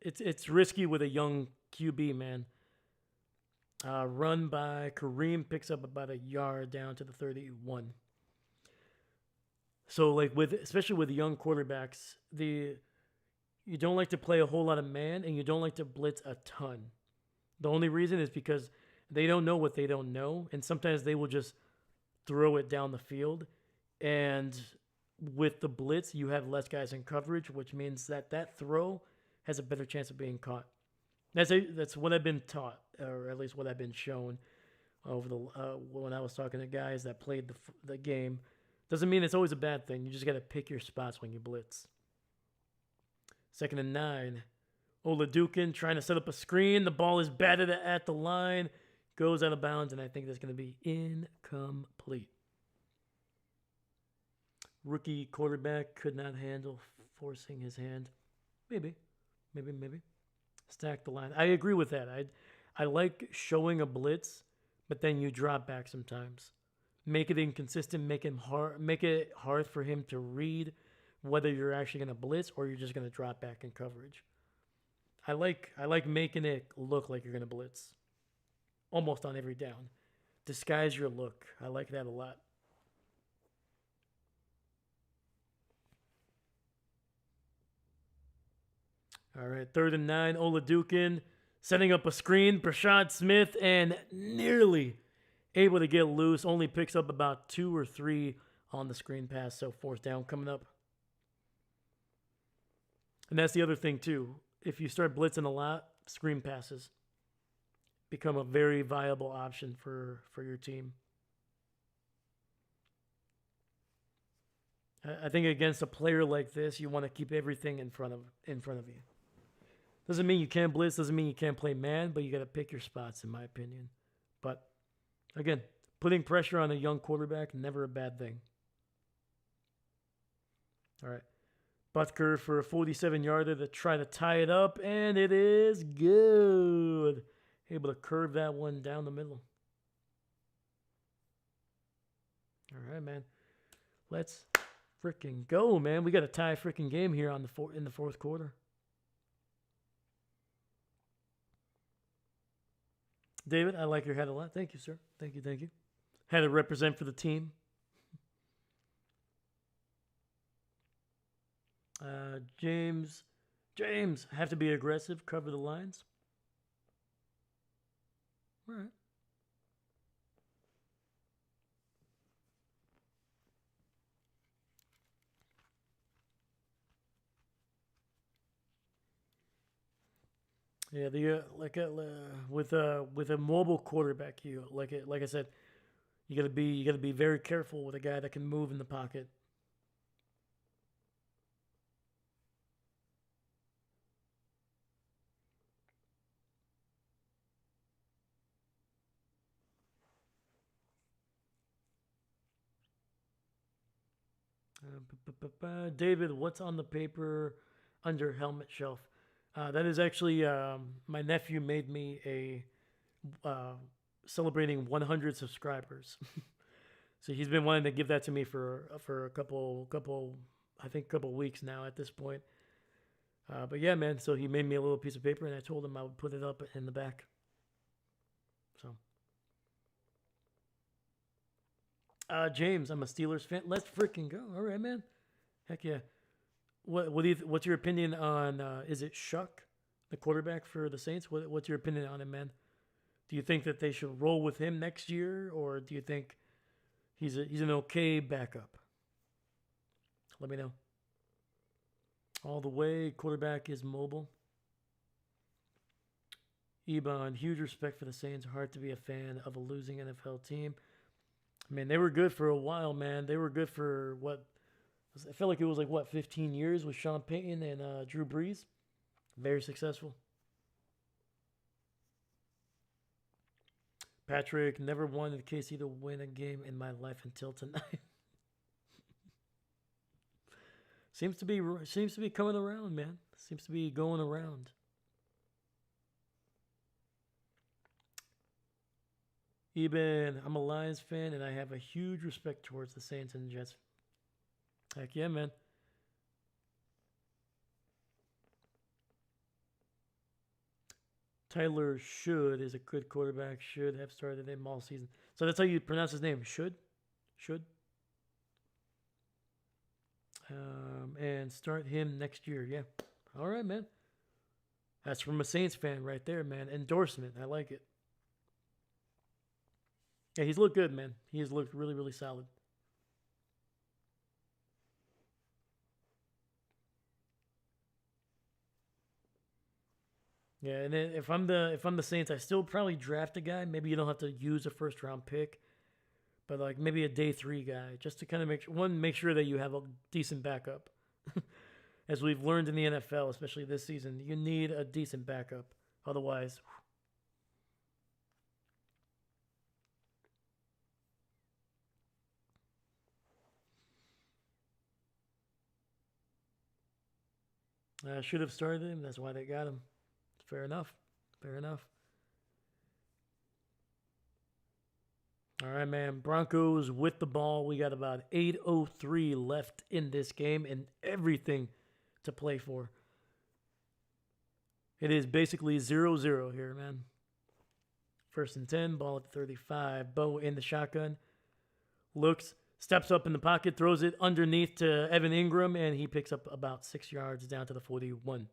It's risky with a young QB, man. Run by Kareem picks up about a yard down to the 31. So like especially with young quarterbacks, you don't like to play a whole lot of man and you don't like to blitz a ton. The only reason is because they don't know what they don't know, and sometimes they will just throw it down the field. And with the blitz, you have less guys in coverage, which means that throw has a better chance of being caught. That's what I've been taught, or at least what I've been shown. over the when I was talking to guys that played the game. Doesn't mean it's always a bad thing. You just got to pick your spots when you blitz. 2nd and 9. Oladukin trying to set up a screen. The ball is batted at the line. Goes out of bounds, and I think that's going to be incomplete. Rookie quarterback could not handle forcing his hand. Maybe. Stack the line. I agree with that. I like showing a blitz, but then you drop back sometimes. Make it inconsistent. Make it hard for him to read whether you're actually going to blitz or you're just going to drop back in coverage. I like making it look like you're going to blitz almost on every down. Disguise your look. I like that a lot. All right, 3rd and 9. Oladukin setting up a screen. Brashad Smith and nearly able to get loose. Only picks up about 2 or 3 on the screen pass. So 4th down coming up. And that's the other thing too. If you start blitzing a lot, screen passes become a very viable option for your team. I think against a player like this, you want to keep everything in front of you. Doesn't mean you can't blitz, doesn't mean you can't play man, but you got to pick your spots, in my opinion. But again, putting pressure on a young quarterback, never a bad thing. All right. Butker for a 47-yarder to try to tie it up, and it is good. Able to curve that one down the middle. All right, man. Let's freaking go, man. We got a tie freaking game here in the 4th quarter. David, I like your hat a lot. Thank you, sir. Thank you. Had to represent for the team. James, have to be aggressive, cover the lines. All right. Yeah, with a mobile quarterback, like I said, you gotta be very careful with a guy that can move in the pocket. David, what's on the paper under helmet shelf? That is actually my nephew made me a celebrating 100 subscribers. So he's been wanting to give that to me for a couple weeks now at this point. But yeah, man. So he made me a little piece of paper, and I told him I would put it up in the back. So. James, I'm a Steelers fan. Let's freaking go. All right, man. Heck yeah. What's your opinion on is it Shuck, the quarterback for the Saints? What's your opinion on him, man? Do you think that they should roll with him next year, or do you think he's an okay backup? Let me know. All the way, quarterback is mobile. Ebon, huge respect for the Saints. Hard to be a fan of a losing NFL team. I mean, they were good for a while, man. They were good for what? I felt like it was 15 years with Sean Payton and Drew Brees. Very successful. Patrick, never wanted KC to win a game in my life until tonight. Seems to be coming around, man. Seems to be going around. Eben, I'm a Lions fan, and I have a huge respect towards the Saints and Jets. Heck yeah, man. Tyler Should is a good quarterback. Should have started him all season. So that's how you pronounce his name. Should. And start him next year. Yeah. All right, man. That's from a Saints fan right there, man. Endorsement. I like it. Yeah, he's looked good, man. He has looked really, really solid. Yeah, and then if I'm the Saints, I still probably draft a guy. Maybe you don't have to use a first round pick, but like maybe a day 3 guy, just to kind of make sure that you have a decent backup. As we've learned in the NFL, especially this season, you need a decent backup. Otherwise, I should have started him. That's why they got him. Fair enough. Fair enough. All right, man. Broncos with the ball. We got about 8:03 left in this game and everything to play for. It is basically 0-0 here, man. First and 10, ball at the 35. Bo in the shotgun. Looks, steps up in the pocket, throws it underneath to Evan Ingram, and he picks up about 6 yards down to the 41.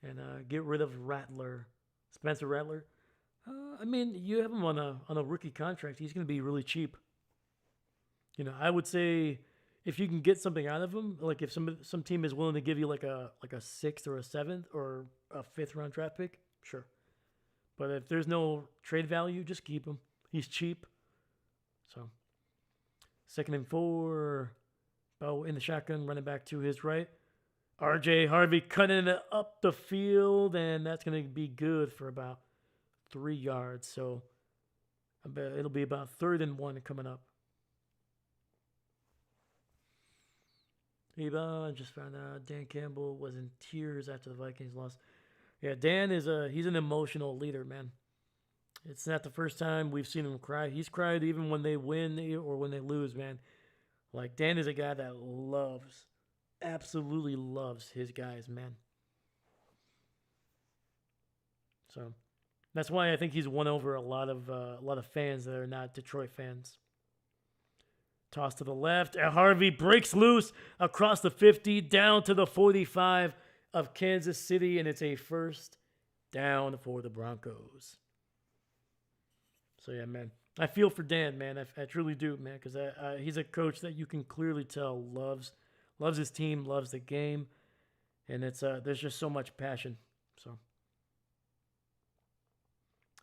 And get rid of Rattler. Spencer Rattler. I mean, you have him on a rookie contract. He's going to be really cheap. You know, I would say if you can get something out of him, like if some team is willing to give you like a 6th or a 7th or a 5th round draft pick, sure. But if there's no trade value, just keep him. He's cheap. So, 2nd and 4. Bo in the shotgun, running back to his right. RJ Harvey cutting it up the field, and that's going to be good for about 3 yards. So, I bet it'll be about 3rd and 1 coming up. I just found out Dan Campbell was in tears after the Vikings lost. Yeah, Dan he's an emotional leader, man. It's not the first time we've seen him cry. He's cried even when they win or when they lose, man. Like, Dan is a guy that absolutely loves his guys, man. So that's why I think he's won over a lot of fans that are not Detroit fans. Toss to the left. Harvey breaks loose across the 50, down to the 45 of Kansas City, and it's a 1st down for the Broncos. So, yeah, man. I feel for Dan, man. I truly do, man, because he's a coach that you can clearly tell loves his team, loves the game, and there's just so much passion. So,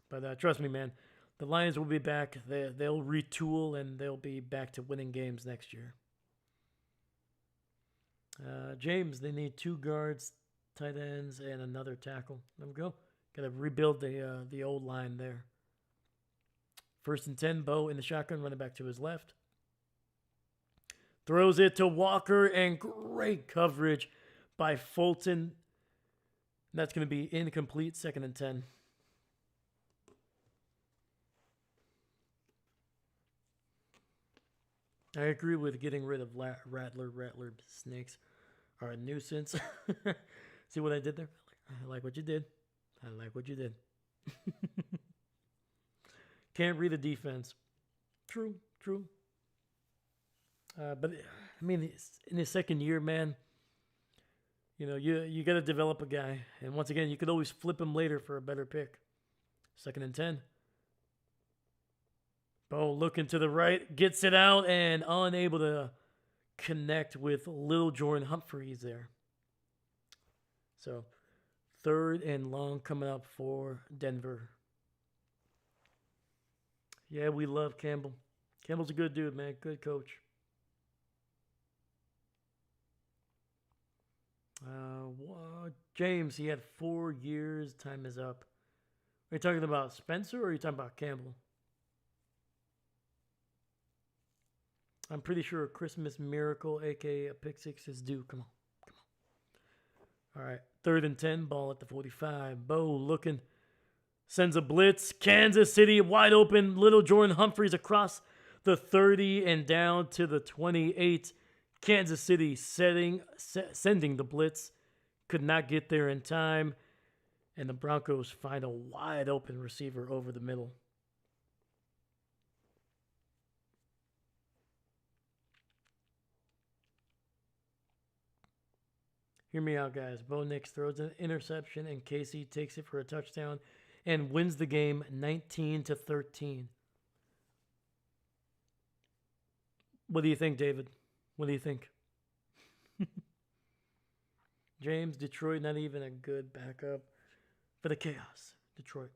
but trust me, man, the Lions will be back. They'll retool, and they'll be back to winning games next year. James, they need 2 guards, tight ends, and another tackle. There we go. Got to rebuild the old line there. 1st and 10, Bo in the shotgun, running back to his left. Throws it to Walker, and great coverage by Fulton. That's going to be incomplete, 2nd and 10. I agree with getting rid of Rattler. Snakes are a nuisance. See what I did there? I like what you did. Can't read the defense. True. But, I mean, in his 2nd year, man, you know, you got to develop a guy. And once again, you could always flip him later for a better pick. 2nd and 10. Bo looking to the right, gets it out, and unable to connect with Little Jordan Humphreys there. So, 3rd and long coming up for Denver. Yeah, we love Campbell. Campbell's a good dude, man. Good coach. James, he had 4 years. Time is up. Are you talking about Spencer or are you talking about Campbell? I'm pretty sure a Christmas miracle, a.k.a. a pick 6, is due. Come on. All right. 3rd and 10, ball at the 45. Bo looking. Sends a blitz. Kansas City wide open. Little Jordan Humphreys across the 30 and down to the 28. Kansas City sending the blitz. Could not get there in time. And the Broncos find a wide open receiver over the middle. Hear me out, guys. Bo Nix throws an interception, and Casey takes it for a touchdown and wins the game 19-13. What do you think, David? What do you think? James, Detroit, not even a good backup for the chaos. Detroit.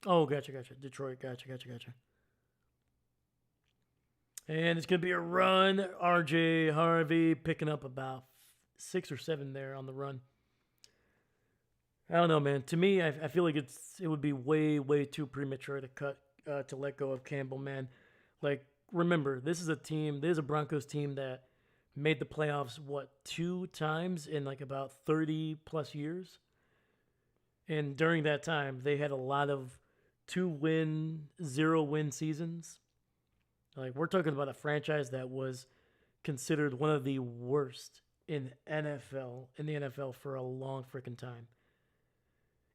Oh, gotcha. Detroit, gotcha. And it's going to be a run. RJ Harvey picking up about 6 or 7 there on the run. I don't know, man. To me, I feel like it would be way too premature to let go of Campbell, man. Like, remember, this is a Broncos team that made the playoffs, 2 times in like about 30 plus years? And during that time, they had a lot of 2-win, 0-win seasons. Like, we're talking about a franchise that was considered one of the worst in the NFL for a long freaking time.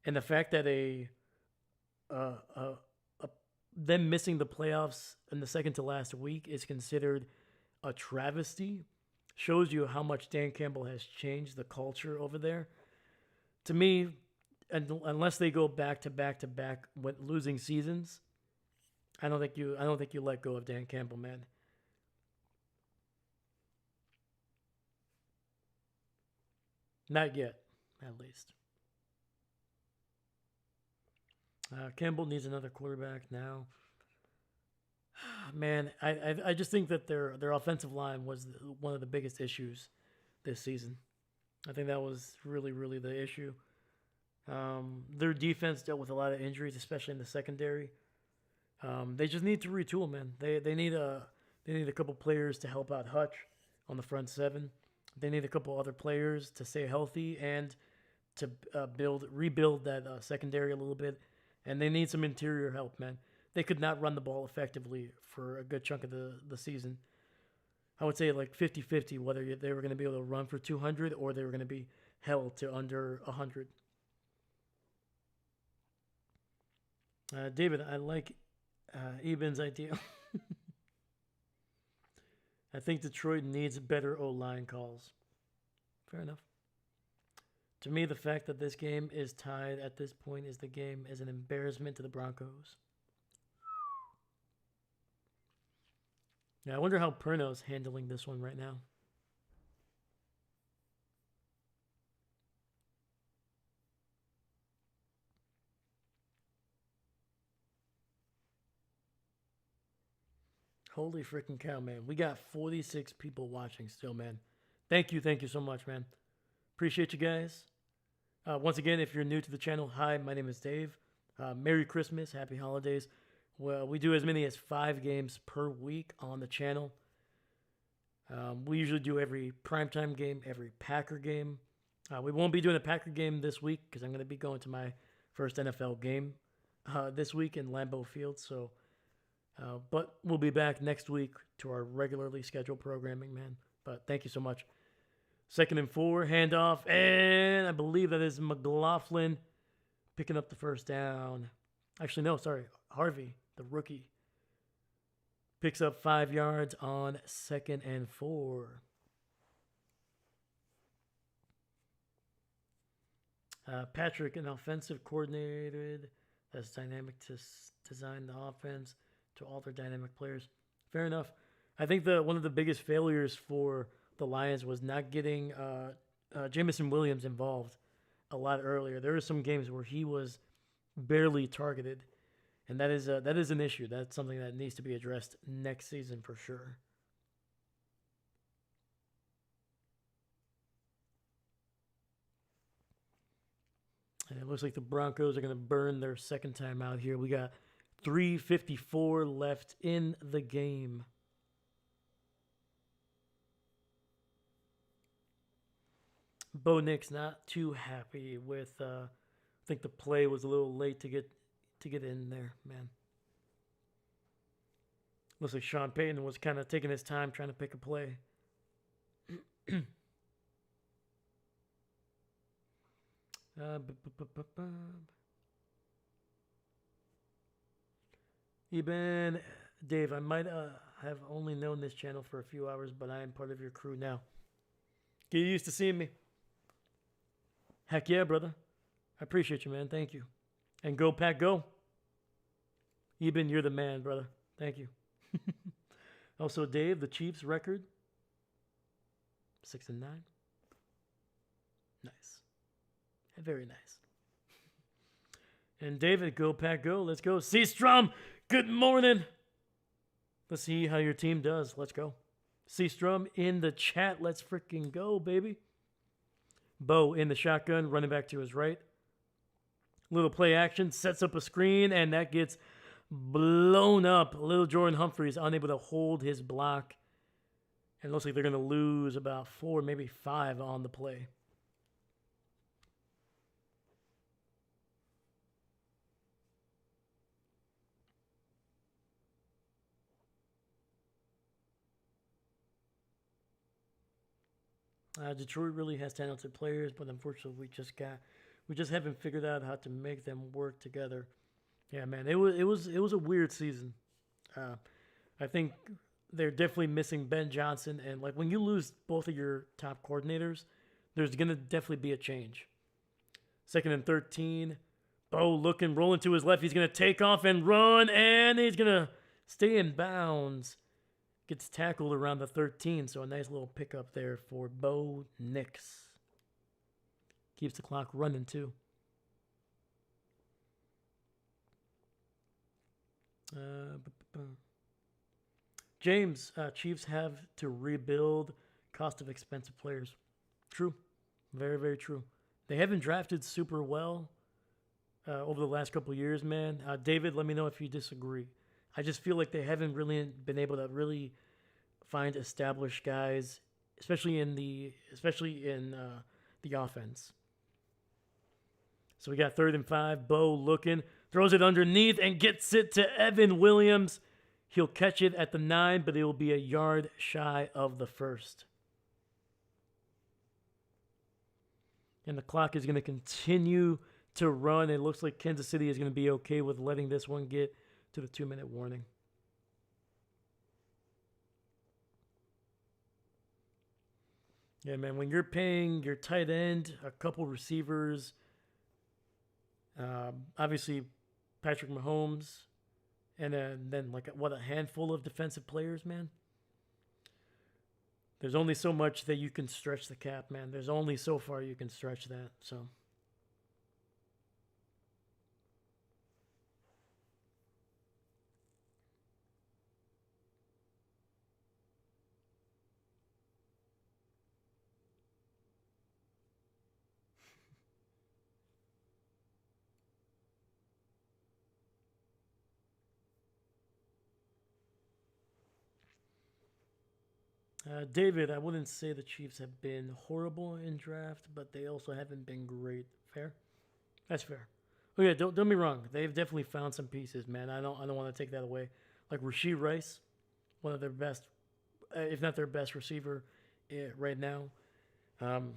And the fact that them missing the playoffs in the second to last week is considered a travesty shows you how much Dan Campbell has changed the culture over there. To me, unless they go back to back with losing seasons, I don't think you let go of Dan Campbell, man. Not yet, at least. Campbell needs another quarterback now. Man, I just think that their offensive line was one of the biggest issues this season. I think that was really the issue. Their defense dealt with a lot of injuries, especially in the secondary. They just need to retool, man. They need a couple players to help out Hutch on the front seven. They need a couple other players to stay healthy and to rebuild that secondary a little bit. And they need some interior help, man. They could not run the ball effectively for a good chunk of the season. I would say like 50-50 whether they were going to be able to run for 200 or they were going to be held to under 100. David, I like Eben's idea. I think Detroit needs better O-line calls. Fair enough. To me, the fact that this game is tied at this point is an embarrassment to the Broncos. Yeah, I wonder how Perno's handling this one right now. Holy freaking cow, man. We got 46 people watching still, man. Thank you so much, man. Appreciate you guys. Once again, if you're new to the channel, hi, my name is Dave. Merry Christmas, happy holidays. Well, we do as many as 5 games per week on the channel. We usually do every primetime game, every Packer game. We won't be doing a Packer game this week because I'm going to be going to my first NFL game this week in Lambeau Field. So, but we'll be back next week to our regularly scheduled programming, man. But thank you so much. 2nd and 4, handoff, and I believe that is McLaughlin picking up the first down. Actually, no, sorry. Harvey, the rookie, picks up 5 yards on 2nd and 4. Patrick, an offensive coordinator that's dynamic to design the offense to all their dynamic players. Fair enough. I think one of the biggest failures for the Lions was not getting Jameson Williams involved a lot earlier. There were some games where he was barely targeted, and that is an issue. That's something that needs to be addressed next season for sure. And it looks like the Broncos are going to burn their second time out here. We got 3:54 left in the game. Bo Nick's not too happy with. I think the play was a little late to get in there, man. Looks like Sean Payton was kind of taking his time trying to pick a play. Eben, Dave, I might have only known this channel for a few hours, but I am part of your crew now. Get used to seeing me. Heck yeah, brother. I appreciate you, man. Thank you. And go, Pack, go. Eben, you're the man, brother. Thank you. Also, Dave, the Chiefs record, 6-9. Nice. Very nice. And David, go Pack go. Let's go. Seastrom, good morning. Let's see how your team does. Let's go. Seastrom in the chat. Let's freaking go, baby. Bo in the shotgun, running back to his right. Little play action, sets up a screen, and that gets blown up. Little Jordan Humphreys unable to hold his block. And it looks like they're going to lose about 4, maybe 5 on the play. Detroit really has talented players, but unfortunately, we just haven't figured out how to make them work together. Yeah, man, it was a weird season. I think they're definitely missing Ben Johnson, and like when you lose both of your top coordinators, there's gonna definitely be a change. 2nd and 13, Bo looking, rolling to his left. He's gonna take off and run, and he's gonna stay in bounds. Gets tackled around the 13, so a nice little pickup there for Bo Nix. Keeps the clock running, too. James, Chiefs have to rebuild. Cost of expensive players. True. Very, very true. They haven't drafted super well over the last couple of years, man. David, let me know if you disagree. I just feel like they haven't really been able to really find established guys, especially in the offense. So we got 3rd and 5. Bo looking, throws it underneath and gets it to Evan Williams. He'll catch it at the 9, but it will be a yard shy of the first. And the clock is going to continue to run. It looks like Kansas City is going to be okay with letting this one get to the 2-minute warning. Yeah, man, when you're paying your tight end, a couple receivers, obviously Patrick Mahomes, and then like a handful of defensive players, man. There's only so much that you can stretch the cap, man. There's only so far you can stretch that, so. David, I wouldn't say the Chiefs have been horrible in draft, but they also haven't been great. Fair? That's fair. Oh yeah, don't me wrong. They've definitely found some pieces, man. I don't want to take that away. Like Rashee Rice, one of their best, if not their best receiver right now. Trying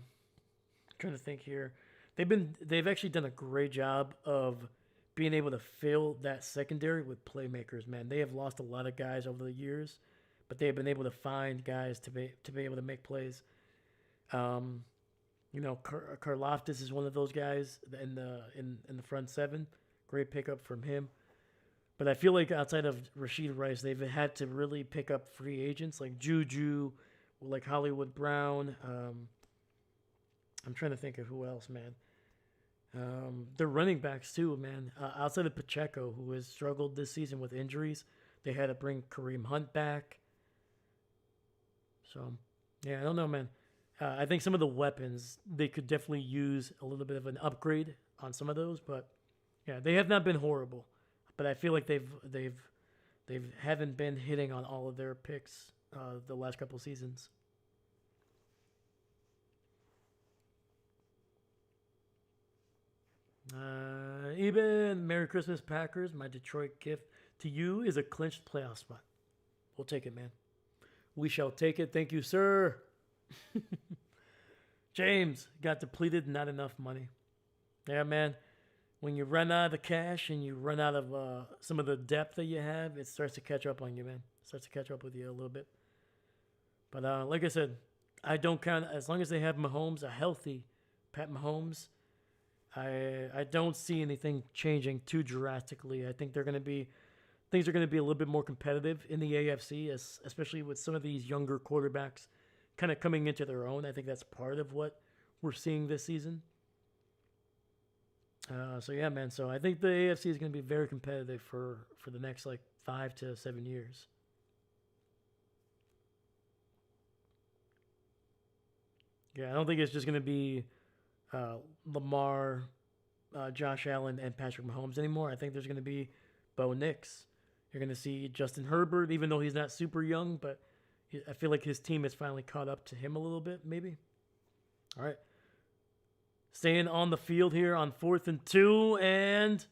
to think here. They've actually done a great job of being able to fill that secondary with playmakers, man. They have lost a lot of guys over the years, but they've been able to find guys to be able to make plays. Karlaftis is one of those guys in the front 7. Great pickup from him. But I feel like outside of Rashee Rice, they've had to really pick up free agents like Juju, like Hollywood Brown. I'm trying to think of who else, man. They're running backs too, man. Outside of Pacheco, who has struggled this season with injuries, they had to bring Kareem Hunt back. So, yeah, I don't know, man. I think some of the weapons, they could definitely use a little bit of an upgrade on some of those, but yeah, they have not been horrible. But I feel like they haven't been hitting on all of their picks the last couple of seasons. Eben, Merry Christmas, Packers. My Detroit gift to you is a clinched playoff spot. We'll take it, man. We shall take it. Thank you, sir. James, got depleted, not enough money. Yeah, man. When you run out of the cash and you run out of some of the depth that you have, it starts to catch up on you, man. It starts to catch up with you a little bit. But like I said, I don't count, as long as they have Mahomes, a healthy Pat Mahomes, I don't see anything changing too drastically. I think things are going to be a little bit more competitive in the AFC, especially with some of these younger quarterbacks kind of coming into their own. I think that's part of what we're seeing this season. So yeah, man. So I think the AFC is going to be very competitive for the next like 5 to 7 years. Yeah, I don't think it's just going to be Lamar, Josh Allen, and Patrick Mahomes anymore. I think there's going to be Bo Nix. You're going to see Justin Herbert, even though he's not super young, but I feel like his team has finally caught up to him a little bit, maybe. All right. Staying on the field here on 4th and 2, and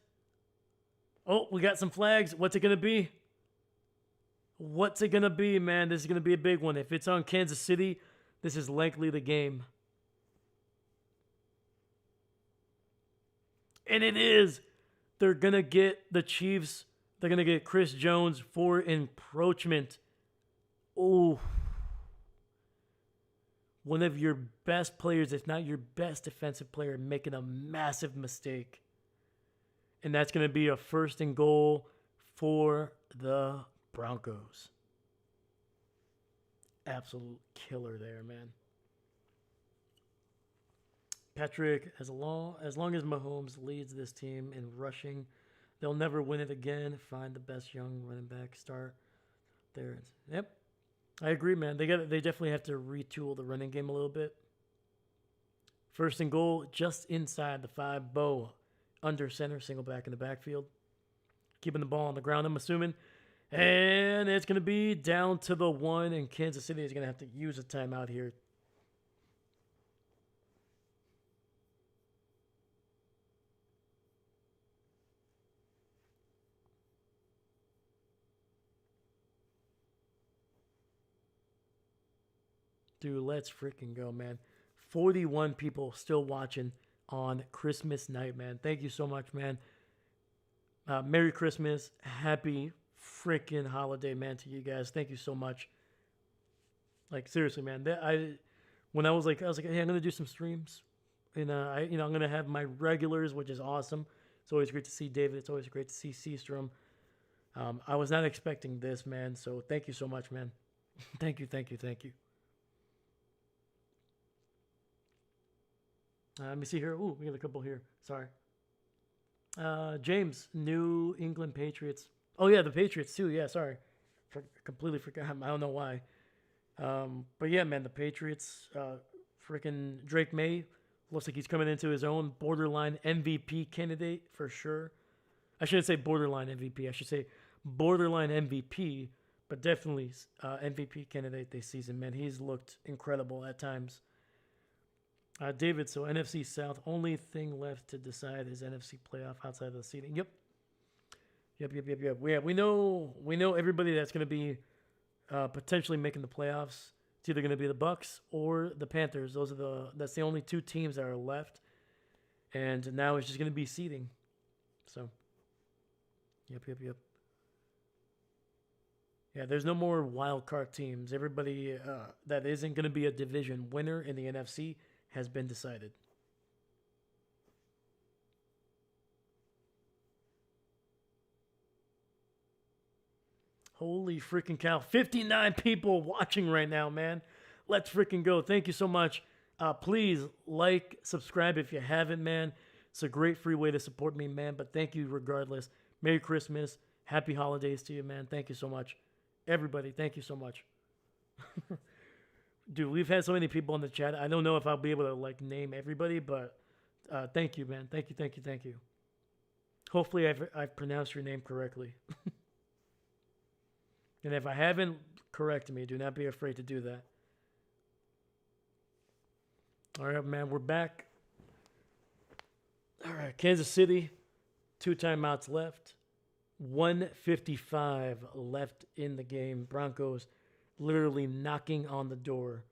oh, we got some flags. What's it going to be? What's it going to be, man? This is going to be a big one. If it's on Kansas City, this is likely the game. And it is. They're going to get the Chiefs. They're going to get Chris Jones for encroachment. Oh. One of your best players, if not your best defensive player, making a massive mistake. And that's going to be a 1st and goal for the Broncos. Absolute killer there, man. Patrick, as long as Mahomes leads this team in rushing, they'll never win it again. Find the best young running back. Start there. Yep. I agree, man. They definitely have to retool the running game a little bit. 1st and goal, just inside the 5. Bo under center, single back in the backfield. Keeping the ball on the ground, I'm assuming. And it's going to be down to the 1, and Kansas City is going to have to use a timeout here. Dude, let's freaking go, man. 41 people still watching on Christmas night, man. Thank you so much, man. Merry Christmas. Happy freaking holiday, man, to you guys. Thank you so much. Like, seriously, man. When I was like, hey, I'm going to do some streams. And, I'm going to have my regulars, which is awesome. It's always great to see David. It's always great to see Seastrom. I was not expecting this, man. So thank you so much, man. Thank you. Let me see here. Ooh, we got a couple here. Sorry. James, New England Patriots. Oh, yeah, the Patriots, too. Yeah, sorry. Completely forgot. I don't know why. But, yeah, man, the Patriots, freaking Drake May looks like he's coming into his own borderline MVP candidate for sure. I shouldn't say borderline MVP. I should say borderline MVP, but definitely MVP candidate this season, man. He's looked incredible at times. David, so NFC South, only thing left to decide is NFC playoff outside of the seeding. Yep. Yeah, we know everybody that's going to be potentially making the playoffs. It's either going to be the Bucks or the Panthers. That's the only 2 teams that are left. And now it's just going to be seeding. So, yep. Yeah, there's no more wild card teams. Everybody that isn't going to be a division winner in the NFC has been decided. Holy freaking cow. 59 people watching right now, man. Let's freaking go. Thank you so much. Please like, subscribe if you haven't, man. It's a great free way to support me, man. But thank you regardless. Merry Christmas. Happy holidays to you, man. Thank you so much. Everybody, thank you so much. Dude, we've had so many people in the chat. I don't know if I'll be able to name everybody, but thank you, man. Thank you. Hopefully I've pronounced your name correctly. And if I haven't, correct me. Do not be afraid to do that. All right, man, we're back. All right, Kansas City, 2 timeouts left. 1:55 left in the game. Broncos literally knocking on the door.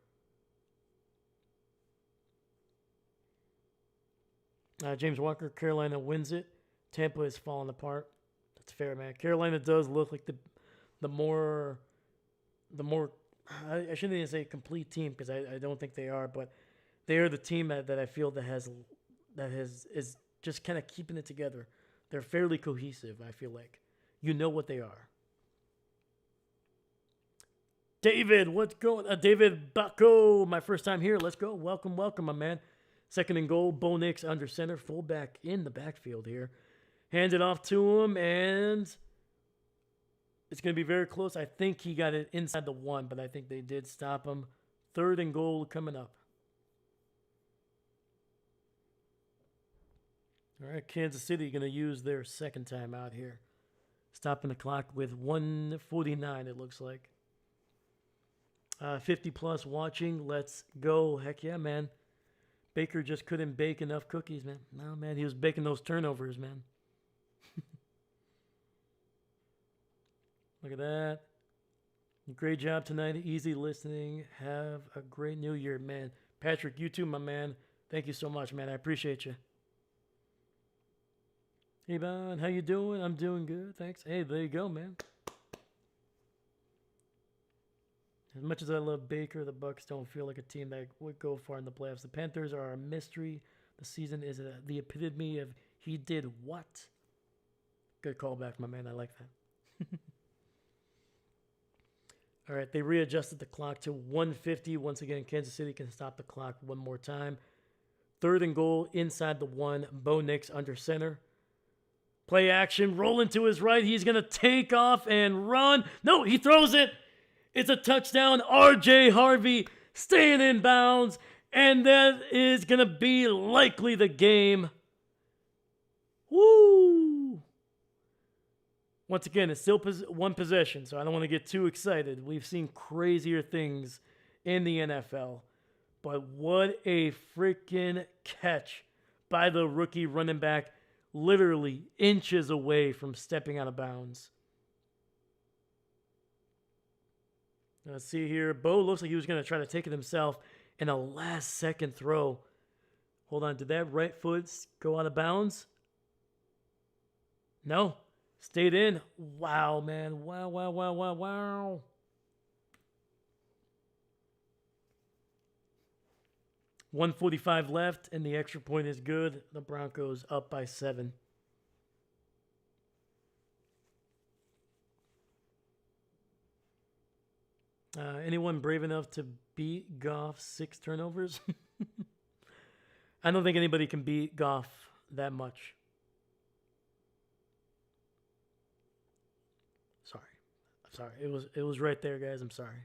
James Walker, Carolina wins it. Tampa is falling apart. That's fair, man. Carolina does look like the more I shouldn't even say complete team because I don't think they are, but they are the team that I feel is just kind of keeping it together. They're fairly cohesive, I feel like. You know what they are. David, what's going on? David Bacco, my first time here. Let's go. Welcome, my man. Second and goal, Bo Nix under center, fullback in the backfield here. Hands it off to him, and it's going to be very close. I think he got it inside the 1, but I think they did stop him. Third and goal coming up. All right, Kansas City going to use their second time out here. Stopping the clock with 1:49, it looks like. 50 plus watching. Let's go. Heck yeah, man. Baker just couldn't bake enough cookies, man. No, man, he was baking those turnovers, man. Look at that. Great job tonight. Easy listening. Have a great new year, man. Patrick, you too, my man. Thank you so much, man. I appreciate you. Hey, Bon, how you doing? I'm doing good, thanks. Hey, there you go, man. As much as I love Baker, the Bucs don't feel like a team that would go far in the playoffs. The Panthers are a mystery. The season is the epitome of he did what? Good callback, my man. I like that. All right, they readjusted the clock to 1:50. Once again, Kansas City can stop the clock one more time. Third and goal inside the 1. Bo Nix under center. Play action, rolling to his right. He's going to take off and run. No, he throws it. It's a touchdown. R.J. Harvey staying in bounds. And that is going to be likely the game. Woo! Once again, it's still one possession, so I don't want to get too excited. We've seen crazier things in the NFL. But what a freaking catch by the rookie running back, literally inches away from stepping out of bounds. Let's see here. Bo looks like he was going to try to take it himself in a last-second throw. Hold on. Did that right foot go out of bounds? No. Stayed in. Wow, man. Wow, wow, wow, wow, wow. $1:45 left, and the extra point is good. The Broncos up by 7. Anyone brave enough to beat Goff's 6 turnovers? I don't think anybody can beat Goff that much. Sorry. It was right there, guys. I'm sorry.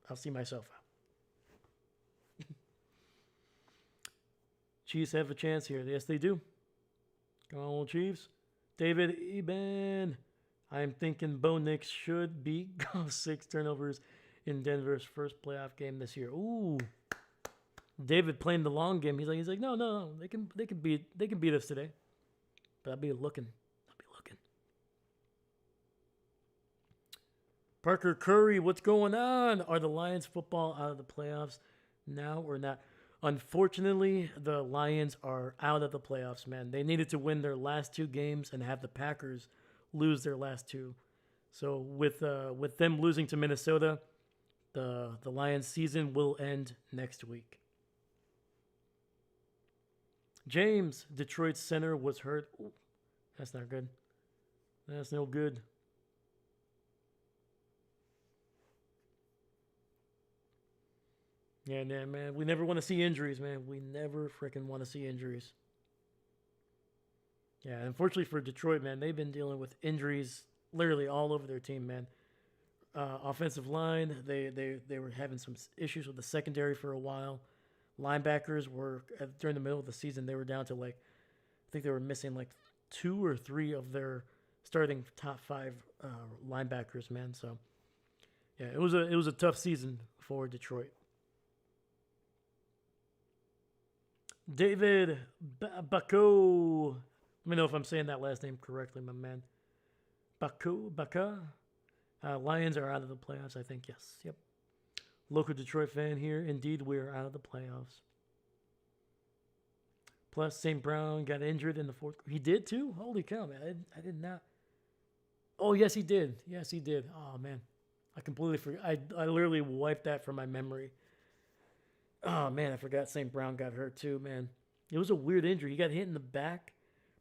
I'll see myself out. Chiefs have a chance here. Yes, they do. Come on, Chiefs. David Eben. I'm thinking Bo Nix should beat Goff's 6 turnovers in Denver's first playoff game this year. Ooh. David playing the long game. He's like, no. They can beat us today. But I'll be looking. Parker Curry, what's going on? Are the Lions football out of the playoffs now or not? Unfortunately, the Lions are out of the playoffs, man. They needed to win their last 2 games and have the Packers lose their last 2. So with them losing to Minnesota, the Lions season will end next week. James, Detroit's center, was hurt. Ooh, that's not good. That's no good. Yeah, man. We never want to see injuries, man. We never freaking want to see injuries. Yeah, unfortunately for Detroit, man, they've been dealing with injuries literally all over their team, man. Offensive line, they were having some issues with the secondary for a while. Linebackers were, during the middle of the season, they were down to I think they were missing 2 or 3 of their starting top 5 linebackers, man. So, yeah, it was a tough season for Detroit. David Bako. Let me know if I'm saying that last name correctly, my man. Baka. Lions are out of the playoffs, I think. Yes. Yep. Local Detroit fan here. Indeed, we're out of the playoffs. Plus, St. Brown got injured in the 4th. He did too? Holy cow, man. I did not. Oh, yes, he did. Yes, he did. Oh, man. I completely forgot. I literally wiped that from my memory. Oh, man, I forgot St. Brown got hurt too, man. It was a weird injury. He got hit in the back,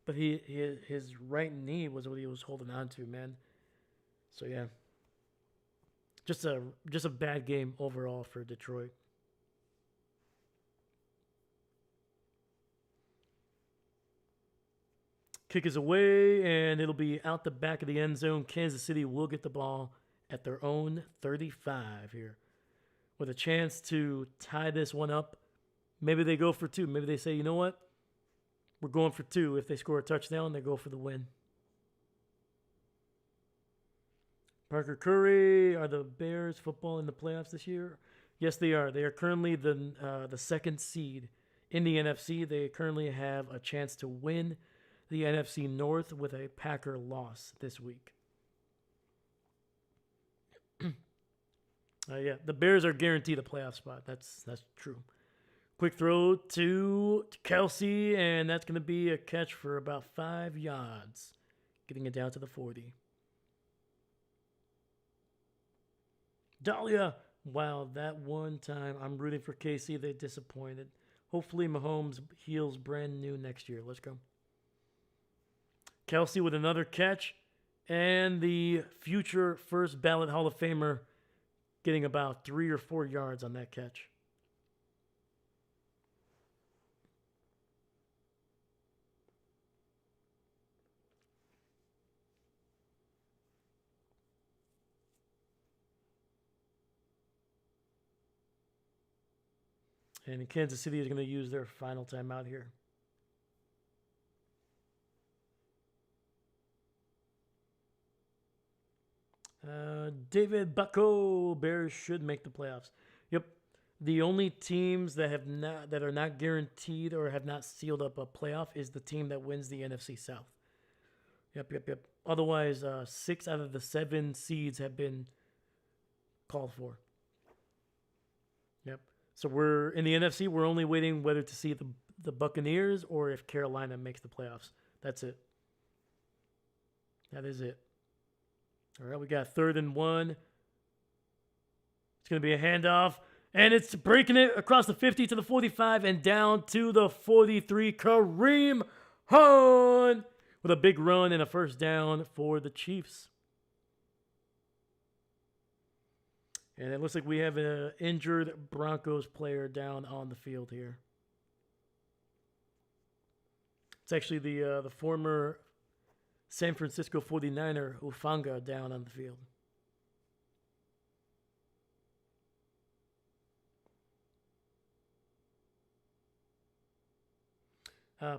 but his right knee was what he was holding on to, man. So, yeah. Just a bad game overall for Detroit. Kick is away, and it'll be out the back of the end zone. Kansas City will get the ball at their own 35 here, with a chance to tie this one up. Maybe they go for two. Maybe they say, you know what? We're going for two. If they score a touchdown, they go for the win. Parker Curry, are the Bears football in the playoffs this year? Yes, they are. They are currently the second seed in the NFC. They currently have a chance to win the NFC North with a Packer loss this week. Yeah, the Bears are guaranteed a playoff spot. That's true. Quick throw to Kelsey, and that's going to be a catch for about 5 yards, getting it down to the 40. Dahlia, wow, that one time I'm rooting for KC. They disappointed. Hopefully Mahomes heals brand new next year. Let's go. Kelsey with another catch, and the future first ballot Hall of Famer getting about 3 or 4 yards on that catch. And Kansas City is going to use their final timeout here. David Bucko, Bears should make the playoffs. Yep. The only teams that are not guaranteed or have not sealed up a playoff is the team that wins the NFC South. Yep. Otherwise, 6 out of the 7 seeds have been called for. Yep. So we're in the NFC. We're only waiting whether to see the Buccaneers or if Carolina makes the playoffs. That's it. That is it. All right, we got 3rd and 1. It's going to be a handoff, and it's breaking it across the 50 to the 45 and down to the 43. Kareem Hunt with a big run and a first down for the Chiefs. And it looks like we have an injured Broncos player down on the field here. It's actually the former San Francisco 49er Ufanga down on the field.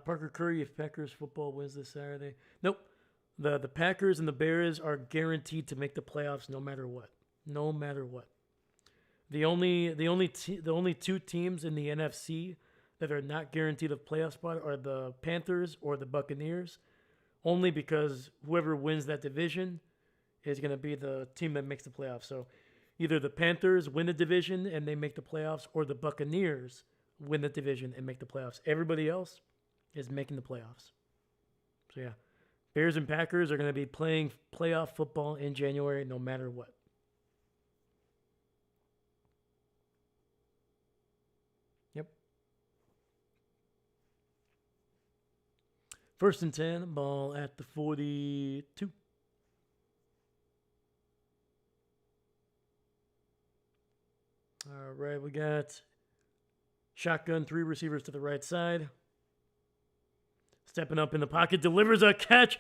Parker Curry, if Packers football wins this Saturday. Nope. The Packers and the Bears are guaranteed to make the playoffs no matter what. No matter what. The only 2 teams in the NFC that are not guaranteed a playoff spot are the Panthers or the Buccaneers, only because whoever wins that division is going to be the team that makes the playoffs. So either the Panthers win the division and they make the playoffs, or the Buccaneers win the division and make the playoffs. Everybody else is making the playoffs. So yeah, Bears and Packers are going to be playing playoff football in January no matter what. Yep. 1st and 10, ball at the 42. All right, we got shotgun, 3 receivers to the right side. Stepping up in the pocket, delivers a catch,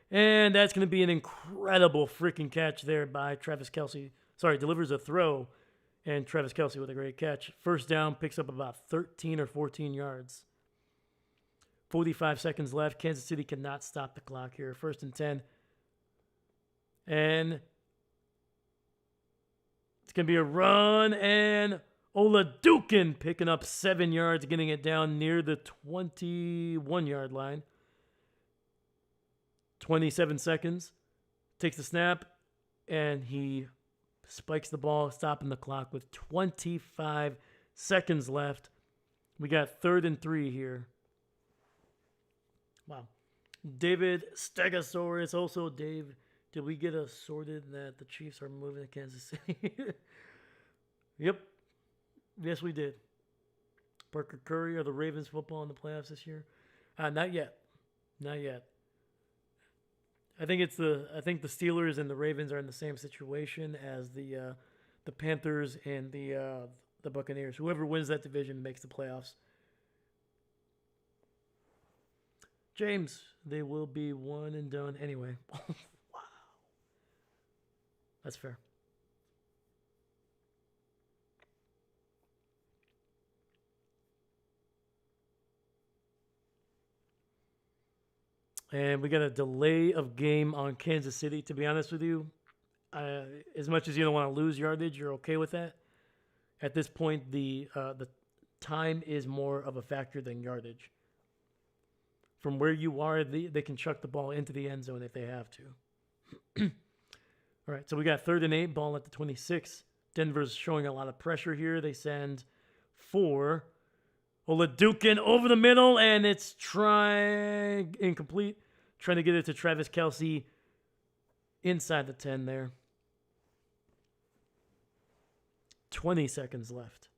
and that's going to be an incredible freaking catch there by Travis Kelce. Sorry, delivers a throw, and Travis Kelce with a great catch. First down, picks up about 13 or 14 yards. 45 seconds left. Kansas City cannot stop the clock here. 1st and 10. And it's going to be a run, and Oladukin picking up 7 yards, getting it down near the 21-yard line. 27 seconds. Takes the snap, and he spikes the ball, stopping the clock with 25 seconds left. We got 3rd and 3 here. Wow. David Stegosaurus. Also, Dave, did we get us sorted that the Chiefs are moving to Kansas City? Yep. Yes, we did. Parker Curry, are the Ravens football in the playoffs this year? Not yet. Not yet. I think the Steelers and the Ravens are in the same situation as the Panthers and the Buccaneers. Whoever wins that division makes the playoffs. James, they will be one and done anyway. Wow. That's fair. And we got a delay of game on Kansas City. To be honest with you, as much as you don't want to lose yardage, you're okay with that. At this point, the time is more of a factor than yardage. From where you are, they can chuck the ball into the end zone if they have to. All right, so we got 3rd and 8, ball at the 26. Denver's showing a lot of pressure here. They send 4. Oladukin over the middle, and it's incomplete. Trying to get it to Travis Kelce inside the 10 there. 20 seconds left.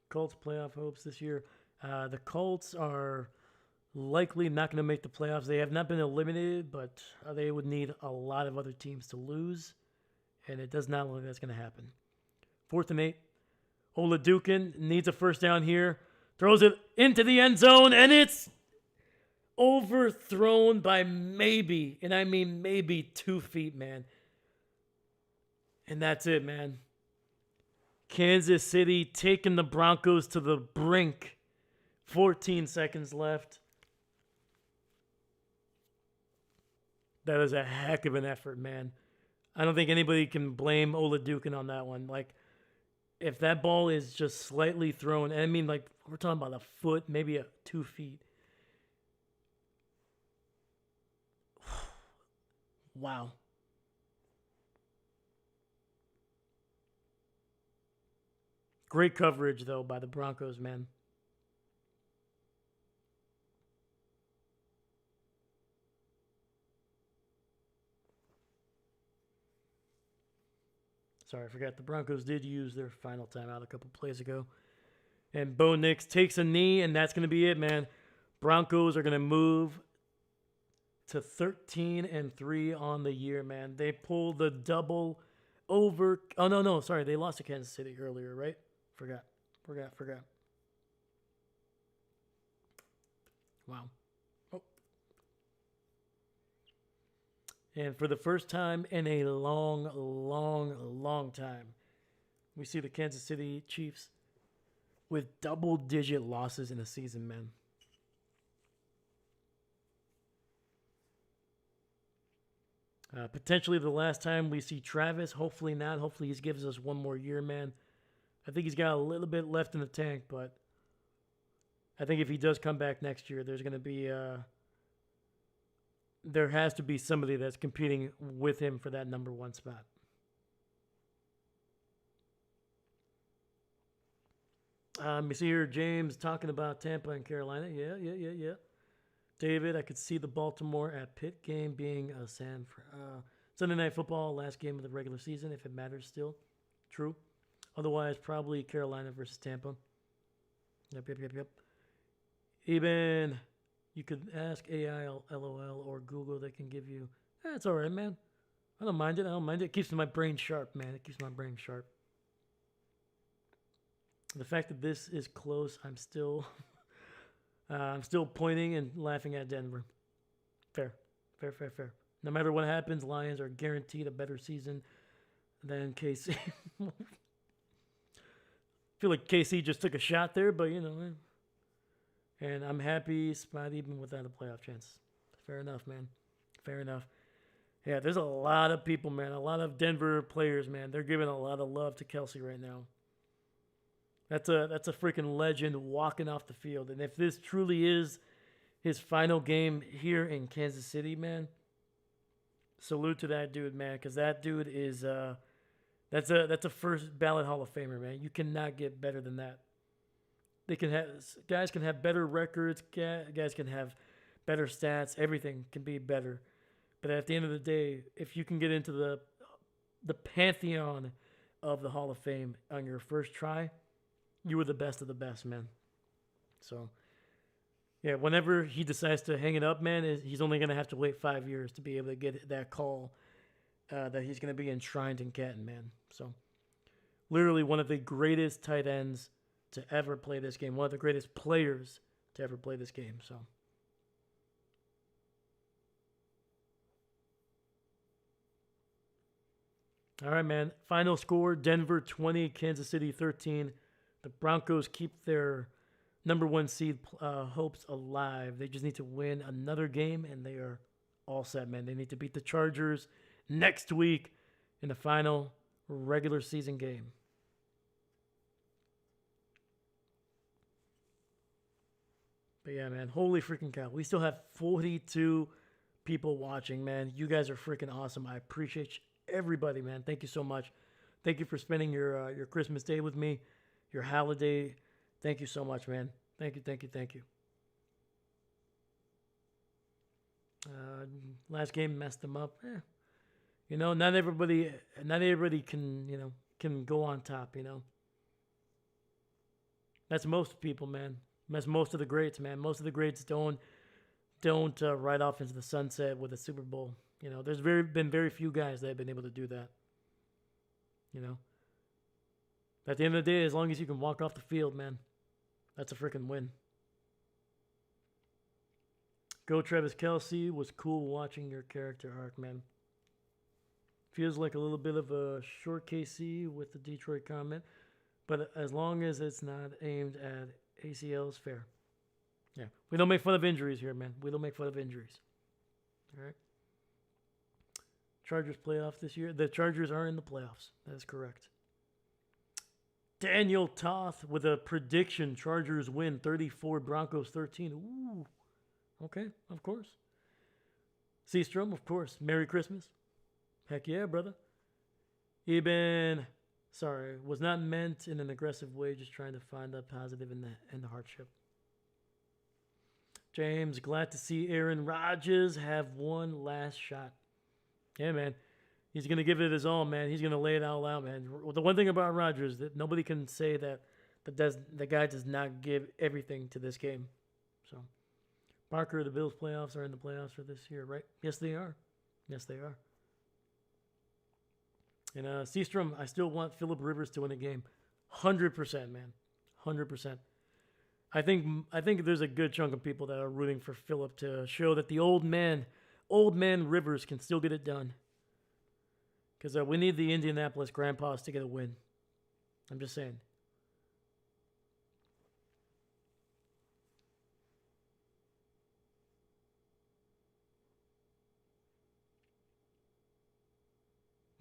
Colts playoff hopes this year. The Colts are likely not going to make the playoffs. They have not been eliminated, but they would need a lot of other teams to lose, and it does not look like that's going to happen. 4th and 8. Oladukin needs a first down here. Throws it into the end zone, and it's overthrown by maybe, and I mean maybe 2 feet, man. And that's it, man. Kansas City taking the Broncos to the brink. 14 seconds left. That is a heck of an effort, man. I don't think anybody can blame Oladukin on that one. Like, if that ball is just slightly thrown, and I mean, like, we're talking about a foot, maybe 2 feet. Wow. Great coverage, though, by the Broncos, man. Sorry, I forgot the Broncos did use their final timeout a couple plays ago. And Bo Nix takes a knee, and that's going to be it, man. Broncos are going to move to 13-3 on the year, man. They pulled the double over. Oh, no. Sorry, they lost to Kansas City earlier, right? Forgot. Wow. Oh. And for the first time in a long time, we see the Kansas City Chiefs with double-digit losses in a season, man. Potentially the last time we see Travis. Hopefully not. Hopefully he gives us one more year, man. I think he's got a little bit left in the tank, but I think if he does come back next year, there's going to be there has to be somebody that's competing with him for that number 1 spot. You see here James talking about Tampa and Carolina. Yeah. David, I could see the Baltimore at Pitt game being a Sunday Night Football, last game of the regular season, if it matters still. True. Otherwise, probably Carolina versus Tampa. Yep. Even you could ask AI, LOL, or Google. They can give you. It's all right, man. I don't mind it. It keeps my brain sharp, man. It keeps my brain sharp. The fact that this is close, I'm still pointing and laughing at Denver. Fair. No matter what happens, Lions are guaranteed a better season than KC. I feel like KC just took a shot there, but you know. And I'm happy spot even without a playoff chance. Fair enough, man. Fair enough. Yeah, there's a lot of people, man. A lot of Denver players, man. They're giving a lot of love to Kelce right now. That's a freaking legend walking off the field. And if this truly is his final game here in Kansas City, man, salute to that dude, man, because that dude is that's a first ballot Hall of Famer, man. You cannot get better than that. Guys can have better records, guys can have better stats, everything can be better. But at the end of the day, if you can get into the pantheon of the Hall of Fame on your first try, you were the best of the best, man. So, Yeah, whenever he decides to hang it up, man, he's only going to have to wait 5 years to be able to get that call that he's going to be enshrined in Canton, man. So, literally one of the greatest tight ends to ever play this game, one of the greatest players to ever play this game. So, all right, man. Final score: Denver 20, Kansas City 13. The Broncos keep their number one seed hopes alive. They just need to win another game, and they are all set, man. They need to beat the Chargers next week in the final regular season game. But yeah, man, holy freaking cow. We still have 42 people watching, man. You guys are freaking awesome. I appreciate everybody, man. Thank you so much. Thank you for spending your Christmas day with me, your holiday. Thank you so much, man. Thank you, thank you, thank you. Last game messed them up. You know, not everybody can, can go on top, That's most people, man. That's most of the greats, man. Most of the greats don't ride off into the sunset with a Super Bowl. There's been very few guys that have been able to do that. At the end of the day, as long as you can walk off the field, man, that's a freaking win. Go Travis Kelce. Was cool watching your character arc, man. Feels like a little bit of a short KC with the Detroit comment, but as long as it's not aimed at ACLs, fair. Yeah, we don't make fun of injuries here, man. We don't make fun of injuries. All right. Chargers playoff this year. The Chargers are in the playoffs. That is correct. Daniel Toth with a prediction. Chargers win 34, Broncos 13. Ooh. Okay, of course. Seastrom, of course. Merry Christmas. Heck yeah, brother. Was not meant in an aggressive way, just trying to find the positive in the hardship. James, glad to see Aaron Rodgers have one last shot. Yeah, man. He's going to give it his all, man. He's going to lay it all out, man. The one thing about Rodgers that nobody can say that the guy does not give everything to this game. So, Parker, the Bills playoffs are in the playoffs for this year, right? Yes, they are. Yes, they are. And Seastrom, I still want Phillip Rivers to win a game. 100%, man. 100%. I think there's a good chunk of people that are rooting for Phillip to show that the old man Rivers can still get it done. Because we need the Indianapolis Grandpas to get a win. I'm just saying.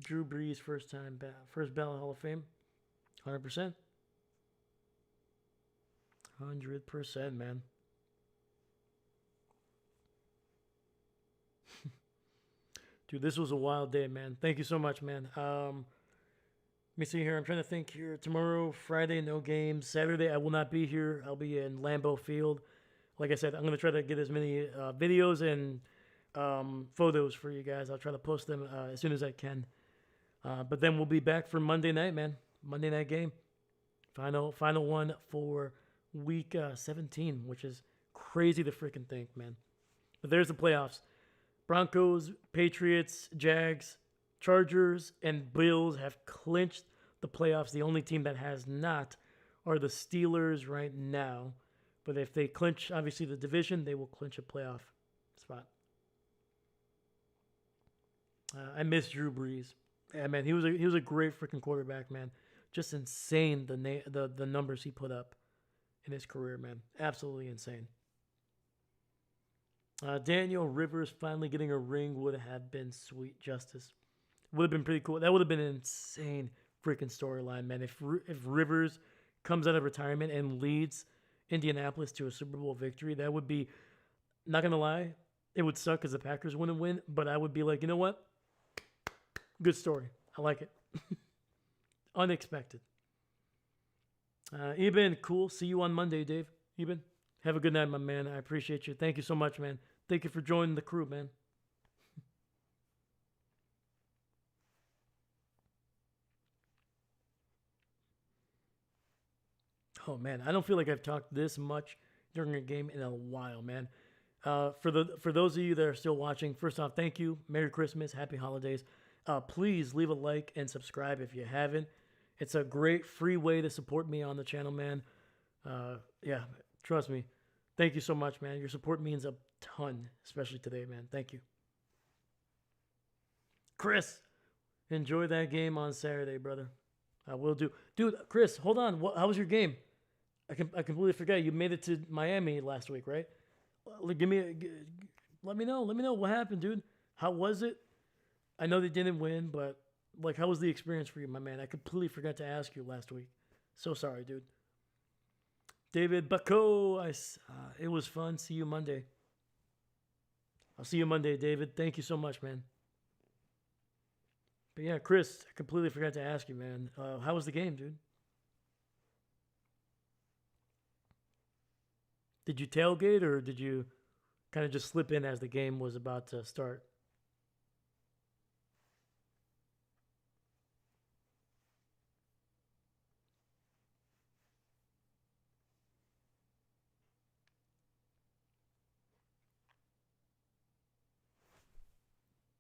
Drew Brees, first ballot Hall of Fame. 100%. 100%, man. Dude, this was a wild day, man. Thank you so much, man. Let me see here. I'm trying to think here. Tomorrow, Friday, no games. Saturday, I will not be here. I'll be in Lambeau Field. Like I said, I'm going to try to get as many videos and photos for you guys. I'll try to post them as soon as I can. But then we'll be back for Monday night, man. Monday night game. Final one for week 17, which is crazy to freaking think, man. But there's the playoffs. Broncos, Patriots, Jags, Chargers, and Bills have clinched the playoffs. The only team that has not are the Steelers right now. But if they clinch, obviously, the division, they will clinch a playoff spot. I miss Drew Brees. Yeah, man, he was a great freaking quarterback, man. Just insane the numbers he put up in his career, man. Absolutely insane. Daniel Rivers finally getting a ring would have been sweet justice. Would have been pretty cool. That would have been an insane freaking storyline, man. If Rivers comes out of retirement and leads Indianapolis to a Super Bowl victory, that would be, not going to lie, it would suck because the Packers wouldn't win, but I would be like, you know what? Good story. I like it. Unexpected. Eben, cool. See you on Monday, Dave. Eben, have a good night, my man. I appreciate you. Thank you so much, man. Thank you for joining the crew, man. Oh, man. I don't feel like I've talked this much during a game in a while, man. For those of you that are still watching, first off, thank you. Merry Christmas, Happy Holidays. Please leave a like and subscribe if you haven't. It's a great free way to support me on the channel, man. Yeah, trust me. Thank you so much, man. Your support means a ton, especially today, man. Thank you. Chris, enjoy that game on Saturday, brother. I will do. Dude, Chris, hold on. How was your game? I completely forgot. You made it to Miami last week, right? Let me know. Let me know what happened, dude. How was it? I know they didn't win, but like, how was the experience for you, my man? I completely forgot to ask you last week. So sorry, dude. David Bacco, it was fun. See you Monday. I'll see you Monday, David. Thank you so much, man. But yeah, Chris, I completely forgot to ask you, man. How was the game, dude? Did you tailgate or did you kind of just slip in as the game was about to start?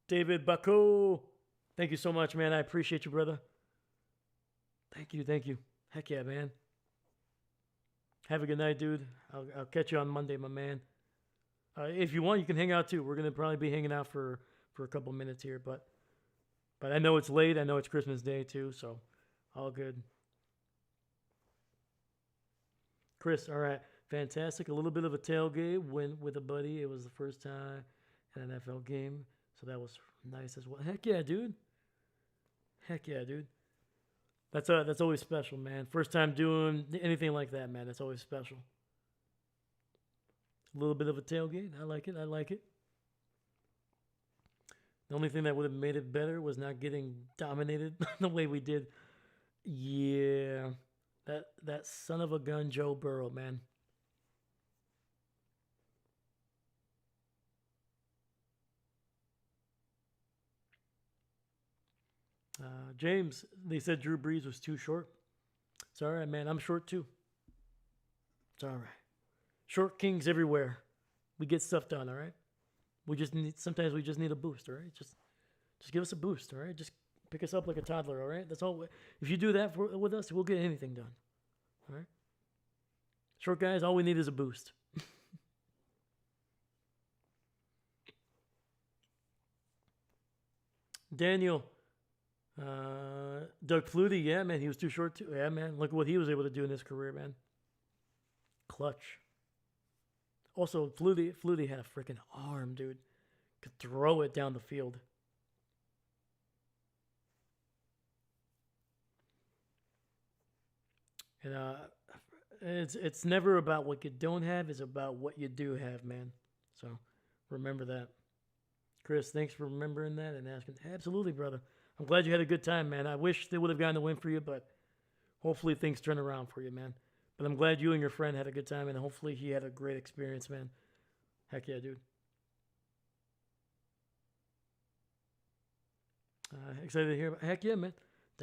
David Bacco, thank you so much, man. I appreciate you, brother. Thank you, thank you. Heck yeah, man. Have a good night, dude. I'll catch you on Monday, my man. If you want, you can hang out too. We're gonna probably be hanging out for a couple minutes here, but I know it's late. I know it's Christmas Day too, so all good. Chris, all right, fantastic. A little bit of a tailgate went with a buddy. It was the first time in an NFL game, so that was nice as well. Heck yeah, dude. Heck yeah, dude. That's always special, man. First time doing anything like that, man. That's always special. A little bit of a tailgate. I like it. I like it. The only thing that would have made it better was not getting dominated the way we did. Yeah. That son of a gun, Joe Burrow, man. James, they said Drew Brees was too short. It's all right, man. I'm short too. It's all right. Short kings everywhere. We get stuff done, all right? Sometimes we just need a boost, all right? Just give us a boost, all right? Just pick us up like a toddler, all right? That's all. If you do that with us, we'll get anything done, all right? Short guys, all we need is a boost. Daniel, Doug Flutie, yeah, man, he was too short too. Yeah, man, look at what he was able to do in his career, man. Clutch. Also, Flutie had a freaking arm, dude. Could throw it down the field. And it's never about what you don't have, it's about what you do have, man. So remember that. Chris, thanks for remembering that and asking. Absolutely, brother. I'm glad you had a good time, man. I wish they would have gotten the win for you, but hopefully things turn around for you, man. But I'm glad you and your friend had a good time, and hopefully he had a great experience, man. Heck yeah, dude. Excited to hear. Heck yeah, man.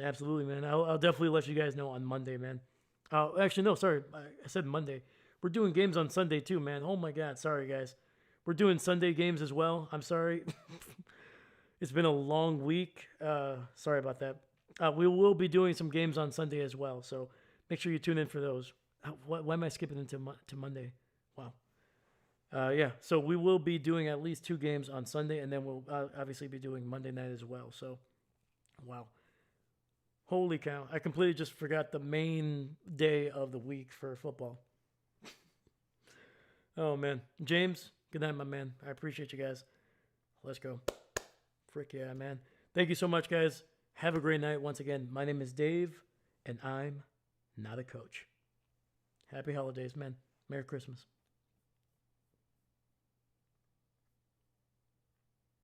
Absolutely, man. I'll definitely let you guys know on Monday, man. Actually, no, sorry. I said Monday. We're doing games on Sunday too, man. Oh my God, sorry guys. We're doing Sunday games as well. I'm sorry. It's been a long week. Sorry about that. We will be doing some games on Sunday as well, so make sure you tune in for those. Why am I skipping into to Monday? Wow. Yeah, so we will be doing at least 2 games on Sunday, and then we'll obviously be doing Monday night as well. So, wow. Holy cow. I completely just forgot the main day of the week for football. Oh, man. James, good night, my man. I appreciate you guys. Let's go. Frick yeah, man. Thank you so much, guys. Have a great night. Once again, my name is Dave, and I'm not a coach. Happy holidays, man. Merry Christmas.